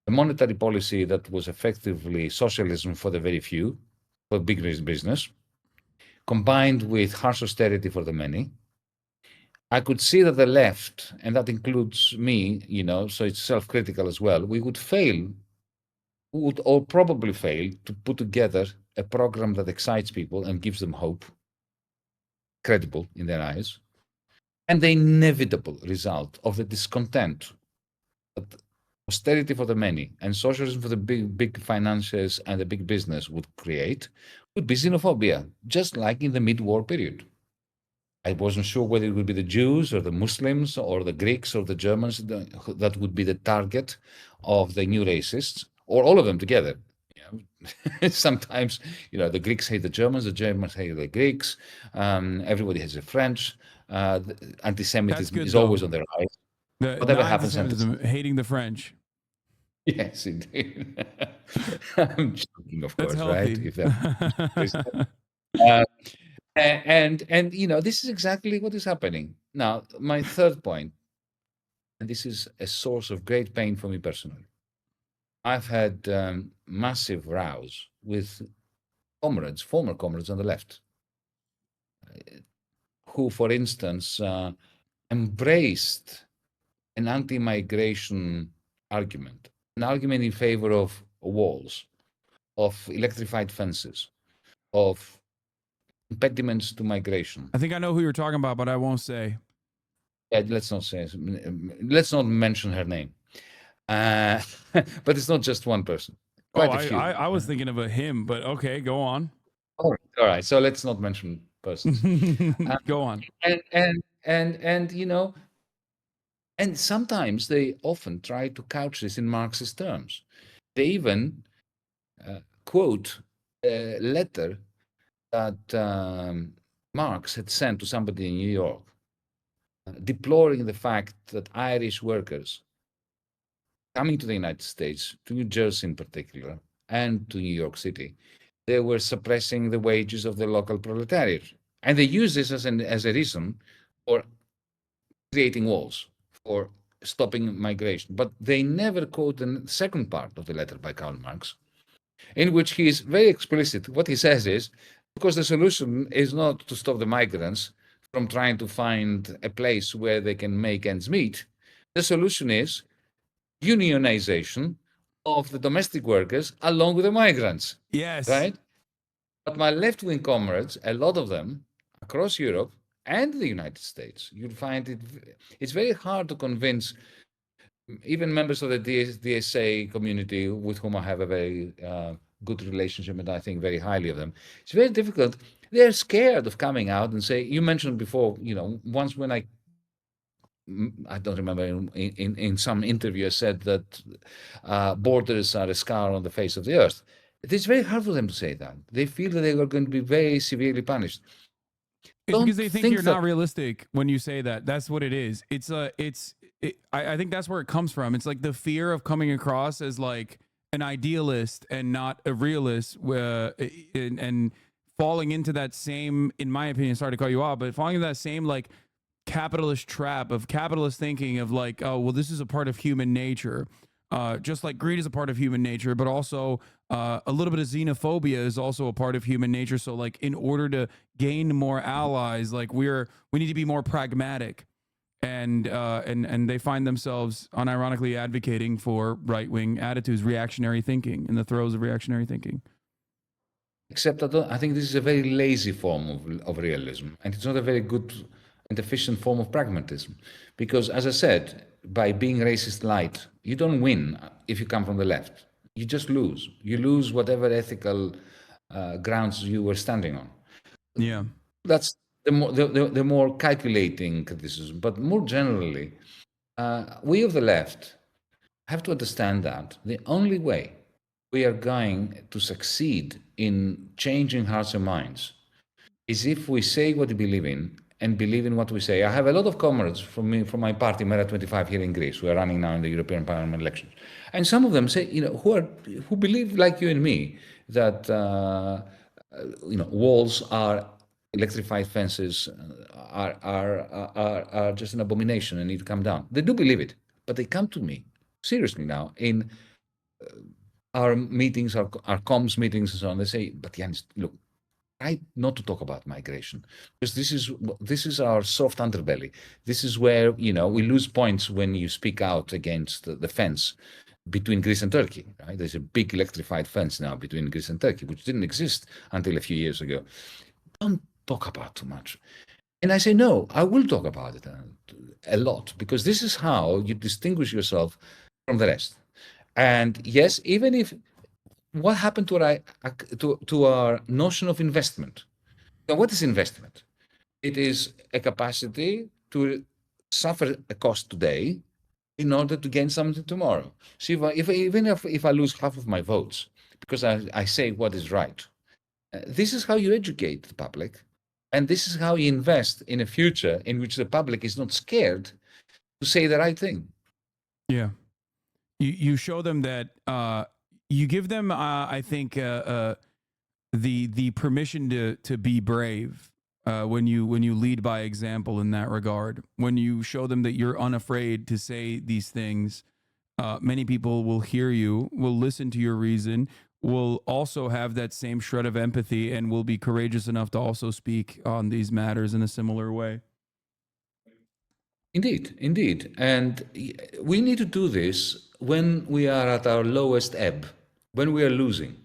a monetary policy that was effectively socialism for the very few, for big business, combined with harsh austerity for the many. I could see that the left, and that includes me, so it's self-critical as well, we would fail, would all probably fail to put together a program that excites people and gives them hope, credible in their eyes, and the inevitable result of the discontent that austerity for the many and socialism for the big financiers and the big business would create would be xenophobia, just like in the mid-war period. I wasn't sure whether it would be the Jews or the Muslims or the Greeks or the Germans that would be the target of the new racists, or all of them together. Sometimes, the Greeks hate the Germans hate the Greeks. Everybody has a French. Anti-Semitism is always on the rise. whatever happens. Hating the French. Yes, indeed. I'm joking, of That's course, healthy. right? And you know, this is exactly what is happening. Now, my third point, and this is a source of great pain for me personally. I've had massive rows with comrades, former comrades on the left, who, for instance, embraced an anti-migration argument, an argument in favor of walls, of electrified fences, of impediments to migration. I think I know who you're talking about, but I won't say. Yeah, let's not mention her name. But it's not just one person. Quite a few. I was thinking of a him, but okay, go on. All right. So let's not mention persons. Go on. And you know, and sometimes they often try to couch this in Marxist terms. They even quote a letter that Marx had sent to somebody in New York, deploring the fact that Irish workers coming to the United States, to New Jersey in particular, and to New York City, they were suppressing the wages of the local proletariat. And they use this as a reason for creating walls, for stopping migration. But they never quote the second part of the letter by Karl Marx, in which he is very explicit. What he says is, because the solution is not to stop the migrants from trying to find a place where they can make ends meet, the solution is unionization of the domestic workers along with the migrants. Yes. Right? But my left-wing comrades, a lot of them across Europe and the United States, you'll find it's very hard to convince even members of the DSA community, with whom I have a very good relationship and I think very highly of them. It's very difficult. They're scared of coming out and say, you mentioned before, you know, once when I don't remember, in some interview I said that borders are a scar on the face of the earth. It is very hard for them to say that. They feel that they are going to be very severely punished. It's because they think you're not realistic when you say that. That's what it is. I think that's where it comes from. It's like the fear of coming across as like an idealist and not a realist, and falling into that same, in my opinion, sorry to call you out, but falling into that same like capitalist trap of capitalist thinking of like, oh, well, this is a part of human nature. Just like greed is a part of human nature, but also a little bit of xenophobia is also a part of human nature. So like in order to gain more allies, like we need to be more pragmatic. And they find themselves unironically advocating for right-wing attitudes, reactionary thinking, in the throes of reactionary thinking. Except I think this is a very lazy form of realism, and it's not a very good and efficient form of pragmatism. Because, as I said, by being racist light, you don't win if you come from the left. You just lose. You lose whatever ethical grounds you were standing on. Yeah. That's the more calculating criticism. But more generally, we of the left have to understand that the only way we are going to succeed in changing hearts and minds is if we say what we believe in and believe in what we say. I have a lot of comrades from my party, Mera 25 here in Greece, who are running now in the European Parliament elections. And some of them say, you know, who believe like you and me that walls are electrified fences are just an abomination and need to come down. They do believe it, but they come to me seriously now in our meetings, our comms meetings and so on. They say, but Yanis, look, try not to talk about migration, because this is our soft underbelly. This is where, you know, we lose points when you speak out against the fence between Greece and Turkey, right? There's a big electrified fence now between Greece and Turkey, which didn't exist until a few years ago. Don't talk about too much. And I say, no, I will talk about it a lot, because this is how you distinguish yourself from the rest. And yes, even if what happened to our notion of investment? Now, what is investment? It is a capacity to suffer a cost today in order to gain something tomorrow. So even if I lose half of my votes because I say what is right, this is how you educate the public, and this is how you invest in a future in which the public is not scared to to say the right thing. Yeah. You show them that you give them, I think, the permission to be brave when you lead by example in that regard. When you show them that you're unafraid to say these things, many people will hear you, will listen to your reason, will also have that same shred of empathy, and will be courageous enough to also speak on these matters in a similar way. Indeed, indeed. And we need to do this when we are at our lowest ebb, when we are losing.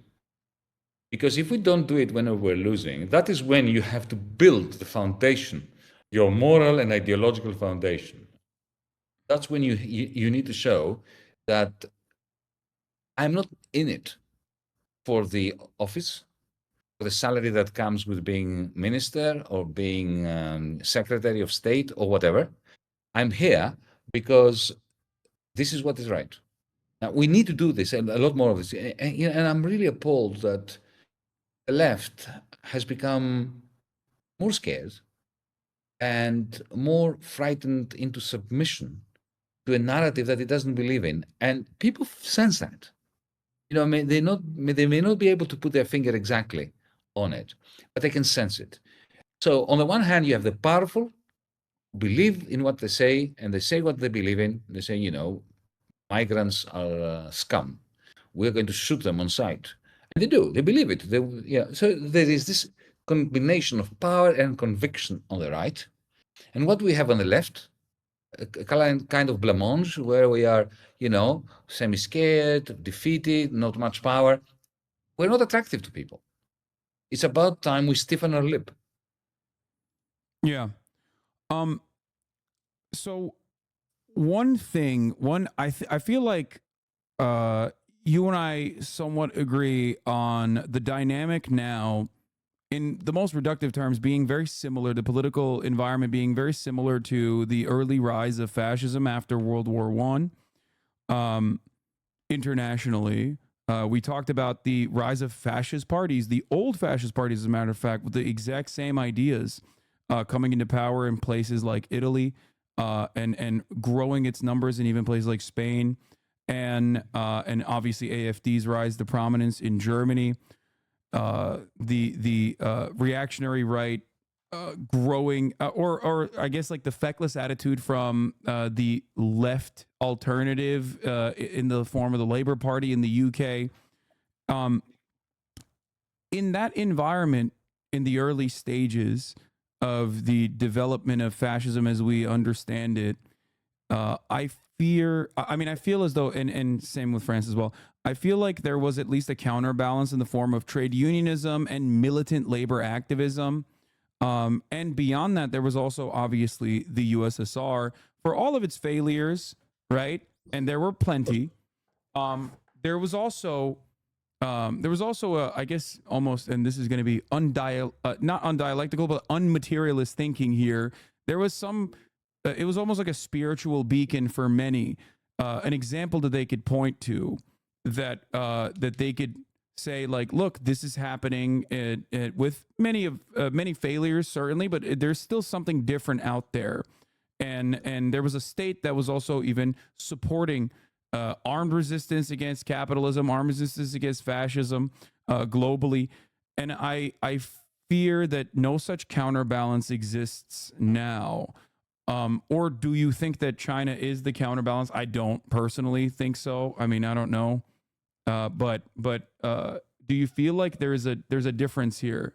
Because if we don't do it when we're losing, that is when you have to build the foundation, your moral and ideological foundation. That's when you need to show that I'm not in it for the office, for the salary that comes with being minister or being secretary of state or whatever. I'm here because this is what is right. Now, we need to do this, and a lot more of this. And I'm really appalled that the left has become more scared and more frightened into submission to a narrative that it doesn't believe in. And people sense that. They may not be able to put their finger exactly on it, but they can sense it. So on the one hand, you have the powerful believe in what they say, and they say what they believe in. They say, migrants are scum. We're going to shoot them on sight. And they do. They believe it. So there is this combination of power and conviction on the right. And what we have on the left, a kind of blancmange, where we are, semi-scared, defeated, not much power. We're not attractive to people. It's about time we stiffen our lip. Yeah. So one thing, I feel like you and I somewhat agree on the dynamic now, in the most reductive terms, being very similar, the political environment being very similar to the early rise of fascism after World War I. Internationally, we talked about the rise of fascist parties, the old fascist parties, as a matter of fact, with the exact same ideas coming into power in places like Italy, and growing its numbers in even places like Spain, and obviously AfD's rise to prominence in Germany. The reactionary right growing, or I guess like the feckless attitude from the left alternative in the form of the Labour Party in the UK. In that environment, in the early stages of the development of fascism as we understand it, I feel as though, and same with France as well, I feel like there was at least a counterbalance in the form of trade unionism and militant labor activism. And beyond that, there was also obviously the USSR for all of its failures, right? And there were plenty. There was also I guess almost, and this is going to be not undialectical, but unmaterialist thinking here. There was some, it was almost like a spiritual beacon for many, an example that they could point to, that they could say, like, look, this is happening with many failures, certainly, but there's still something different out there. And there was a state that was also even supporting armed resistance against capitalism, armed resistance against fascism globally. And I fear that no such counterbalance exists now. Or do you think that China is the counterbalance? I don't personally think so. I mean, I don't know. But do you feel like there's a difference here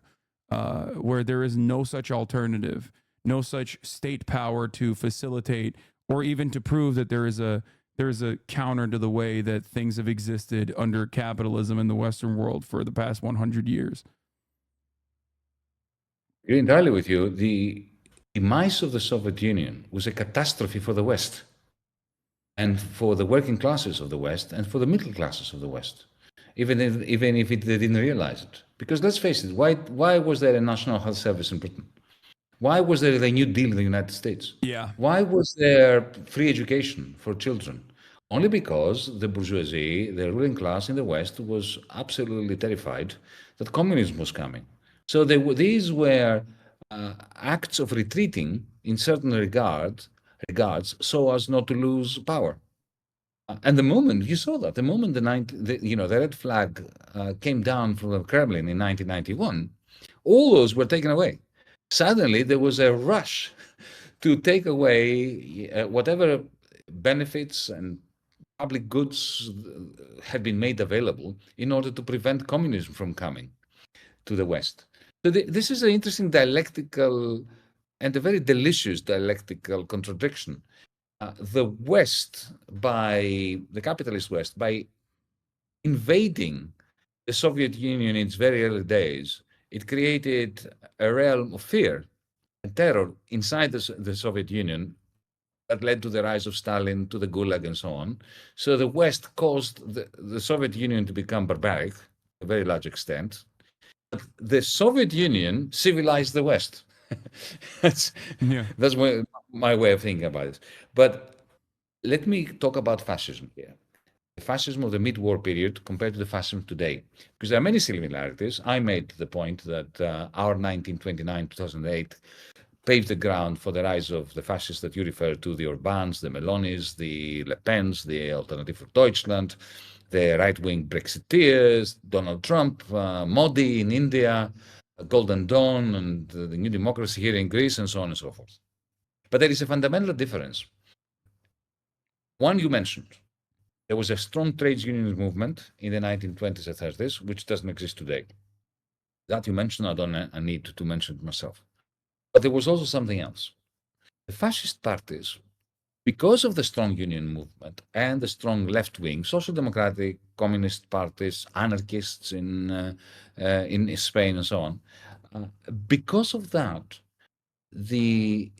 where there is no such alternative, no such state power to facilitate or even to prove that there is a counter to the way that things have existed under capitalism in the Western world for the past 100 years? I agree entirely with you. The demise of the Soviet Union was a catastrophe for the West, and for the working classes of the West, and for the middle classes of the West, even if they didn't realize it. Because let's face it, why was there a national health service in Britain? Why was there a New Deal in the United States? Yeah. Why was there free education for children? Only because the bourgeoisie, the ruling class in the West, was absolutely terrified that communism was coming. So these were acts of retreating in certain regard regards so as not to lose power. And the moment you saw that, the moment the red flag came down from the Kremlin in 1991, all those were taken away. Suddenly, there was a rush to take away whatever benefits and public goods had been made available in order to prevent communism from coming to the West. So this is an interesting dialectical and a very delicious dialectical contradiction. The West, the capitalist West, by invading the Soviet Union in its very early days, it created a realm of fear and terror inside the Soviet Union that led to the rise of Stalin, to the Gulag, and so on. So the West caused the Soviet Union to become barbaric to a very large extent. But the Soviet Union civilized the West. That's my way of thinking about it. But let me talk about fascism here. The fascism of the mid-war period compared to the fascism today. Because there are many similarities. I made the point that our 1929-2008 paved the ground for the rise of the fascists that you refer to, the Orbáns, the Melonis, the Le Pens, the Alternative for Deutschland, the right-wing Brexiteers, Donald Trump, Modi in India, Golden Dawn, and the New Democracy here in Greece, and so on and so forth. But there is a fundamental difference. One you mentioned. There was a strong trade union movement in the 1920s and 30s, which doesn't exist today. That you mentioned, I need to mention it myself. But there was also something else. The fascist parties, because of the strong union movement and the strong left-wing, social democratic, communist parties, anarchists in Spain and so on, because of that, the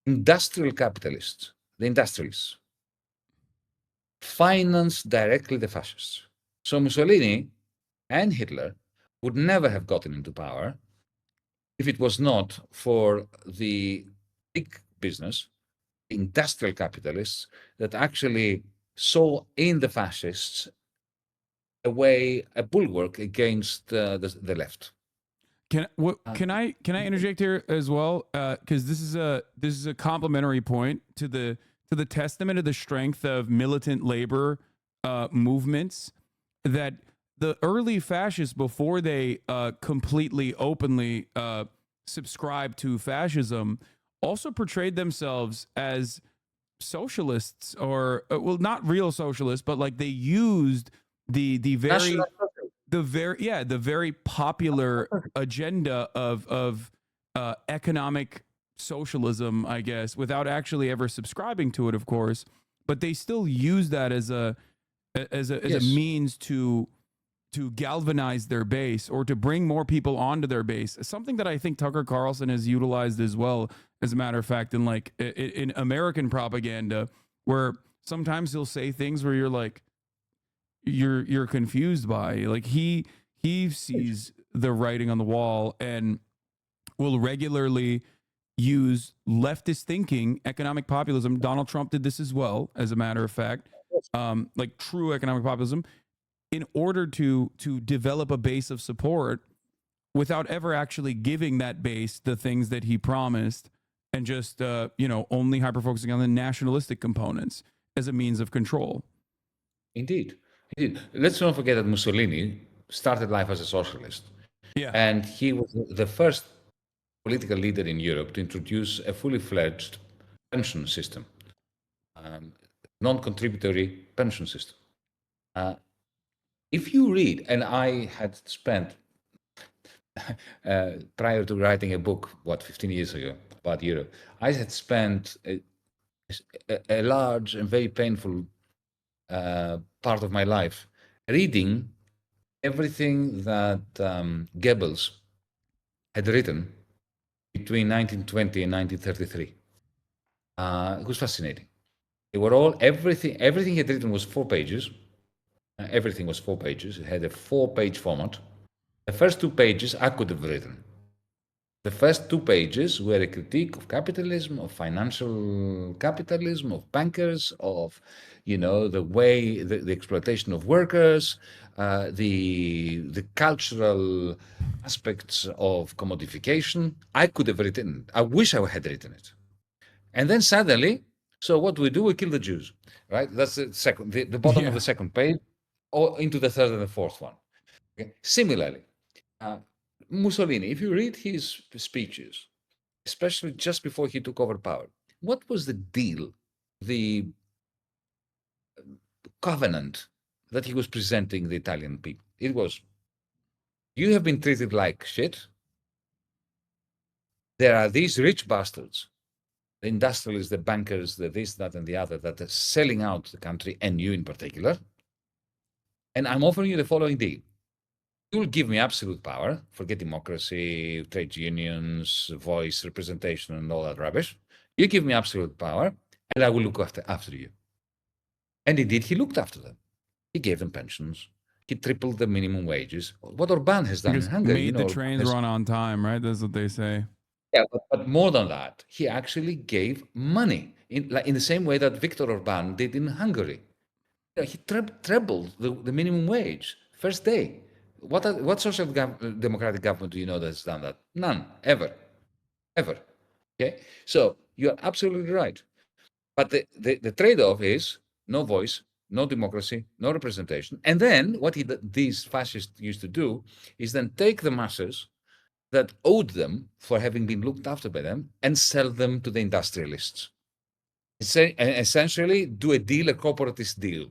industrial capitalists, the industrialists, financed directly the fascists. So Mussolini and Hitler would never have gotten into power if it was not for the big business, industrial capitalists, that actually saw in the fascists a bulwark against the left. Can I interject here as well? Because this is a complementary point to the testament of the strength of militant labor movements, that the early fascists, before they completely openly subscribed to fascism, also portrayed themselves as socialists, or well, not real socialists, but like they used the very popular agenda of economic socialism, I guess, without actually ever subscribing to it, of course. But they still use that as a means to galvanize their base, or to bring more people onto their base. Something that I think Tucker Carlson has utilized as well, as a matter of fact, in American propaganda, where sometimes he'll say things where you're like, you're confused by, like, he sees the writing on the wall and will regularly use leftist thinking, economic populism. Donald Trump did this as well, as a matter of fact, like true economic populism, in order to develop a base of support without ever actually giving that base the things that he promised, and just only hyper-focusing on the nationalistic components as a means of control. Indeed. Let's not forget that Mussolini started life as a socialist. Yeah. And he was the first political leader in Europe to introduce a fully fledged pension system, non-contributory pension system. If you read, and I had spent, prior to writing a book, 15 years ago, about Europe, I had spent a large and very painful part of my life reading everything that Goebbels had written between 1920 and 1933. It was fascinating. They were everything he had written was 4 pages. Everything was 4 pages. It had a 4-page format. The first 2 pages I could have written. The first 2 pages were a critique of capitalism, of financial capitalism, of bankers, of, the way, the exploitation of workers, the cultural aspects of commodification. I could have written. I wish I had written it. And then suddenly, so what do? We kill the Jews, right? That's the second, the bottom of the second page, or into the third and the fourth one. Okay? Similarly, Mussolini, if you read his speeches, especially just before he took over power, what was the deal, the covenant that he was presenting the Italian people? It was, you have been treated like shit. There are these rich bastards, the industrialists, the bankers, the this, that, and the other, that are selling out the country, and you in particular. And I'm offering you the following deal. You will give me absolute power, forget democracy, trade unions, voice, representation, and all that rubbish. You give me absolute power, and I will look after you. And indeed, he looked after them. He gave them pensions. He tripled the minimum wages. What Orban has done in Hungary. Made the trains run on time, right? That's what they say. Yeah, but more than that, he actually gave money in the same way that Viktor Orban did in Hungary. He trebled the minimum wage first day. What social democratic government do you know that's done that? None, ever. Okay, so you're absolutely right. But the trade-off is no voice, no democracy, no representation. And then what these fascists used to do is then take the masses that owed them for having been looked after by them and sell them to the industrialists. Essentially do a deal, a corporatist deal.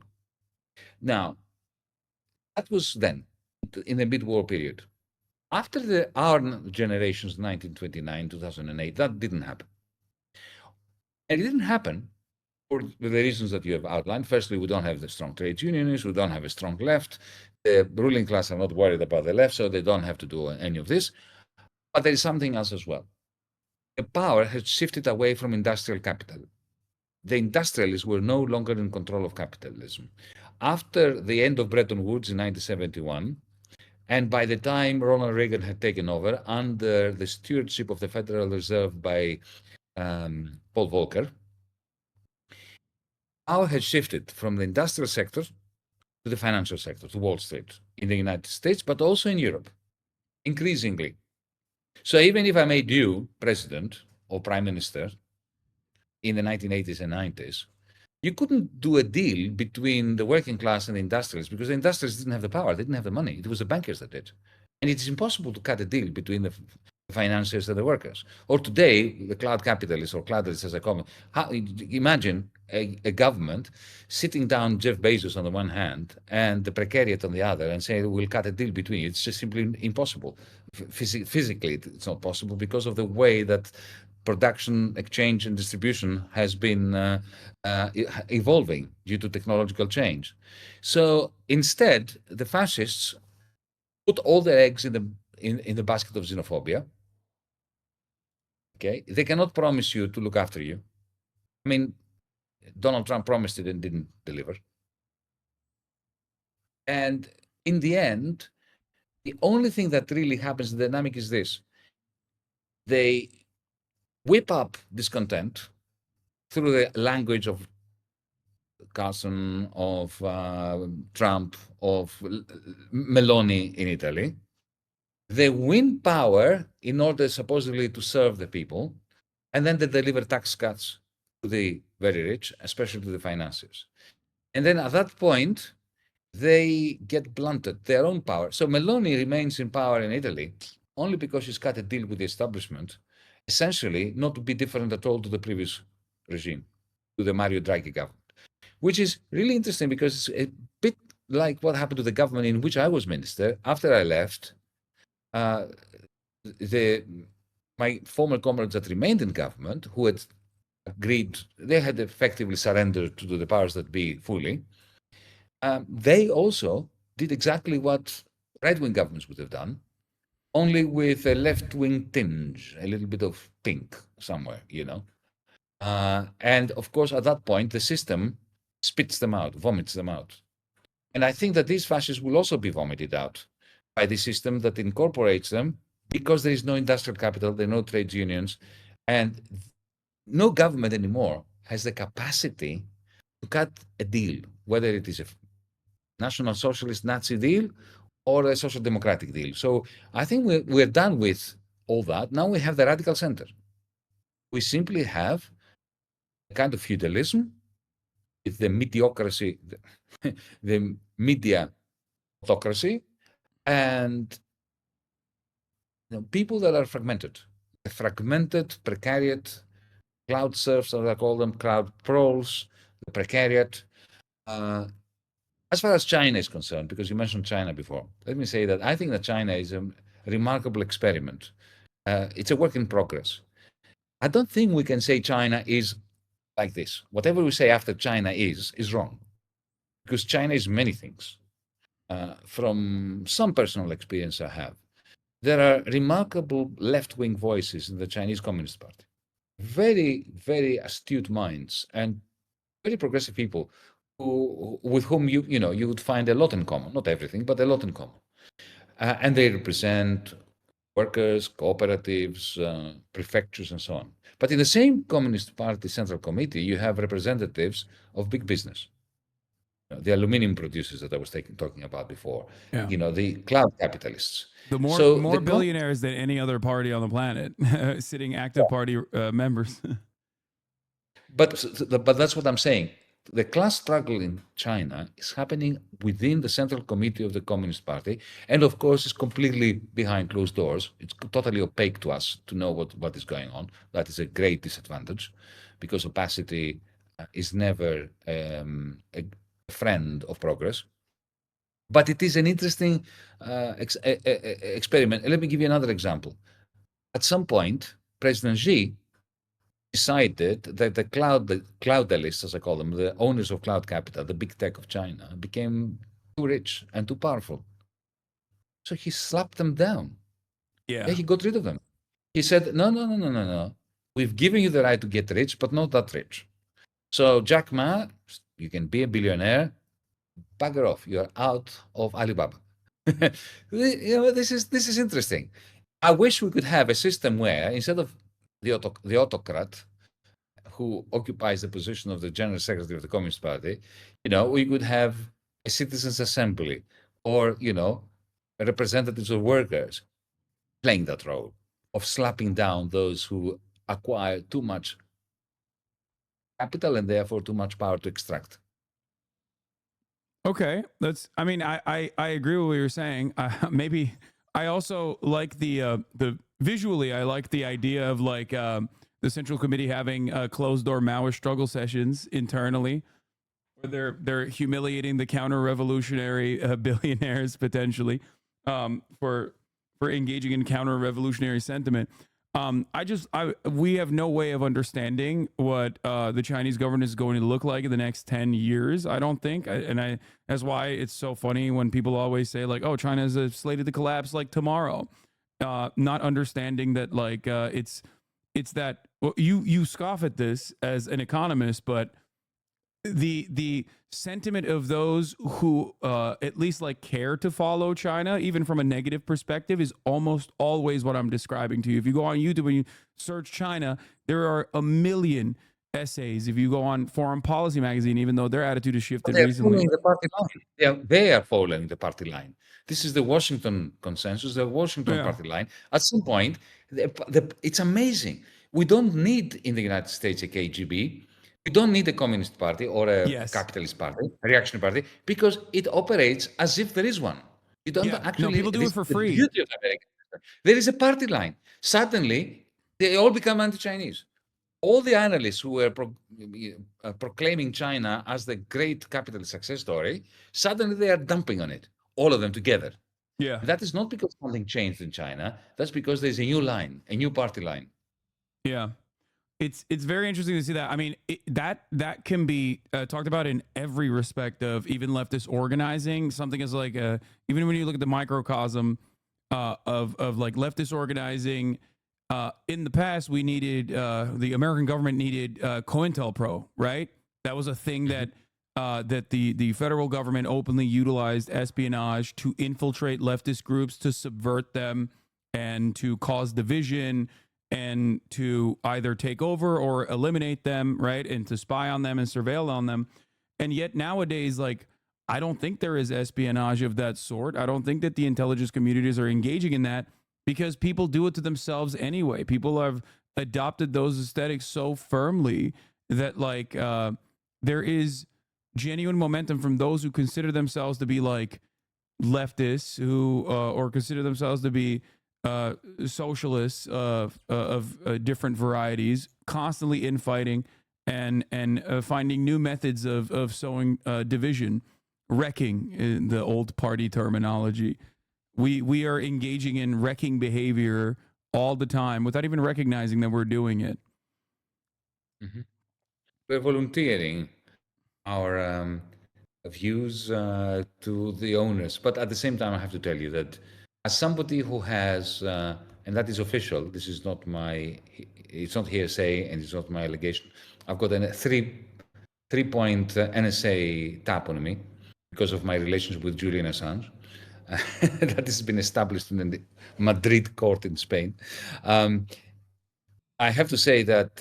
Now, that was then, in the mid-war period. After our generations, 1929, 2008, that didn't happen. And it didn't happen for the reasons that you have outlined. Firstly, we don't have the strong trade unionists, we don't have a strong left. The ruling class are not worried about the left, so they don't have to do any of this. But there is something else as well. The power has shifted away from industrial capital. The industrialists were no longer in control of capitalism. After the end of Bretton Woods in 1971, and by the time Ronald Reagan had taken over under the stewardship of the Federal Reserve by Paul Volcker, power had shifted from the industrial sector to the financial sector, to Wall Street, in the United States, but also in Europe, increasingly. So even if I made you president or prime minister in the 1980s and 90s, you couldn't do a deal between the working class and the industrialists because the industrialists didn't have the power, they didn't have the money. It was the bankers that did. And it's impossible to cut a deal between the financiers and the workers. Or today, the cloud capitalists or cloudalists, as I call them, imagine a government sitting down Jeff Bezos on the one hand and the precariat on the other and saying, we'll cut a deal between you. It's just simply impossible. Physically, it's not possible because of the way that production, exchange, and distribution has been evolving due to technological change. So instead, the fascists put all their eggs in the basket of xenophobia. Okay, they cannot promise you to look after you. I mean, Donald Trump promised it and didn't deliver. And in the end, the only thing that really happens, the dynamic is this. They whip up discontent through the language of Carson, of Trump, of Meloni in Italy. They win power in order supposedly to serve the people, and then they deliver tax cuts to the very rich, especially to the financiers. And then at that point, they get blunted, their own power. So Meloni remains in power in Italy only because she's cut a deal with the establishment, essentially not to be different at all to the previous regime, to the Mario Draghi government, which is really interesting because it's a bit like what happened to the government in which I was minister. After I left, my former comrades that remained in government, who had agreed, they had effectively surrendered to the powers that be fully. They also did exactly what right-wing governments would have done, only with a left-wing tinge, a little bit of pink somewhere, you know. And of course, at that point, the system spits them out, vomits them out. And I think that these fascists will also be vomited out by the system that incorporates them because there is no industrial capital, there are no trade unions, and no government anymore has the capacity to cut a deal, whether it is a National Socialist Nazi deal or a social democratic deal. So I think we're done with all that. Now we have the radical center. We simply have kind of feudalism, with the mediocracy, the media autocracy, and people that are fragmented, precariat, cloud serfs, as I call them, cloud proles, the precariat. As far as China is concerned, because you mentioned China before, let me say that I think that China is a remarkable experiment. It's a work in progress. I don't think we can say China is like this. Whatever we say after China is wrong, because China is many things. From some personal experience I have, there are remarkable left-wing voices in the Chinese Communist Party. Very, very astute minds and very progressive people with whom you would find a lot in common. Not everything, but a lot in common. And they represent workers, cooperatives, prefectures, and so on. But in the same Communist Party Central Committee, you have representatives of big business. The aluminum producers that I was talking about before, the cloud capitalists. The more billionaires than any other party on the planet, sitting active party members. But that's what I'm saying. The class struggle in China is happening within the Central Committee of the Communist Party, and of course, it's completely behind closed doors. It's totally opaque to us to know what is going on. That is a great disadvantage, because opacity is never a friend of progress. But it is an interesting experiment. Let me give you another example. At some point, President Xi decided that the cloudalists, as I call them, the owners of cloud capital, the big tech of China, became too rich and too powerful. So he slapped them down. Yeah, he got rid of them. He said, no. We've given you the right to get rich, but not that rich. So Jack Ma, you can be a billionaire, bugger off. You're out of Alibaba. This is interesting. I wish we could have a system where, instead of the autocrat who occupies the position of the General Secretary of the Communist Party, we could have a citizens' assembly or, representatives of workers playing that role of slapping down those who acquire too much capital and therefore too much power to extract. Okay, I agree with what you're saying. Maybe I also like the visually, I like the idea of the Central Committee having closed door Maoist struggle sessions internally, where they're humiliating the counter-revolutionary billionaires potentially for engaging in counter-revolutionary sentiment. We have no way of understanding what the Chinese government is going to look like in the next 10 years, I don't think. That's why it's so funny when people always say oh, China is slated to collapse tomorrow. Not understanding that it's that you scoff at this as an economist, but the sentiment of those who at least care to follow China, even from a negative perspective, is almost always what I'm describing to you. If you go on YouTube and you search China, there are a million essays. If you go on Foreign Policy magazine, even though their attitude has shifted recently, the party line. They are following the party line. This is the Washington consensus, the Washington party line. At some point, it's amazing. We don't need in the United States a KGB. We don't need a communist party or a capitalist party, a reactionary party, because it operates as if there is one. You don't actually. No, people do it for free. The beauty of America. There is a party line. Suddenly, they all become anti-Chinese. All the analysts who were proclaiming China as the great capitalist success story, suddenly they are dumping on it, all of them together. Yeah. And that is not because something changed in China. That's because there's a new line, a new party line. Yeah. It's very interesting to see that. I mean, that can be talked about in every respect of even leftist organizing. Something as even when you look at the microcosm of leftist organizing, in the past we needed the American government needed COINTELPRO, right? That was a thing that the federal government openly utilized espionage to infiltrate leftist groups, to subvert them, and to cause division, and to either take over or eliminate them, right? And to spy on them and surveil on them. And yet nowadays, I don't think there is espionage of that sort. I don't think that the intelligence communities are engaging in that, because people do it to themselves anyway. People have adopted those aesthetics so firmly that like there is genuine momentum from those who consider themselves to be like leftists who or consider themselves to be socialists of different varieties, constantly infighting and finding new methods of sowing division, wrecking in the old party terminology. We are engaging in wrecking behavior all the time without even recognizing that we're doing it. Mm-hmm. We're volunteering our views to the owners. But at the same time, I have to tell you that as somebody who has, and that is official, this is not it's not hearsay and it's not my allegation. I've got a three-point NSA tap on me because of my relationship with Julian Assange. That has been established in the Madrid court in Spain. I have to say that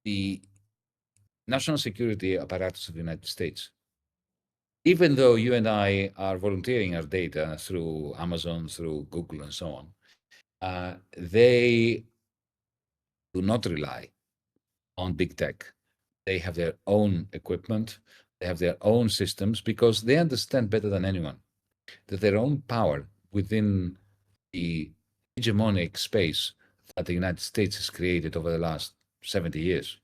the national security apparatus of the United States, even though you and I are volunteering our data through Amazon, through Google, and so on, they do not rely on big tech. They have their own equipment, they have their own systems, because they understand better than anyone that their own power within the hegemonic space that the United States has created over the last 70 years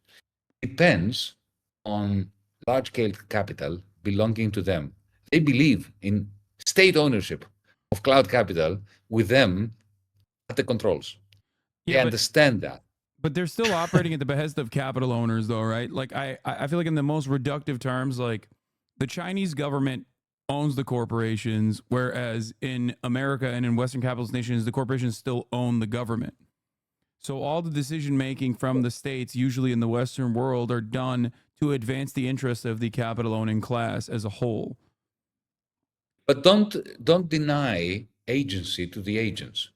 depends on large-scale capital belonging to them. They believe in state ownership of cloud capital with them at the controls. They understand that. But they're still operating at the behest of capital owners, though, right? Like, I feel like in the most reductive terms, like, the Chinese government owns the corporations, whereas in America and in Western capitalist nations, the corporations still own the government. So all the decision-making from the states, usually in the Western world, are done to advance the interests of the capital-owning class as a whole. But don't deny agency to the agents.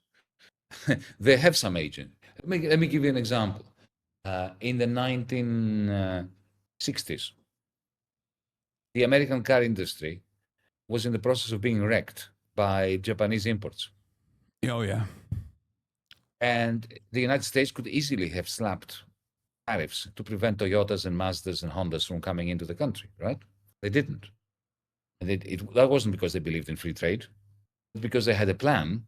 They have some agent. Let me give you an example. In the 1960s, the American car industry was in the process of being wrecked by Japanese imports. Oh, yeah. And the United States could easily have slapped tariffs to prevent Toyotas and Mazdas and Hondas from coming into the country, right? They didn't. And that wasn't because they believed in free trade, but because they had a plan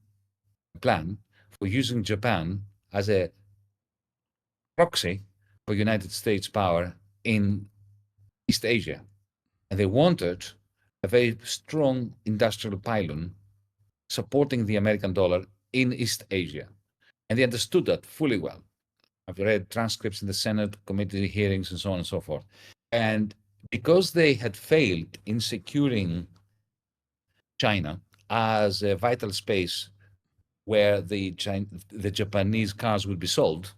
for using Japan as a proxy for United States power in East Asia. And they wanted a very strong industrial pylon supporting the American dollar in East Asia. And they understood that fully well. I've read transcripts in the Senate committee hearings and so on and so forth. And because they had failed in securing China as a vital space where the Japanese cars would be sold,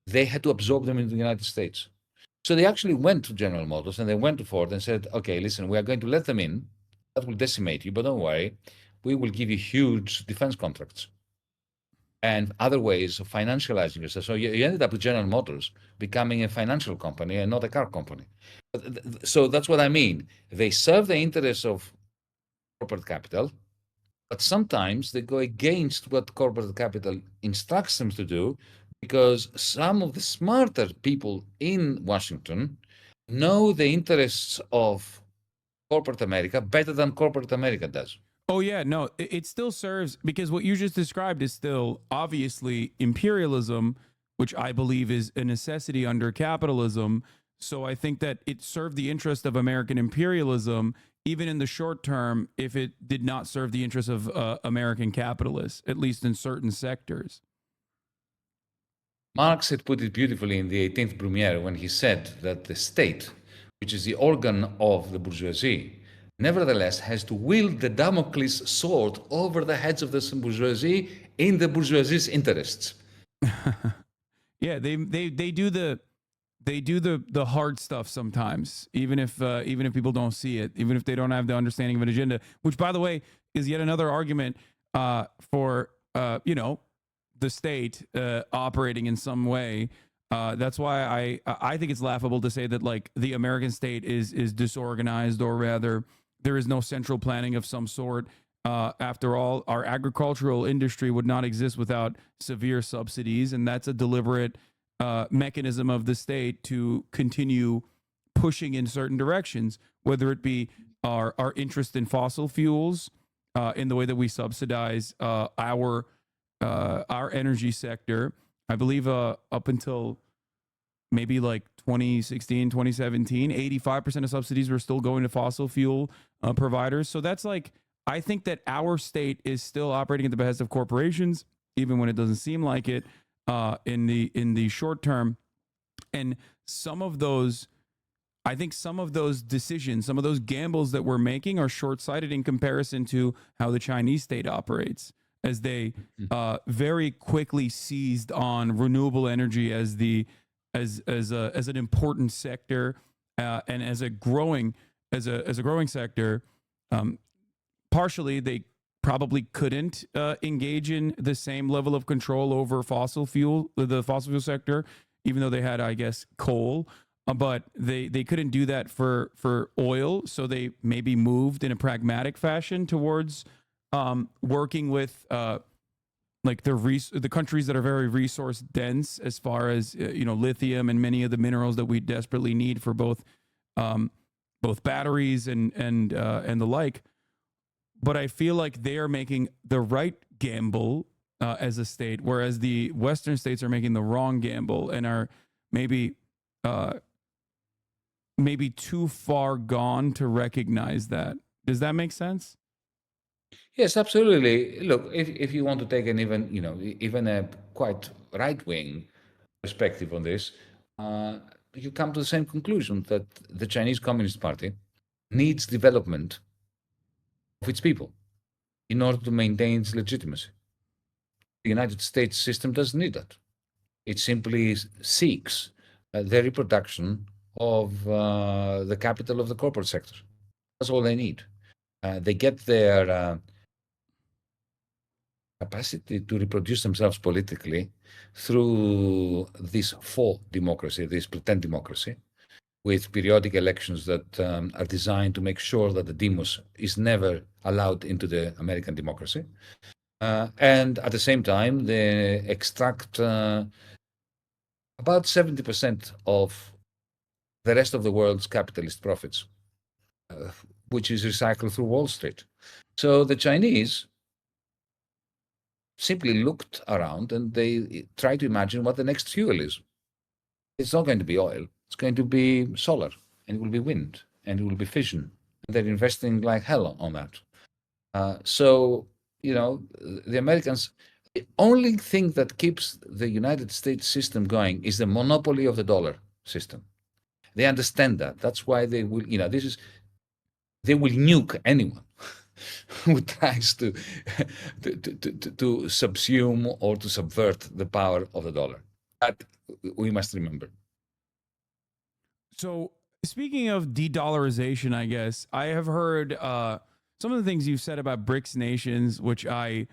they had to absorb them into the United States. So they actually went to General Motors and they went to Ford and said, okay, listen, we are going to let them in. That will decimate you, but don't worry. We will give you huge defense contracts and other ways of financializing yourself. So you ended up with General Motors becoming a financial company and not a car company. So that's what I mean. They serve the interests of corporate capital, but sometimes they go against what corporate capital instructs them to do, because some of the smarter people in Washington know the interests of corporate America better than corporate America does. Oh, yeah, no, it still serves, because what you just described is still obviously imperialism, which I believe is a necessity under capitalism. So I think that it served the interest of American imperialism, even in the short term, if it did not serve the interests of American capitalists, at least in certain sectors. Marx had put it beautifully in the 18th Brumaire when he said that the state, which is the organ of the bourgeoisie, nevertheless has to wield the Damocles sword over the heads of the bourgeoisie in the bourgeoisie's interests. Yeah, they do the hard stuff sometimes, even if people don't see it, even if they don't have the understanding of an agenda, which, by the way, is yet another argument for the state operating in some way. That's why I think it's laughable to say that, like, the American state is disorganized, or rather there is no central planning of some sort. After all, our agricultural industry would not exist without severe subsidies, and that's a deliberate mechanism of the state to continue pushing in certain directions, whether it be our interest in fossil fuels, in the way that we subsidize our energy sector. I believe up until maybe like 2016, 2017, 85% of subsidies were still going to fossil fuel providers. So that's like, I think that our state is still operating at the behest of corporations, even when it doesn't seem like it in the short term. And some of those, I think some of those decisions, some of those gambles that we're making are short-sighted in comparison to how the Chinese state operates, as they very quickly seized on renewable energy as an important sector and as a growing sector. Partially, they probably couldn't engage in the same level of control over the fossil fuel sector, even though they had, I guess, coal. But they couldn't do that for oil, so they maybe moved in a pragmatic fashion towards working with like the countries that are very resource dense, as far as lithium and many of the minerals that we desperately need for both batteries and the like. But I feel like they are making the right gamble as a state, whereas the Western states are making the wrong gamble and are maybe too far gone to recognize that. Does that make sense? Yes, absolutely. Look, if you want to take an even a quite right-wing perspective on this, you come to the same conclusion that the Chinese Communist Party needs development of its people in order to maintain its legitimacy. The United States system doesn't need that. It simply seeks the reproduction of the capital of the corporate sector. That's all they need. They get their capacity to reproduce themselves politically through this faux democracy, this pretend democracy, with periodic elections that are designed to make sure that the demos is never allowed into the American democracy. And at the same time, they extract about 70% of the rest of the world's capitalist profits, which is recycled through Wall Street. So the Chinese simply looked around and they tried to imagine what the next fuel is. It's not going to be oil. It's going to be solar, and it will be wind, and it will be fission. And they're investing like hell on that. So, the Americans, the only thing that keeps the United States system going is the monopoly of the dollar system. They understand that. That's why they will, they will nuke anyone who tries to subsume or to subvert the power of the dollar. That we must remember. So, speaking of de-dollarization, I guess I have heard some of the things you've said about BRICS nations, which I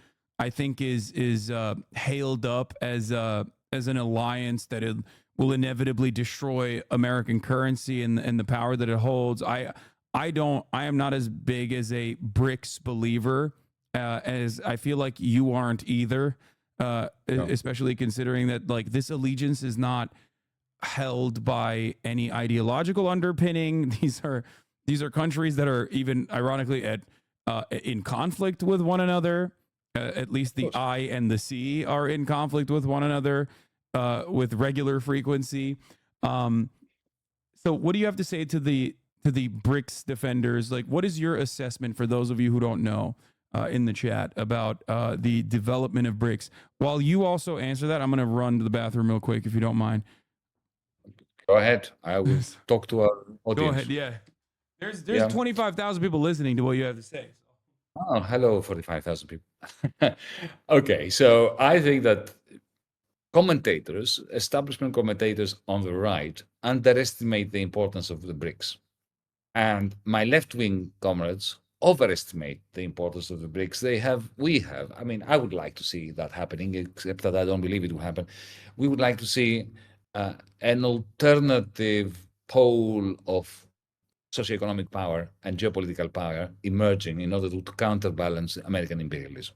think is hailed up as an alliance that it will inevitably destroy American currency and the power that it holds. I am not as big as a BRICS believer as I feel like you aren't either, no. Especially considering that like this allegiance is not held by any ideological underpinning. These are countries that are even ironically in conflict with one another. At least the I and the C are in conflict with one another with regular frequency. So what do you have to say to the BRICS defenders? Like, what is your assessment, for those of you who don't know, in the chat about the development of BRICS? While you also answer that, I'm going to run to the bathroom real quick, if you don't mind. Go ahead. I will talk to our audience. Go ahead. Yeah. There's 25,000 people listening to what you have to say. Oh, hello, 45,000 people. Okay, so I think that commentators, establishment commentators on the right, underestimate the importance of the BRICS. And my left-wing comrades overestimate the importance of the BRICS. We have. I mean, I would like to see that happening, except that I don't believe it will happen. We would like to see an alternative pole of socioeconomic power and geopolitical power emerging in order to counterbalance American imperialism.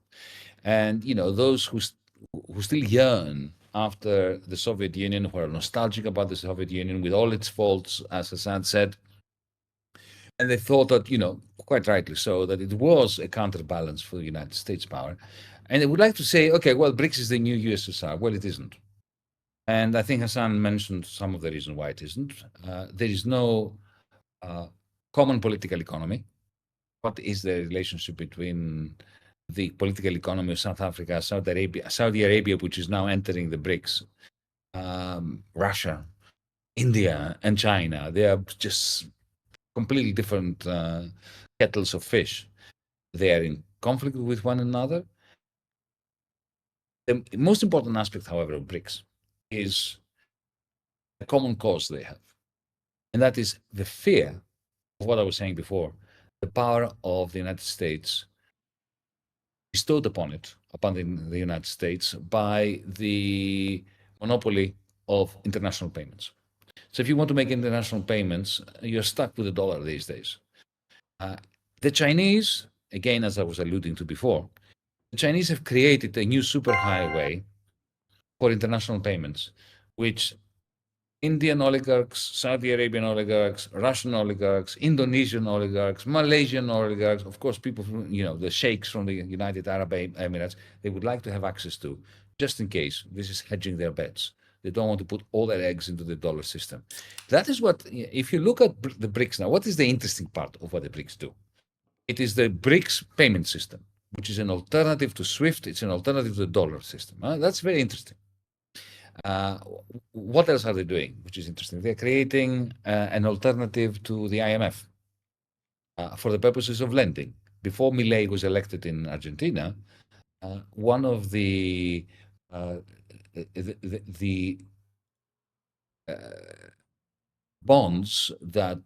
And those who still yearn after the Soviet Union, who are nostalgic about the Soviet Union with all its faults, as Hassan said. And they thought that, quite rightly so, that it was a counterbalance for the United States power. And they would like to say, okay, well, BRICS is the new USSR. Well, it isn't. And I think Hassan mentioned some of the reason why it isn't. There is no common political economy. What is the relationship between the political economy of South Africa, Saudi Arabia, which is now entering the BRICS, Russia, India, and China? They are just completely different kettles of fish. They are in conflict with one another. The most important aspect, however, of BRICS is a common cause they have. And that is the fear of what I was saying before, the power of the United States bestowed upon the United States by the monopoly of international payments. So if you want to make international payments, you're stuck with the dollar these days. The Chinese, again, as I was alluding to before, the Chinese have created a new superhighway for international payments, which Indian oligarchs, Saudi Arabian oligarchs, Russian oligarchs, Indonesian oligarchs, Malaysian oligarchs, of course, people from, the sheikhs from the United Arab Emirates, they would like to have access to, just in case. This is hedging their bets. They don't want to put all their eggs into the dollar system. That is what, if you look at the BRICS now, what is the interesting part of what the BRICS do? It is the BRICS payment system, which is an alternative to SWIFT. It's an alternative to the dollar system. That's very interesting. What else are they doing, which is interesting? They're creating an alternative to the IMF for the purposes of lending. Before Milei was elected in Argentina, one of the bonds that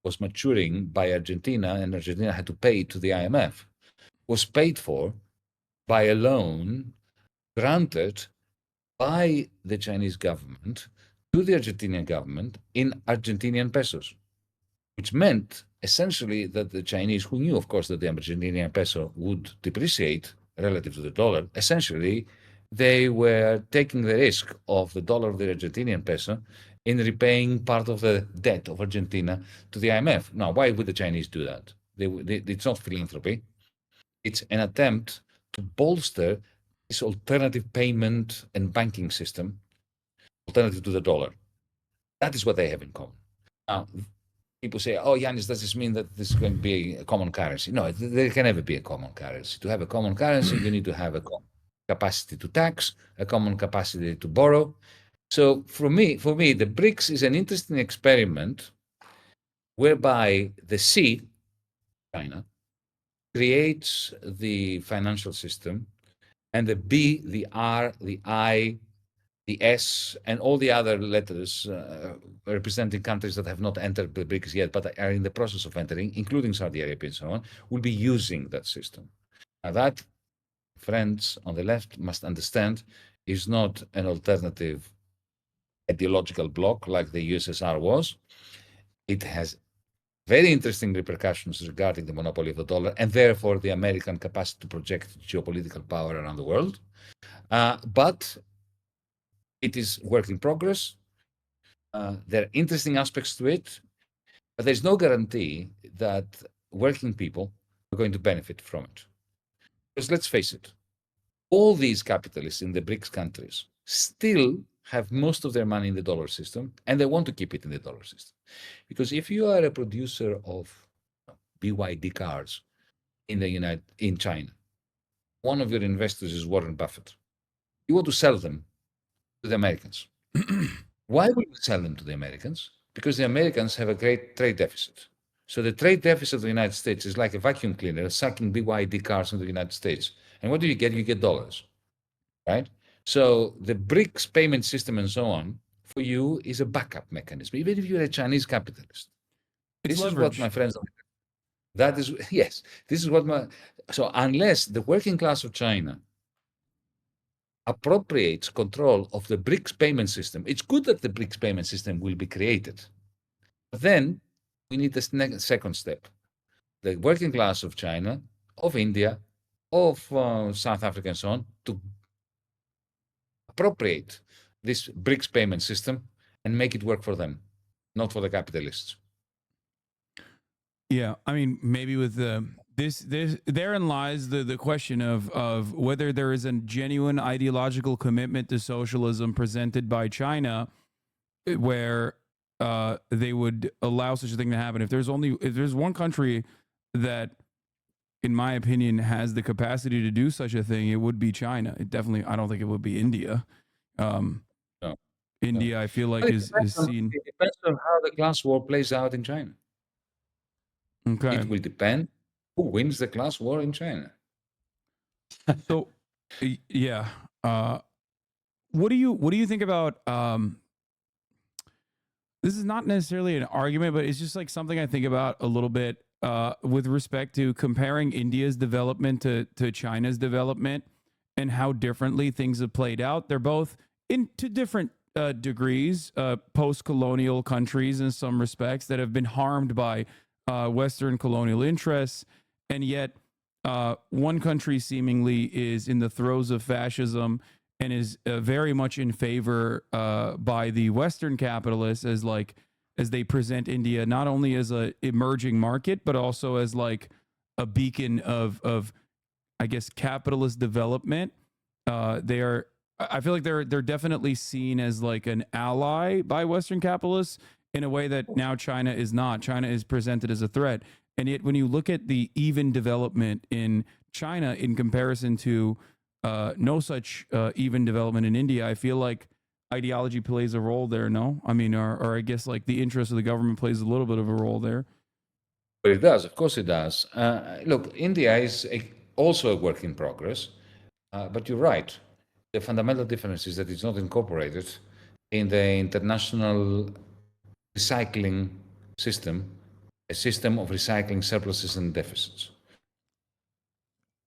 was maturing by Argentina, and Argentina had to pay to the IMF, was paid for by a loan granted by the Chinese government to the Argentinian government in Argentinian pesos, which meant essentially that the Chinese, who knew, of course, that the Argentinian peso would depreciate relative to the dollar, essentially they were taking the risk of the dollar of the Argentinian peso in repaying part of the debt of Argentina to the IMF. Now, why would the Chinese do that? It's not philanthropy. It's an attempt to bolster this alternative payment and banking system, alternative to the dollar. That is what they have in common. Now, people say, oh, Yanis, does this mean that this is going to be a common currency? No, there can never be a common currency. To have a common currency, you need to have a common capacity to tax, a common capacity to borrow. So for me, the BRICS is an interesting experiment whereby the C, China, creates the financial system, and the B, the R, the I, the S, and all the other letters representing countries that have not entered the BRICS yet, but are in the process of entering, including Saudi Arabia and so on, will be using that system. Now that, friends on the left must understand, is not an alternative ideological bloc like the USSR was. It has very interesting repercussions regarding the monopoly of the dollar and therefore the American capacity to project geopolitical power around the world. But it is work in progress. There are interesting aspects to it, but there's no guarantee that working people are going to benefit from it. Because let's face it, all these capitalists in the BRICS countries still have most of their money in the dollar system, and they want to keep it in the dollar system. Because if you are a producer of BYD cars in China, one of your investors is Warren Buffett. You want to sell them to the Americans. Why would you sell them to the Americans? Because the Americans have a great trade deficit. So the trade deficit of the United States is like a vacuum cleaner sucking BYD cars into the United States. And what do you get? You get dollars, right? So the BRICS payment system and so on for you is a backup mechanism, even if you're a Chinese capitalist. This is what my friends. That is, yes, this is what so unless the working class of China appropriates control of the BRICS payment system, it's good that the BRICS payment system will be created. But then we need the second step. The working class of China, of India, of South Africa and so on, to appropriate this BRICS payment system and make it work for them, not for the capitalists. Yeah, I mean, maybe with this therein lies the question of whether there is a genuine ideological commitment to socialism presented by China, where they would allow such a thing to happen. If there's one country that, in my opinion, has the capacity to do such a thing, it would be China. I don't think it would be India. No. India, I feel like, is seen. It depends on how the class war plays out in China. Okay. It will depend who wins the class war in China. So, yeah. What do you think about? This is not necessarily an argument, but it's just like something I think about a little bit with respect to comparing India's development to China's development and how differently things have played out. They're both to different degrees post-colonial countries in some respects that have been harmed by Western colonial interests, and yet one country seemingly is in the throes of fascism and is very much in favor by the Western capitalists as they present India not only as a emerging market but also as like a beacon of I guess capitalist development. I feel like they're definitely seen as like an ally by Western capitalists in a way that now China is not. China is presented as a threat. And yet when you look at the even development in China in comparison to no such even development in India, I feel like ideology plays a role there, no? I mean, or I guess like the interest of the government plays a little bit of a role there. Well, it does. Of course it does. Look, India is also a work in progress, but you're right. The fundamental difference is that it's not incorporated in the international recycling system, a system of recycling surpluses and deficits.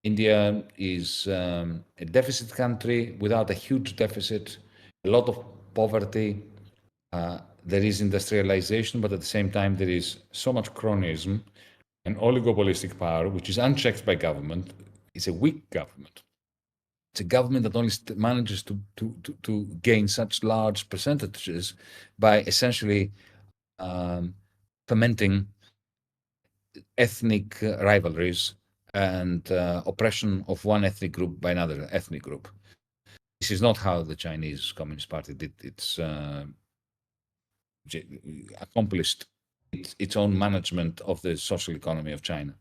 India is a deficit country without a huge deficit, a lot of poverty. There is industrialization, but at the same time, there is so much cronyism and oligopolistic power, which is unchecked by government. It's a weak government. It's a government that only manages to gain such large percentages by essentially fomenting ethnic rivalries and oppression of one ethnic group by another ethnic group. This is not how the Chinese Communist Party did its accomplished its own management of the social economy of China.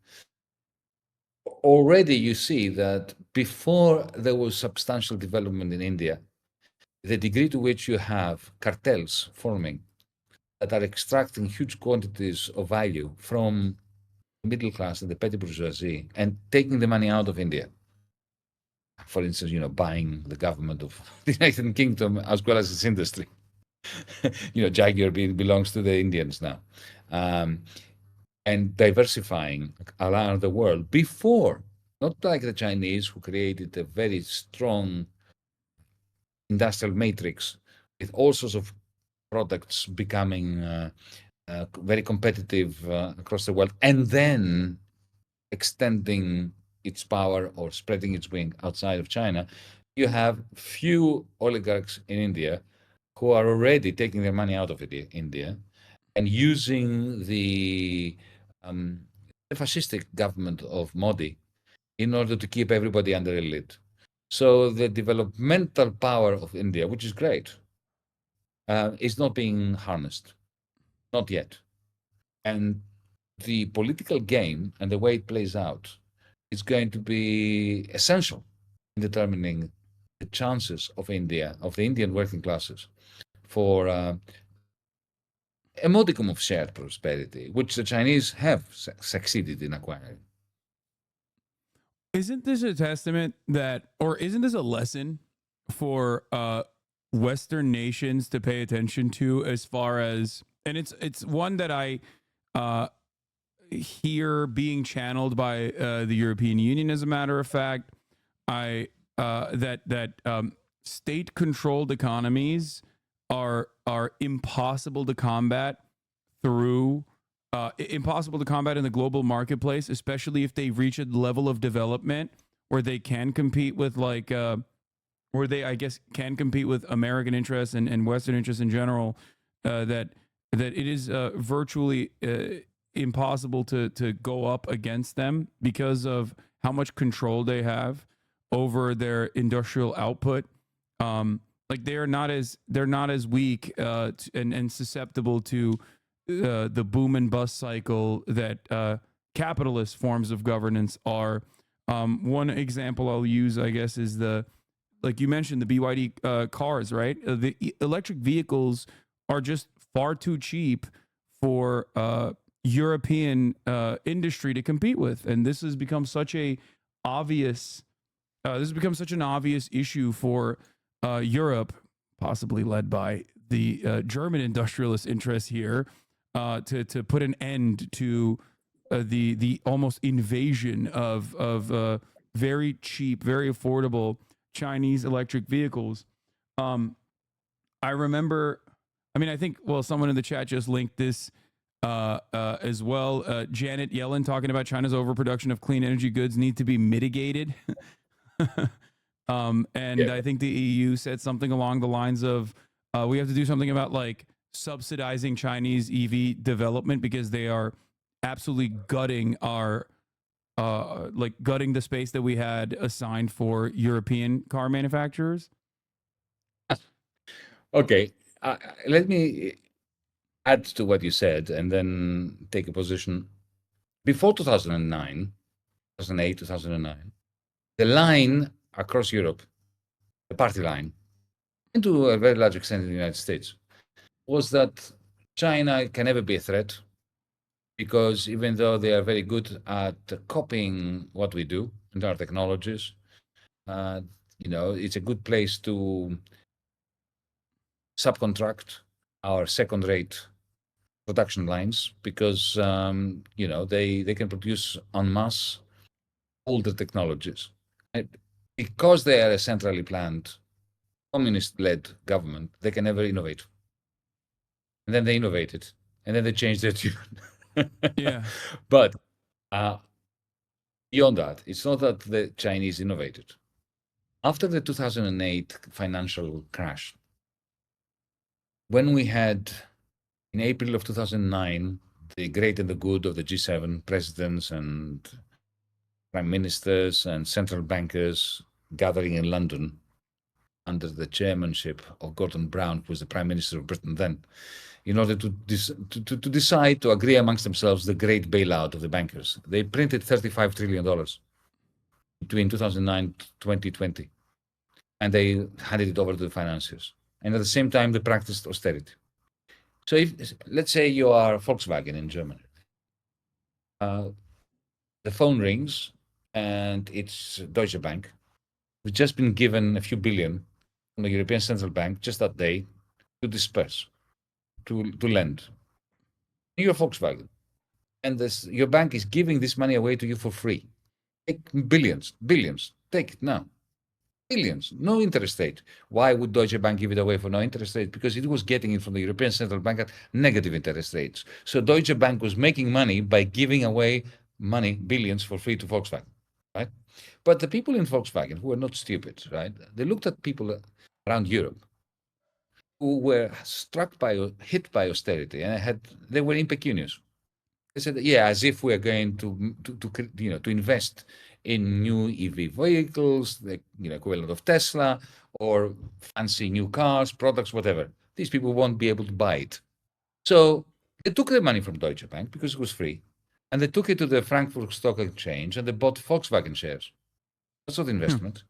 Already you see that before there was substantial development in India, the degree to which you have cartels forming that are extracting huge quantities of value from the middle class and the petty bourgeoisie and taking the money out of India. For instance, buying the government of the United Kingdom as well as its industry. Jaguar belongs to the Indians now. And diversifying around the world before, not like the Chinese who created a very strong industrial matrix with all sorts of products becoming very competitive across the world, and then extending its power or spreading its wing outside of China. You have few oligarchs in India who are already taking their money out of India and using the fascistic government of Modi in order to keep everybody under a lid. So the developmental power of India, which is great, is not being harnessed, not yet. And the political game and the way it plays out is going to be essential in determining the chances of India, of the Indian working classes, for a modicum of shared prosperity, which the Chinese have succeeded in acquiring. Isn't this a testament that, or isn't this a lesson for Western nations to pay attention to, as far as, and it's one that I hear being channeled by the European Union, as a matter of fact, that state-controlled economies are impossible to combat impossible to combat in the global marketplace, especially if they reach a level of development where they can compete with where they, I guess, can compete with American interests and Western interests in general, that it is virtually impossible to go up against them because of how much control they have over their industrial output. Like they're not as weak and susceptible to the boom and bust cycle that capitalist forms of governance are. One example I'll use, I guess, is like you mentioned, the BYD cars, right? The electric vehicles are just far too cheap for European industry to compete with, and this has become such an obvious issue for Europe, possibly led by the German industrialist interests here, to put an end to the almost invasion of very cheap, very affordable Chinese electric vehicles. I remember, I think, someone in the chat just linked this as well. Janet Yellen talking about China's overproduction of clean energy goods need to be mitigated. I think the EU said something along the lines of, we have to do something about like subsidizing Chinese EV development because they are absolutely gutting our gutting the space that we had assigned for European car manufacturers. Okay, let me add to what you said and then take a position. Before 2009, 2008, 2009, the line across Europe, the party line, and to a very large extent in the United States, was that China can never be a threat, because even though they are very good at copying what we do and our technologies, it's a good place to subcontract our second-rate production lines because, they can produce en masse older technologies. And because they are a centrally planned, communist-led government, they can never innovate. And then they innovated, and then they changed their tune. Yeah. But beyond that, it's not that the Chinese innovated. After the 2008 financial crash, when we had, in April of 2009, the great and the good of the G7 presidents and prime ministers and central bankers gathering in London under the chairmanship of Gordon Brown, who was the Prime Minister of Britain then, in order to decide, to agree amongst themselves, the great bailout of the bankers. They printed $35 trillion between 2009 to 2020, and they handed it over to the financiers. And at the same time, they practiced austerity. So if, let's say you are Volkswagen in Germany, the phone rings and it's Deutsche Bank, who's just been given a few billion from the European Central Bank just that day to disperse, to lend. You're Volkswagen, and your bank is giving this money away to you for free. Take billions, take it now. Billions, no interest rate. Why would Deutsche Bank give it away for no interest rate? Because it was getting it from the European Central Bank at negative interest rates. So Deutsche Bank was making money by giving away money, billions, for free to Volkswagen, right? But the people in Volkswagen, who are not stupid, right? They looked at people around Europe who were hit by austerity, and they were impecunious. They said, yeah, as if we are going to invest in new EV vehicles, the equivalent of Tesla, or fancy new cars, products, whatever. These people won't be able to buy it. So they took the money from Deutsche Bank because it was free, and they took it to the Frankfurt Stock Exchange, and they bought Volkswagen shares. That's not investment.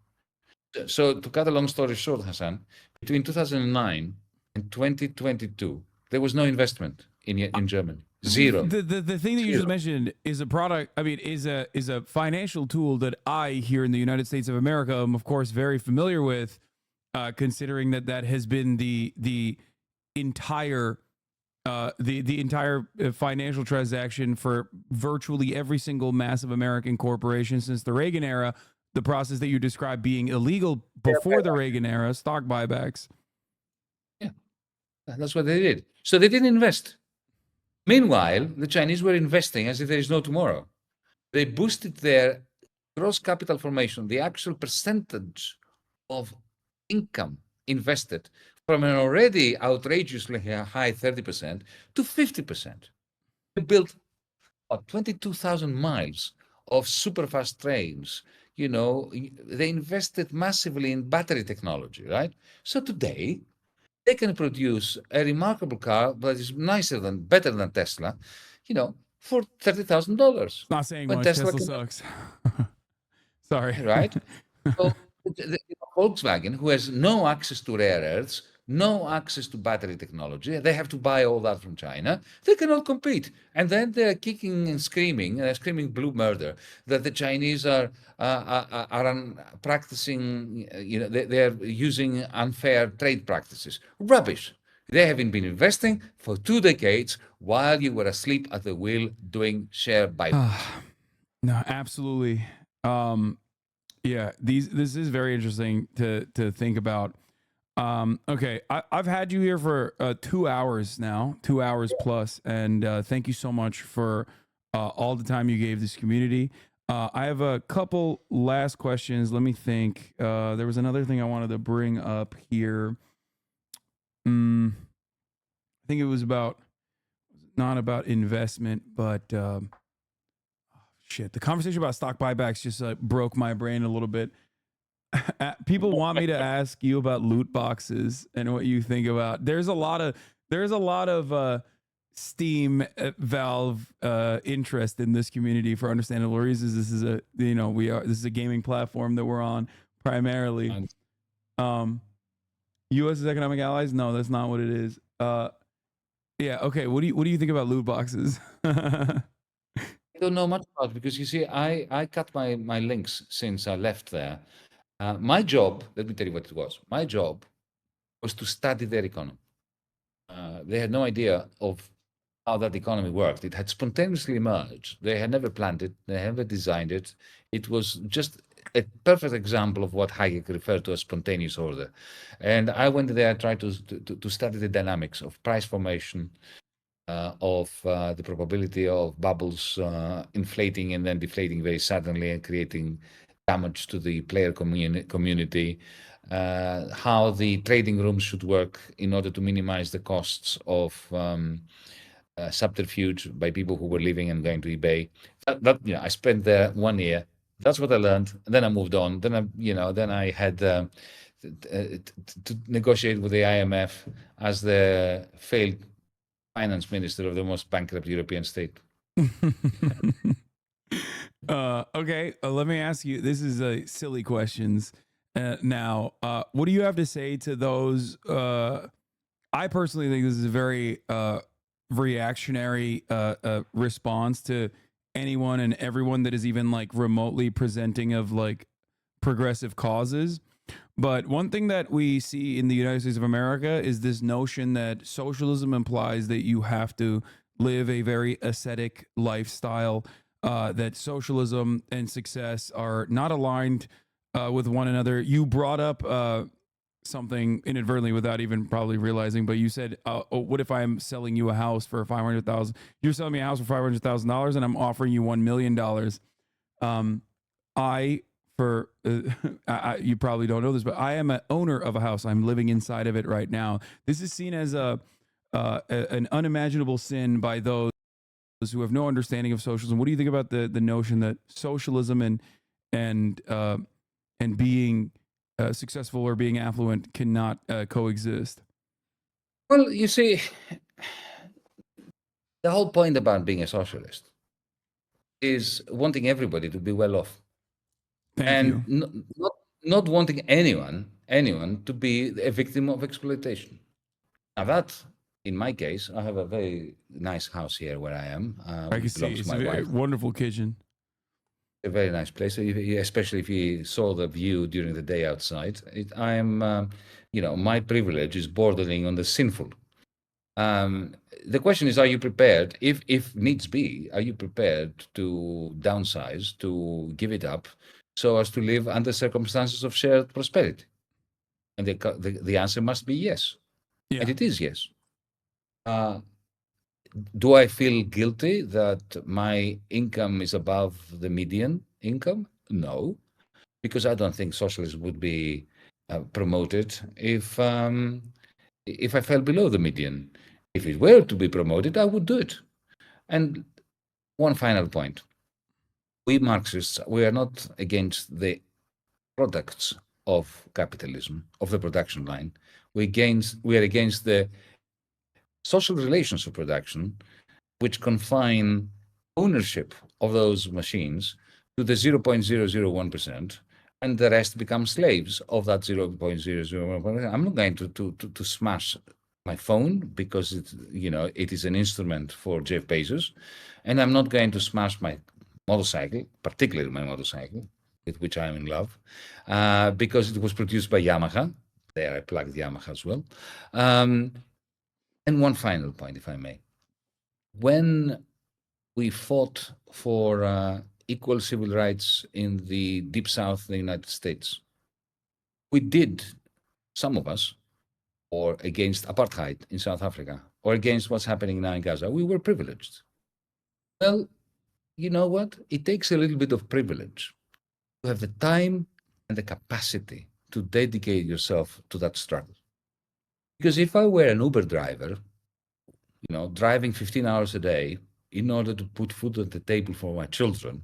So to cut a long story short, Hassan, between 2009 and 2022, there was no investment in Germany. Zero. The thing that you just mentioned is a product. Is a financial tool that I here in the United States of America am, of course, very familiar with, considering that has been the entire financial transaction for virtually every single massive American corporation since the Reagan era. The process that you described being illegal before the Reagan era, stock buybacks. Yeah, that's what they did. So they didn't invest. Meanwhile, the Chinese were investing as if there is no tomorrow. They boosted their gross capital formation, the actual percentage of income invested from an already outrageously high 30% to 50%. They built 22,000 miles of superfast trains. You know, they invested massively in battery technology, right? So today, they can produce a remarkable car that is better than Tesla, you know, for $30,000. Not saying much. Tesla sucks. Sorry. Right? So Volkswagen, who has no access to rare earths, no access to battery technology, they have to buy all that from China. They cannot compete. And then they're kicking and screaming blue murder, that the Chinese are practicing, you know, they're using unfair trade practices. Rubbish. They haven't been investing for 2 decades while you were asleep at the wheel doing share buybacks. No, absolutely. Yeah, this is very interesting to think about. Okay, I've had you here for 2 hours now, 2 hours plus, and thank you so much for all the time you gave this community. I have a couple last questions. Let me think. There was another thing I wanted to bring up here. I think it was not about investment, but shit. The conversation about stock buybacks just broke my brain a little bit. People want me to ask you about loot boxes and what you think about. There's a lot of Steam Valve interest in this community for understandable reasons. This is this is a gaming platform that we're on primarily. U.S.'s economic allies? No, that's not what it is. Yeah. Okay. What do you think about loot boxes? I don't know much about it because you see, I cut my links since I left there. My job, let me tell you what it was. My job was to study their economy. They had no idea of how that economy worked. It had spontaneously emerged. They had never planned it. They had never designed it. It was just a perfect example of what Hayek referred to as spontaneous order. And I went there, tried to study the dynamics of price formation, of the probability of bubbles inflating and then deflating very suddenly and creating damage to the player community, how the trading rooms should work in order to minimize the costs of subterfuge by people who were leaving and going to eBay. I spent there 1 year. That's what I learned. And then I moved on. Then I had to negotiate with the IMF as the failed finance minister of the most bankrupt European state. Okay, let me ask you. This is silly questions. Now, what do you have to say to those? I personally think this is a very reactionary response to anyone and everyone that is even like remotely presenting of like progressive causes. But one thing that we see in the United States of America is this notion that socialism implies that you have to live a very ascetic lifestyle, that socialism and success are not aligned with one another. You brought up something inadvertently without even probably realizing, but you said, what if I'm selling you a house for $500,000? You're selling me a house for $500,000 and I'm offering you $1 million. You probably don't know this, but I am an owner of a house. I'm living inside of it right now. This is seen as an unimaginable sin by those who have no understanding of socialism. What do you think about the notion that socialism and being successful or being affluent cannot coexist? Well, you see, the whole point about being a socialist is wanting everybody to be well off. Thank you. Not wanting anyone to be a victim of exploitation. Now that, in my case, I have a very nice house here where I am. I can see it's a wonderful kitchen. A very nice place, especially if you saw the view during the day outside. My privilege is bordering on the sinful. The question is, are you prepared, if needs be, are you prepared to downsize, to give it up, so as to live under circumstances of shared prosperity? And the answer must be yes. Yeah. And it is yes. Do I feel guilty that my income is above the median income? No, because I don't think socialism would be promoted if I fell below the median. If it were to be promoted, I would do it. And one final point. We Marxists, we are not against the products of capitalism, of the production line. We are against the social relations of production, which confine ownership of those machines to the 0.001%, and the rest become slaves of that 0.001%. I'm not going to smash my phone because it is an instrument for Jeff Bezos, and I'm not going to smash my motorcycle, particularly my motorcycle, with which I'm in love, because it was produced by Yamaha. There I plugged Yamaha as well. And one final point, if I may. When we fought for equal civil rights in the Deep South of the United States, we did, some of us, or against apartheid in South Africa, or against what's happening now in Gaza. We were privileged. Well, you know what? It takes a little bit of privilege to have the time and the capacity to dedicate yourself to that struggle. Because if I were an Uber driver, driving 15 hours a day in order to put food on the table for my children,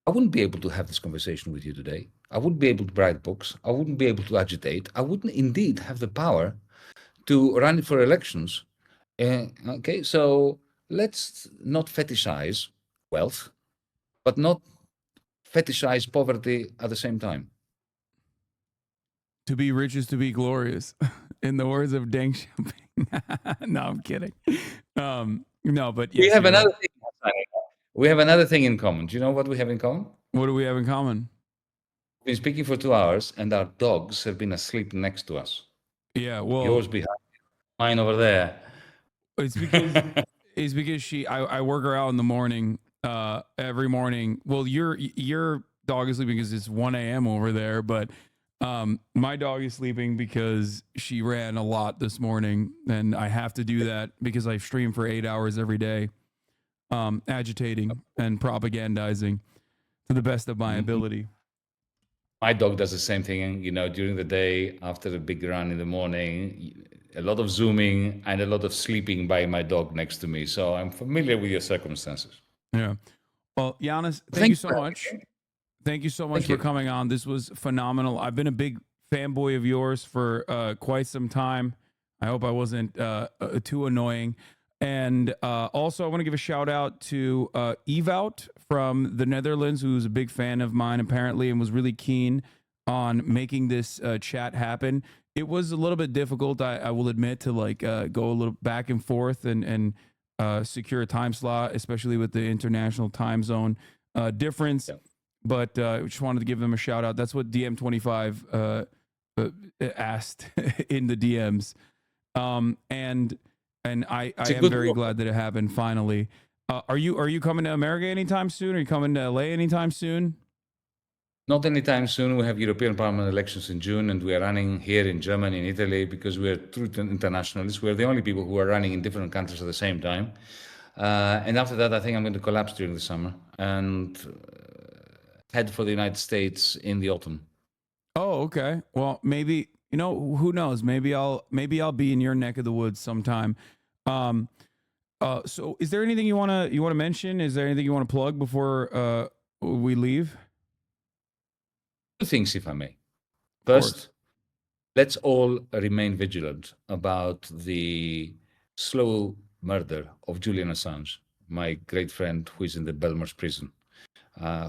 I wouldn't be able to have this conversation with you today. I wouldn't be able to write books. I wouldn't be able to agitate. I wouldn't indeed have the power to run for elections. Okay, so let's not fetishize wealth, but not fetishize poverty at the same time. To be rich is to be glorious, in the words of Deng Xiaoping. No, I'm kidding. No, but yes, we have another thing. We have another thing in common. Do you know what we have in common? What do we have in common? We've been speaking for 2 hours, and our dogs have been asleep next to us. Yeah, well, yours behind, mine over there. It's because I work her out in the morning, every morning. Well, your dog is sleeping because it's 1 a.m. over there, but my dog is sleeping because she ran a lot this morning, and I have to do that because I stream for 8 hours every day, agitating and propagandizing to the best of my ability. My dog does the same thing, during the day, after a big run in the morning, a lot of zooming and a lot of sleeping by my dog next to me. So I'm familiar with your circumstances. Yeah. Well, Yanis, thank you so much. Thank you so much for coming on. This was phenomenal. I've been a big fanboy of yours for quite some time. I hope I wasn't too annoying. And also, I want to give a shout out to Ewout from the Netherlands, who's a big fan of mine, apparently, and was really keen on making this chat happen. It was a little bit difficult, I will admit, to go a little back and forth and secure a time slot, especially with the international time zone difference. Yeah. But I just wanted to give them a shout out. That's what DM25 asked in the DMs. And I am very glad that it happened finally. Are you coming to America anytime soon? Are you coming to LA anytime soon? Not anytime soon. We have European Parliament elections in June, and we are running here in Germany and Italy because we are true internationalists. We are the only people who are running in different countries at the same time. And after that, I think I'm going to collapse during the summer and head for the United States in the autumn. Oh, okay. Well, maybe, who knows? Maybe I'll be in your neck of the woods sometime. So is there anything you want to mention? Is there anything you want to plug before we leave? Two things, if I may. First, let's all remain vigilant about the slow murder of Julian Assange, my great friend who is in the Belmarsh prison,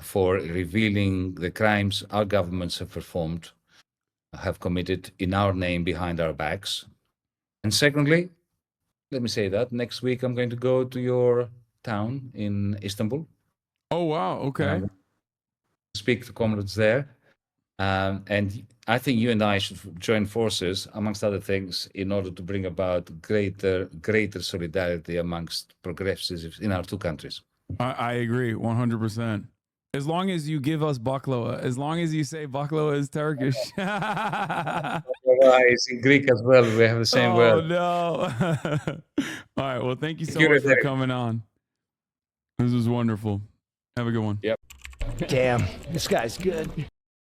for revealing the crimes our governments have committed in our name behind our backs. And secondly, let me say that next week I'm going to go to your town in Istanbul. Oh, wow. Okay. Speak to comrades there. And I think you and I should join forces, amongst other things, in order to bring about greater solidarity amongst progressives in our two countries. I agree 100%. As long as you give us baklava, as long as you say baklava is Turkish. Baklava is in Greek as well. We have the same word. Oh, no. All right. Well, thank you so much for coming on. This was wonderful. Have a good one. Yep. Damn, this guy's good.